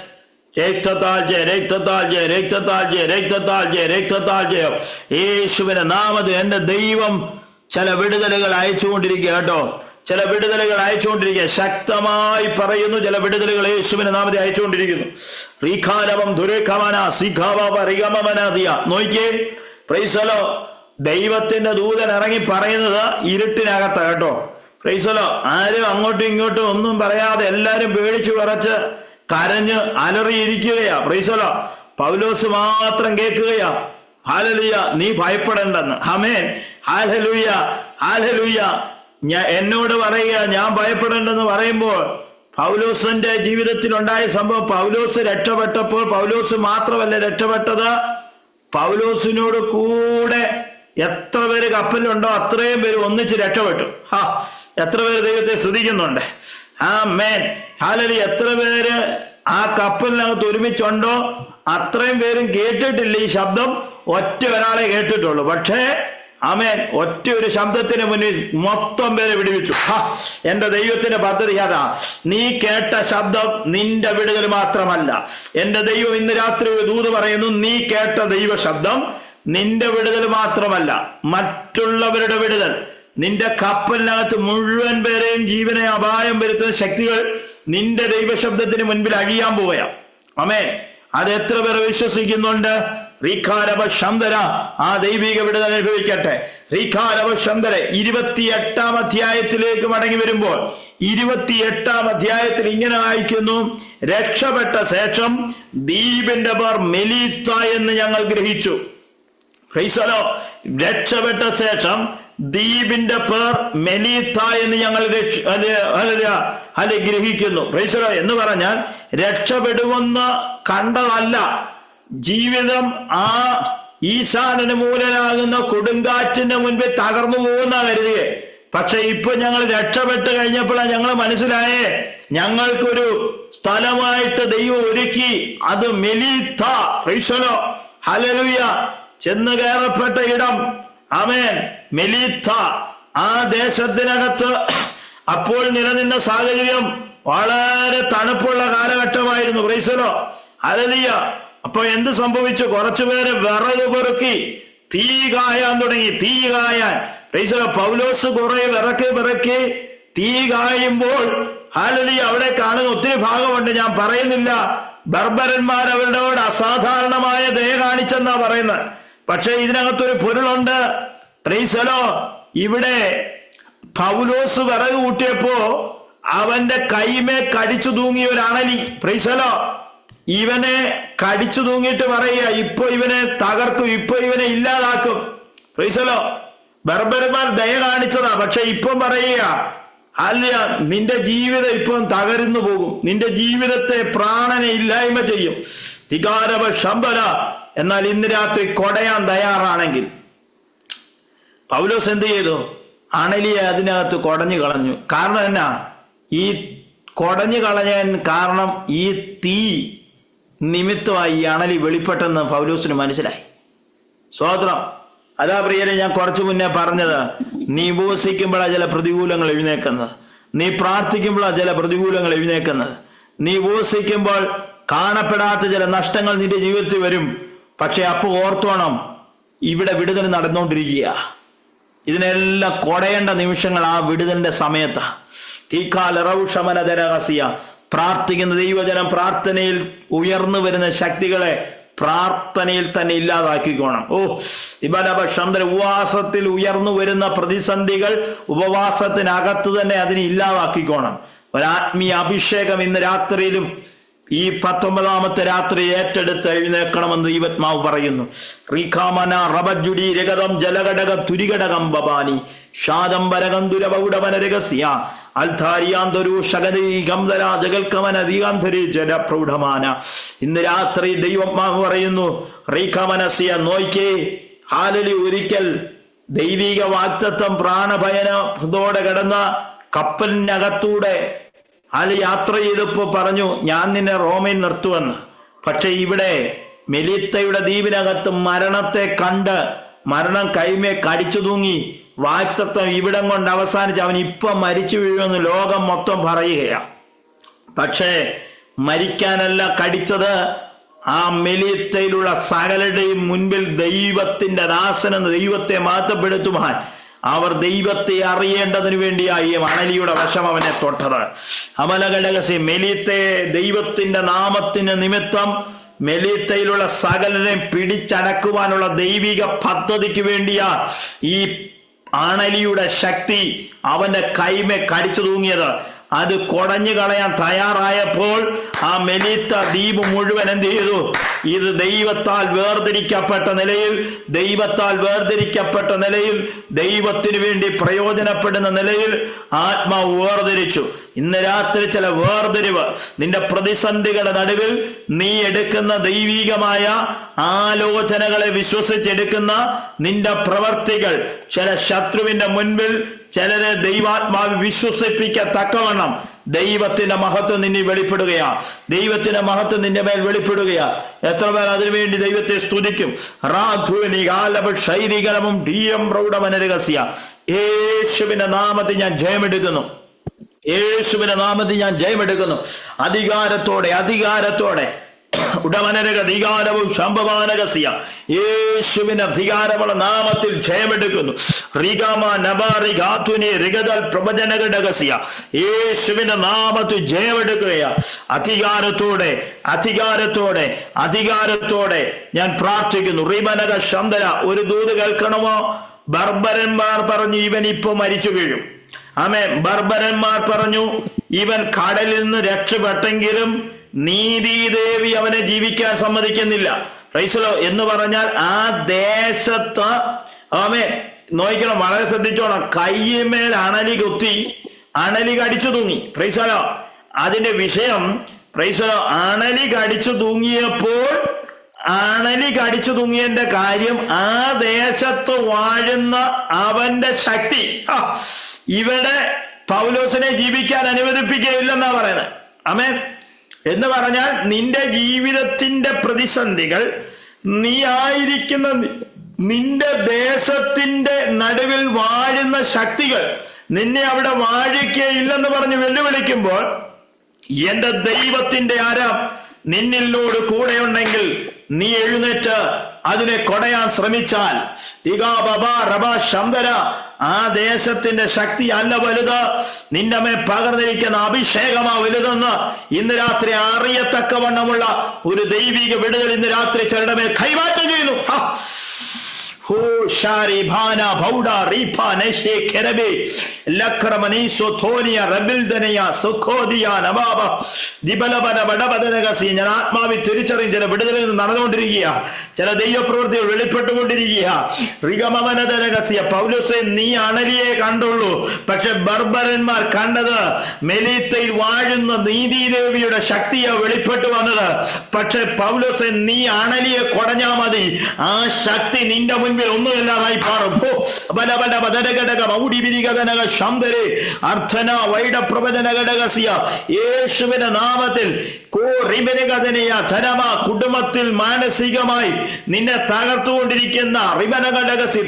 യേശുവിന്റെ നാമത്തിൽ എന്റെ ദൈവം ചില വിടുതലുകൾ അയച്ചുകൊണ്ടിരിക്കുക കേട്ടോ. ചില വിടുതലുകൾ അയച്ചുകൊണ്ടിരിക്കുക. ശക്തമായി പറയുന്നു, ചില വിടുതലുകൾ യേശുവിന്റെ നാമത്തിൽ അയച്ചുകൊണ്ടിരിക്കുന്നു. റീഖാരവം ദുരേഖമന സിഖാവരിഗമനദിയ. നോക്കിയേ, പ്രൈസലോ, ദൈവത്തിന്റെ ദൂതൻ ഇറങ്ങി പറയുന്നത് ഇരുട്ടിനകത്ത കേട്ടോ. പ്രൈസലോ, ആരും അങ്ങോട്ടും ഇങ്ങോട്ടും ഒന്നും പറയാതെ എല്ലാരും പേടിച്ചു വിറച്ച് കരഞ്ഞ് അലറിയിരിക്കുകയാ. പ്രൈസലോ, പൗലോസ് മാത്രം കേൾക്കുകയാ. ഹല്ലേലൂയ, നീ ഭയപ്പെടേണ്ടെന്ന്. ആമേൻ. Hallelujah, hallelujah. എന്നോട് പറയുക ഞാൻ ഭയപ്പെടേണ്ടെന്ന് പറയുമ്പോൾ പൗലോസിന്റെ ജീവിതത്തിൽ ഉണ്ടായ സംഭവം, പൗലോസ് രക്ഷപ്പെട്ടപ്പോൾ പൗലോസ് മാത്രമല്ല രക്ഷപ്പെട്ടത്, പൗലോസിനോട് കൂടെ എത്ര പേര് കപ്പലിലുണ്ടോ അത്രയും പേര് ഒന്നിച്ച് രക്ഷപ്പെട്ടു. എത്ര പേര് ദൈവത്തെ സ്തുതിക്കുന്നുണ്ട്. ആമേൻ. ഹല്ലേലൂയ. എത്ര പേര് ആ കപ്പലിനകത്ത് ഒരുമിച്ചുണ്ടോ അത്രയും പേരും കേട്ടിട്ടില്ല ഈ ശബ്ദം. ഒറ്റ ഒരാളെ കേട്ടിട്ടുള്ളൂ. പക്ഷേ ആമേൻ, ഒറ്റ ഒരു ശബ്ദത്തിന് മുന്നിൽ മൊത്തം പേരെ വിടുവിച്ചു. എന്റെ ദൈവത്തിന്റെ പദ്ധതി അതാ. നീ കേട്ട ശബ്ദം നിന്റെ വിടുതൽ മാത്രമല്ല. എന്റെ ദൈവം ഇന്ന് രാത്രി ഒരു ദൂത് പറയുന്നു, നീ കേട്ട ദൈവ ശബ്ദം നിന്റെ വിടുതൽ മാത്രമല്ല, മറ്റുള്ളവരുടെ വിടുതൽ. നിന്റെ കപ്പലിനകത്ത് മുഴുവൻ പേരെയും ജീവനെ അപായം വരുത്തുന്ന ശക്തികൾ നിന്റെ ദൈവശബ്ദത്തിന് മുൻപിൽ അഴിയാൻ പോവുകയാ. ആമേൻ. അത് എത്ര പേർ വിശ്വസിക്കുന്നുണ്ട്? റീഖാരവ ശന്തര ആ ദൈവിക വിടുതൽ അനുഭവിക്കട്ടെ. റീഖാരവ ശന്തര 28-ാം അധ്യായത്തിലേക്ക് മടങ്ങി വരുമ്പോൾ 28-ാം അധ്യായത്തിൽ ഇങ്ങനെ വായിക്കുന്നു, രക്ഷപ്പെട്ട ശേഷം ദ്വീപിന്റെ പേർ മെലീത്ത എന്ന് ഞങ്ങൾ ഗ്രഹിച്ചു. പ്രൈസലോ, രക്ഷപ്പെട്ട ശേഷം ദ്വീപിന്റെ പേർ മെലീത്ത എന്ന് ഞങ്ങൾ ഗ്രഹിക്കുന്നു. പ്രൈസലോ എന്ന് പറഞ്ഞാൽ രക്ഷപ്പെടുമെന്ന് കണ്ടതല്ല. ജീവിതം ആ ഈശാനന് മൂലനാകുന്ന കൊടുങ്കാറ്റിന്റെ മുൻപിൽ തകർന്നു പോകുന്ന കരുതിയെ. പക്ഷെ ഇപ്പൊ ഞങ്ങൾ രക്ഷപ്പെട്ട് കഴിഞ്ഞപ്പോഴാണ് ഞങ്ങൾ മനസ്സിലായേ, ഞങ്ങൾക്കൊരു സ്ഥലമായിട്ട് ദൈവം ഒരുക്കി. അത് മെലീത്ത. പ്രൈസലോ, ഹല്ലേലൂയ. ചെന്ന് കയറപ്പെട്ട ഇടം. ആമേൻ. മെലീത്ത. ആ ദേശത്തിനകത്ത് അപ്പോൾ നിലനിന്ന സാഹചര്യം വളരെ തണുപ്പുള്ള കാലഘട്ടമായിരുന്നു. പ്രൈസലോ, ഹല്ലേലൂയ. അപ്പൊ എന്ത് സംഭവിച്ചു? കുറച്ചുപേര് വിറക് പെറുക്കി തീ കായാൻ തുടങ്ങി. തീ കായാൻ. പ്രൈസലോ, പൗലോസ് കുറെ വിറക്ക് പിറക്കി തീ കായുമ്പോൾ ഹല്ലേലൂയ അവിടെ കാണുന്ന ഒത്തിരി ഭാഗമുണ്ട്, ഞാൻ പറയുന്നില്ല. ബർബരന്മാർ അവരോട് അസാധാരണമായ ദയ കാണിച്ചെന്നാ പറയുന്നത്. പക്ഷെ ഇതിനകത്തൊരു പൊരുളുണ്ട്. പ്രൈസലോ, ഇവിടെ പൗലോസ് വിറക് കൂട്ടിയപ്പോ അവന്റെ കൈമേ കടിച്ചു തൂങ്ങിയ ഒരു അണലി. പ്രൈസലോ, ഇവനെ കടിച്ചു തൂങ്ങിയിട്ട് പറയുക, ഇപ്പൊ ഇവനെ തകർക്കും, ഇപ്പൊ ഇവനെ ഇല്ലാതാക്കും. പ്രൈസലോ, ബർബരന്മാർ ദയ കാണിച്ചതാ. പക്ഷെ ഇപ്പം പറയുക, അല്ല, നിന്റെ ജീവിതം ഇപ്പം തകർന്നു പോകും, നിന്റെ ജീവിതത്തെ പ്രാണനെ ഇല്ലായ്മ ചെയ്യും. തികാരവ ശമ്പര. എന്നാൽ ഇന്ന് രാത്രി കൊടയാൻ തയ്യാറാണെങ്കിൽ പൗലോസ് എന്ത് ചെയ്തു? അണലിയെ അതിനകത്ത് കൊടഞ്ഞു കളഞ്ഞു. കാരണം എന്നാ? ഈ കൊടഞ്ഞു കളയാൻ കാരണം ഈ തീ നിമിത്തമായി ഈ അണലി വെളിപ്പെട്ടെന്ന് പൗലോസിന് മനസ്സിലായി. സ്വോത്രം. അതാ പ്രിയരെ, ഞാൻ കുറച്ചു മുന്നേ പറഞ്ഞത്, നീ ഉപവസിക്കുമ്പോഴാണ് ചില പ്രതികൂലങ്ങൾ എഴുന്നേക്കുന്നത്, നീ പ്രാർത്ഥിക്കുമ്പോഴാണ് ചില പ്രതികൂലങ്ങൾ എഴുന്നേക്കുന്നത്. നീ ഉപവസിക്കുമ്പോൾ കാണപ്പെടാത്ത ചില നഷ്ടങ്ങൾ നിന്റെ ജീവിതത്തിൽ വരും. പക്ഷെ അപ്പൊ ഓർത്തോണം, ഇവിടെ വിടുതൽ നടന്നുകൊണ്ടിരിക്കുക. ഇതിനെല്ലാം കൊടയേണ്ട നിമിഷങ്ങൾ ആ വിടുതലിന്റെ സമയത്ത്. പ്രാർത്ഥിക്കുന്ന ദൈവജനം പ്രാർത്ഥനയിൽ ഉയർന്നു വരുന്ന ശക്തികളെ പ്രാർത്ഥനയിൽ തന്നെ ഇല്ലാതാക്കിക്കോണം. ഉപവാസത്തിൽ ഉയർന്നു വരുന്ന പ്രതിസന്ധികൾ ഉപവാസത്തിനകത്ത് തന്നെ അതിനെ ഇല്ലാതാക്കിക്കോണം. ഒരാത്മീയ അഭിഷേകം ഇന്ന് രാത്രിയിലും ഈ 19ാമത്തെ രാത്രി ഏറ്റെടുത്ത് എഴുന്നേൽക്കണമെന്ന് ദൈവാത്മാവ് പറയുന്നു. റീഖാമന റബജുഡി രഗതം ജലഘടക തുരിഘടകം ബബാനി ഷാദംബരകം ദുരപൗഡവന രഹസ്യ അൽധാരിയാന്തരു ശകരീ ഗംധര ജഗൽക്കമന ദീകാന്തരി ജലപ്രൗഢമാന. ഇന്ന് രാത്രി ദൈവാത്മാവ് പറയുന്നു, റീഖാമനസ്യ നോയ്ക്കേ ഹാലലി ഒരിക്കൽ ദൈവിക വാഗ്ദത്തം പ്രാണഭയനത്തോടെ കിടന്ന കപ്പലിനകത്തൂടെ യാത്ര ചെയ്തപ്പോ പറഞ്ഞു, ഞാൻ നിന്നെ റോമയിൽ നിർത്തുവെന്ന്. പക്ഷെ ഇവിടെ മെലിത്തയുടെ ദ്വീപിനകത്ത് മരണത്തെ കണ്ട് മരണം കൈമേ കടിച്ചു തൂങ്ങി വാഗ്ദത്തം ഇവിടം കൊണ്ട് അവസാനിച്ച് അവൻ ഇപ്പൊ മരിച്ചു വീഴുമെന്ന് ലോകം മൊത്തം പറയുകയാണ്. പക്ഷേ മരിക്കാനല്ല കടിച്ചത്, ആ മെലിത്തയിലുള്ള സകലരുടെയും മുൻപിൽ ദൈവത്തിന്റെ ദാസനെന്ന് ദൈവത്തെ മാറ്റപ്പെടുത്തുവാൻ അവർ ദൈവത്തെ അറിയേണ്ടതിനു വേണ്ടിയായി അണലിയുടെ വശം അവനെ തൊട്ടത്. അമലഘടകസി മെലീത്തെ ദൈവത്തിന്റെ നാമത്തിന് നിമിത്തം മെലീത്തയിലുള്ള സകലരെയും പിടിച്ചടക്കുവാനുള്ള ദൈവിക പദ്ധതിക്ക് വേണ്ടിയാ ഈ അണലിയുടെ ശക്തി അവന്റെ കൈമേ കടിച്ചു തൂങ്ങിയത്. അത് കൊടഞ്ഞു കളയാൻ തയ്യാറായപ്പോൾ ആ മെലീത്ത ദ്വീപ് മുഴുവൻ എന്ത് ചെയ്തു? ഇത് ദൈവത്താൽ വേർതിരിക്കപ്പെട്ട നിലയിൽ ദൈവത്തിന് വേണ്ടി പ്രയോജനപ്പെടുന്ന നിലയിൽ ആത്മാവ് വേർതിരിച്ചു. ഇന്ന് രാത്രി ചില വേർതിരിവ് നിന്റെ പ്രതിസന്ധികളുടെ നടുവിൽ നീ എടുക്കുന്ന ദൈവികമായ ആലോചനകളെ വിശ്വസിച്ചെടുക്കുന്ന നിന്റെ പ്രവർത്തികൾ ചില ശത്രുവിന്റെ മുൻപിൽ ചിലരെ ദൈവാത്മാവ് വിശ്വസിപ്പിക്കത്തക്കവണ്ണം ദൈവത്തിന്റെ മഹത്വം നിന്നെ വെളിപ്പെടുകയാ. ദൈവത്തിന്റെ മഹത്വം നിന്റെ മേൽ വെളിപ്പെടുകയാ. എത്ര പേർ അതിനുവേണ്ടി ദൈവത്തെ സ്തുതിക്കും? യേശുവിന്റെ നാമത്തിൽ ഞാൻ ജയമെടുക്കുന്നു. അധികാരത്തോടെ ഉടമനരക അധികാരവും ശംഭവാനകസിയ യേശുവിന് അധികാരമുള്ള നാമത്തിൽ ജയമെടുക്കുന്നു. യേശുവിന്റെ നാമത്തിൽ ജയമെടുക്കുകയാ. അധികാരത്തോടെ ഞാൻ പ്രാർത്ഥിക്കുന്നു. റീബനക ശന്തര ഒരു ദൂത് കേൾക്കണമോ? ബർബരന്മാർ പറഞ്ഞു ഇവൻ ഇപ്പൊ മരിച്ചു വീഴും. ആമേൻ. ബർബരന്മാർ പറഞ്ഞു ഇവൻ കടലിൽ നിന്ന് രക്ഷപ്പെട്ടെങ്കിലും നീതിദേവി അവനെ ജീവിക്കാൻ സമ്മതിക്കുന്നില്ല. പ്രൈസലോ എന്ന് പറഞ്ഞാൽ ആ ദേശത്ത് ആമേൻ നോക്കണം, വളരെ ശ്രദ്ധിച്ചോണം. കയ്യമേൽ അണലി കുത്തി അണലി കടിച്ചു തൂങ്ങി. പ്രൈസലോ അതിന്റെ വിഷയം പ്രൈസലോ അണലി കടിച്ചു തൂങ്ങിയതിന്റെ കാര്യം ആ ദേശത്ത് വാഴുന്ന അവന്റെ ശക്തി ഇവിടെ പൗലോസിനെ ജീവിക്കാൻ അനുവദിപ്പിക്കുകയില്ലെന്നാ പറയുന്നത്. ആമേൻ. എന്ന് പറഞ്ഞാൽ നിന്റെ ജീവിതത്തിന്റെ പ്രതിസന്ധികൾ നീ ആയിരിക്കുന്ന നിന്റെ ദേശത്തിന്റെ നടുവിൽ വാഴുന്ന ശക്തികൾ നിന്നെ അവിടെ വാഴിക്കുകയില്ലെന്ന് പറഞ്ഞ് വെല്ലുവിളിക്കുമ്പോൾ എന്റെ ദൈവത്തിന്റെ ആരാം നിന്നിലോട് കൂടെ ഉണ്ടെങ്കിൽ നീ എഴുന്നേറ്റ് അതിനെ കൊടയാൻ ശ്രമിച്ചാൽ ആ ദേശത്തിന്റെ ശക്തി അല്ല വലുത്, നിന്റെ മേൽ പകർന്നിരിക്കുന്ന അഭിഷേകമാ വലുതെന്ന് ഇന്ന് രാത്രി അറിയത്തക്കവണ്ണമുള്ള ഒരു ദൈവിക വിടുതൽ ഇന്ന് രാത്രി ചിലരുടെ മേൽ കൈമാറ്റം ചെയ്യുന്നു. ഞാൻ ആത്മാവിൽ തിരിച്ചറിയും ചില വിടുതലിൽ നിന്ന് നടന്നുകൊണ്ടിരിക്കുക, ചില ദൈവപ്രവൃത്തികൾ വെളിപ്പെട്ടുകൊണ്ടിരിക്കുക. പൗലോസേ, നീ അണലിയെ കണ്ടുള്ളൂ, പക്ഷെ ബർബരന്മാർ കണ്ടത് മെലീത്തയിൽ വാഴുന്ന നീതിദേവിയുടെ ശക്തിയെ വെളിപ്പെട്ടു വന്നത്. പക്ഷെ പൗലോസേ, നീ അണലിയെ കൊടഞ്ഞാ മതി, ആ ശക്തി നിന്റെ മുൻപിൽ ഒന്നുമില്ലാതായി മാറും. യേശുവിന്റെ നാമത്തിൽ കുടുംബത്തിൽ മാനസികമായി നിന്നെ തകർത്തുകൊണ്ടിരിക്കുന്ന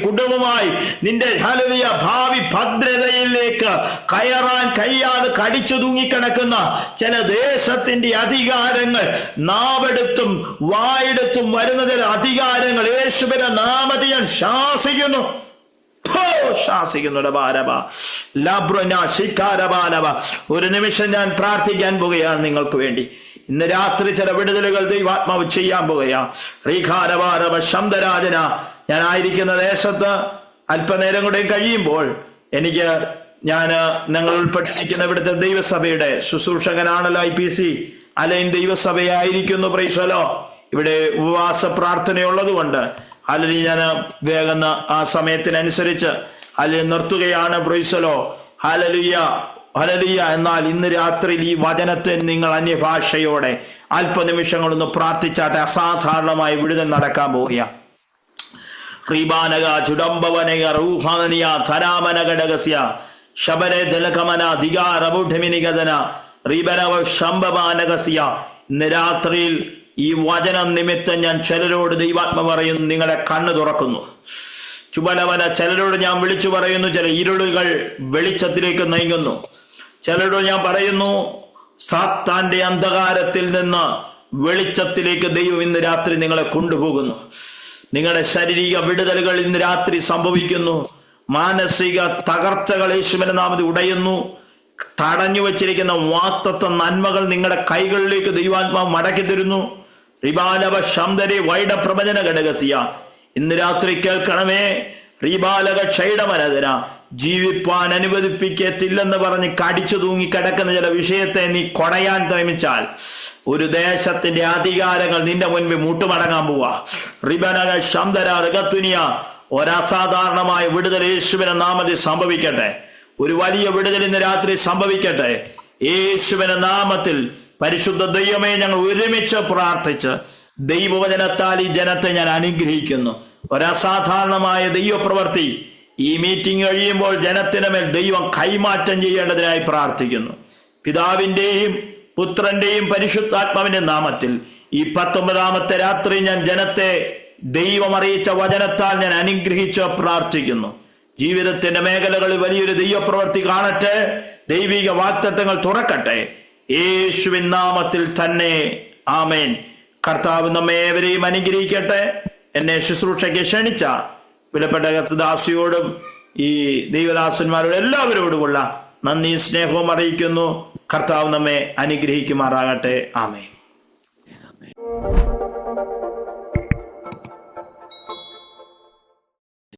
കുടുംബമായി നിന്റെ ഭാവി ഭദ്രതയിലേക്ക് കയറാൻ കഴിയാതെ കടിച്ചു തൂങ്ങിക്കിടക്കുന്ന ചില ദേശത്തിന്റെ അധികാരങ്ങൾ, നാവെടുത്തും വായെടുത്തും വരുന്ന ചില അധികാരങ്ങൾ യേശുവിന്റെ നാമത്തിൽ ഞാൻ ശാസിക്കുന്നു. ഒരു നിമിഷം ഞാൻ പ്രാർത്ഥിക്കാൻ പോകുകയാണ് നിങ്ങൾക്ക് വേണ്ടി. ഇന്ന് രാത്രി ചില വിടുതലുകൾ ദൈവാത്മാവ് ചെയ്യാൻ പോകുകയാ. ശബ്ദരാജന, ഞാൻ ആയിരിക്കുന്ന ദേശത്ത് അല്പനേരം കൂടെ കഴിയുമ്പോൾ ഞാൻ ഞങ്ങൾ ഉൾപ്പെട്ടിരിക്കുന്ന ഇവിടുത്തെ ദൈവസഭയുടെ ശുശ്രൂഷകനാണല്ലോ IPC അലൈൻ ദൈവസഭയായിരിക്കുന്നു. പ്രൈസലോ, ഇവിടെ ഉപവാസ പ്രാർത്ഥനയുള്ളത് കൊണ്ട് അല്ലെങ്കിൽ ഞാൻ വേഗം ആ സമയത്തിനനുസരിച്ച് അല്ലെങ്കിൽ നിർത്തുകയാണ്. പ്രൈസലോ, ഹല്ലേലൂയ, ഹല്ലേലൂയ. എന്നാൽ ഇന്ന് രാത്രിയിൽ ഈ വചനത്തെ നിങ്ങൾ അന്യഭാഷയോടെ അല്പനിമിഷങ്ങളൊന്ന് പ്രാർത്ഥിച്ചാട്ടെ. അസാധാരണമായ വിടുതൽ നടക്കാൻ പോവുക. ഇന്ന് രാത്രിയിൽ ഈ വചനം നിമിത്തം ഞാൻ ചിലരോട് ദൈവാത്മ പറയുന്നു, നിങ്ങളെ കണ്ണ് തുറക്കുന്നു. ചുബലവന, ചിലരോട് ഞാൻ വിളിച്ചു പറയുന്നു, ചില ഇരുളുകൾ വെളിച്ചത്തിലേക്ക് നയിക്കുന്നു. ചിലരോട് ഞാൻ പറയുന്നു, സാത്താന്റെ അന്ധകാരത്തിൽ നിന്ന് വെളിച്ചത്തിലേക്ക് ദൈവം ഇന്ന് രാത്രി നിങ്ങളെ കൊണ്ടുപോകുന്നു. നിങ്ങളുടെ ശാരീരിക വിടുതലുകൾ ഇന്ന് രാത്രി സംഭവിക്കുന്നു. മാനസിക തകർച്ചകൾ യേശുവിന്റെ നാമത്തിൽ ഉടയുന്നു. തടഞ്ഞു വച്ചിരിക്കുന്ന വാഗ്ദത്ത നന്മകൾ നിങ്ങളുടെ കൈകളിലേക്ക് ദൈവാത്മാവ് മടക്കി തരുന്നു. റിബാലവ ശംദരെ വൈഡ പ്രവചന ഘടകസിയ, ഇന്ന് രാത്രി കേൾക്കണമേ. റിബാലക ക്ഷൈടമനതന, ജീവിപ്പാൻ അനുവദിപ്പിക്കത്തില്ലെന്ന് പറഞ്ഞ് കടിച്ചു തൂങ്ങി കിടക്കുന്ന ചില വിഷയത്തെ നീ കൊടയാൻ ശ്രമിച്ചാൽ ഒരു ദേശത്തിന്റെ അധികാരങ്ങൾ നിന്റെ മുൻപിൽ മുട്ടുമടങ്ങാൻ പോവാ. റിബനക ശംദര ഋഗത്തുനിയ, ഒരസാധാരണമായ വിടുതൽ യേശുവിന്റെ നാമത്തിൽ സംഭവിക്കട്ടെ. ഒരു വലിയ വിടുതൽ ഇന്ന് രാത്രി സംഭവിക്കട്ടെ യേശുവിന്റെ നാമത്തിൽ. പരിശുദ്ധ ദൈവമേ, ഞങ്ങൾ ഒരുമിച്ച് പ്രാർത്ഥിച്ച് ദൈവവചനത്താൽ ഈ ജനത്തെ ഞാൻ അനുഗ്രഹിക്കുന്നു. ഒരസാധാരണമായ ദൈവപ്രവൃത്തി ഈ മീറ്റിംഗ് കഴിയുമ്പോൾ ജനത്തിന് മേൽ ദൈവം കൈമാറ്റം ചെയ്യേണ്ടതിനായി പ്രാർത്ഥിക്കുന്നു. പിതാവിന്റെയും പുത്രന്റെയും പരിശുദ്ധാത്മാവിന്റെ നാമത്തിൽ ഈ 19ാമത്തെ രാത്രി ഞാൻ ജനത്തെ ദൈവം അറിയിച്ച വചനത്താൽ ഞാൻ അനുഗ്രഹിച്ച് പ്രാർത്ഥിക്കുന്നു. ജീവിതത്തിന്റെ മേഖലകളിൽ വലിയൊരു ദൈവപ്രവൃത്തി കാണട്ടെ. ദൈവിക വാഗ്ദത്തങ്ങൾ തുറക്കട്ടെ യേശുവിൻ നാമത്തിൽ തന്നെ. ആമേൻ. കർത്താവ് നമ്മെ ഏവരെയും അനുഗ്രഹിക്കട്ടെ. എന്നെ ശുശ്രൂഷയ്ക്ക് ക്ഷണിച്ച വിലപ്പെട്ട കർത്തദാസിയോടും ഈ ദൈവദാസന്മാരോടും എല്ലാവരോടുമുള്ള നന്ദി സ്നേഹവും അറിയിക്കുന്നു. കർത്താവ് നമ്മെ അനുഗ്രഹിക്കുമാറാകട്ടെ. ആമേൻ.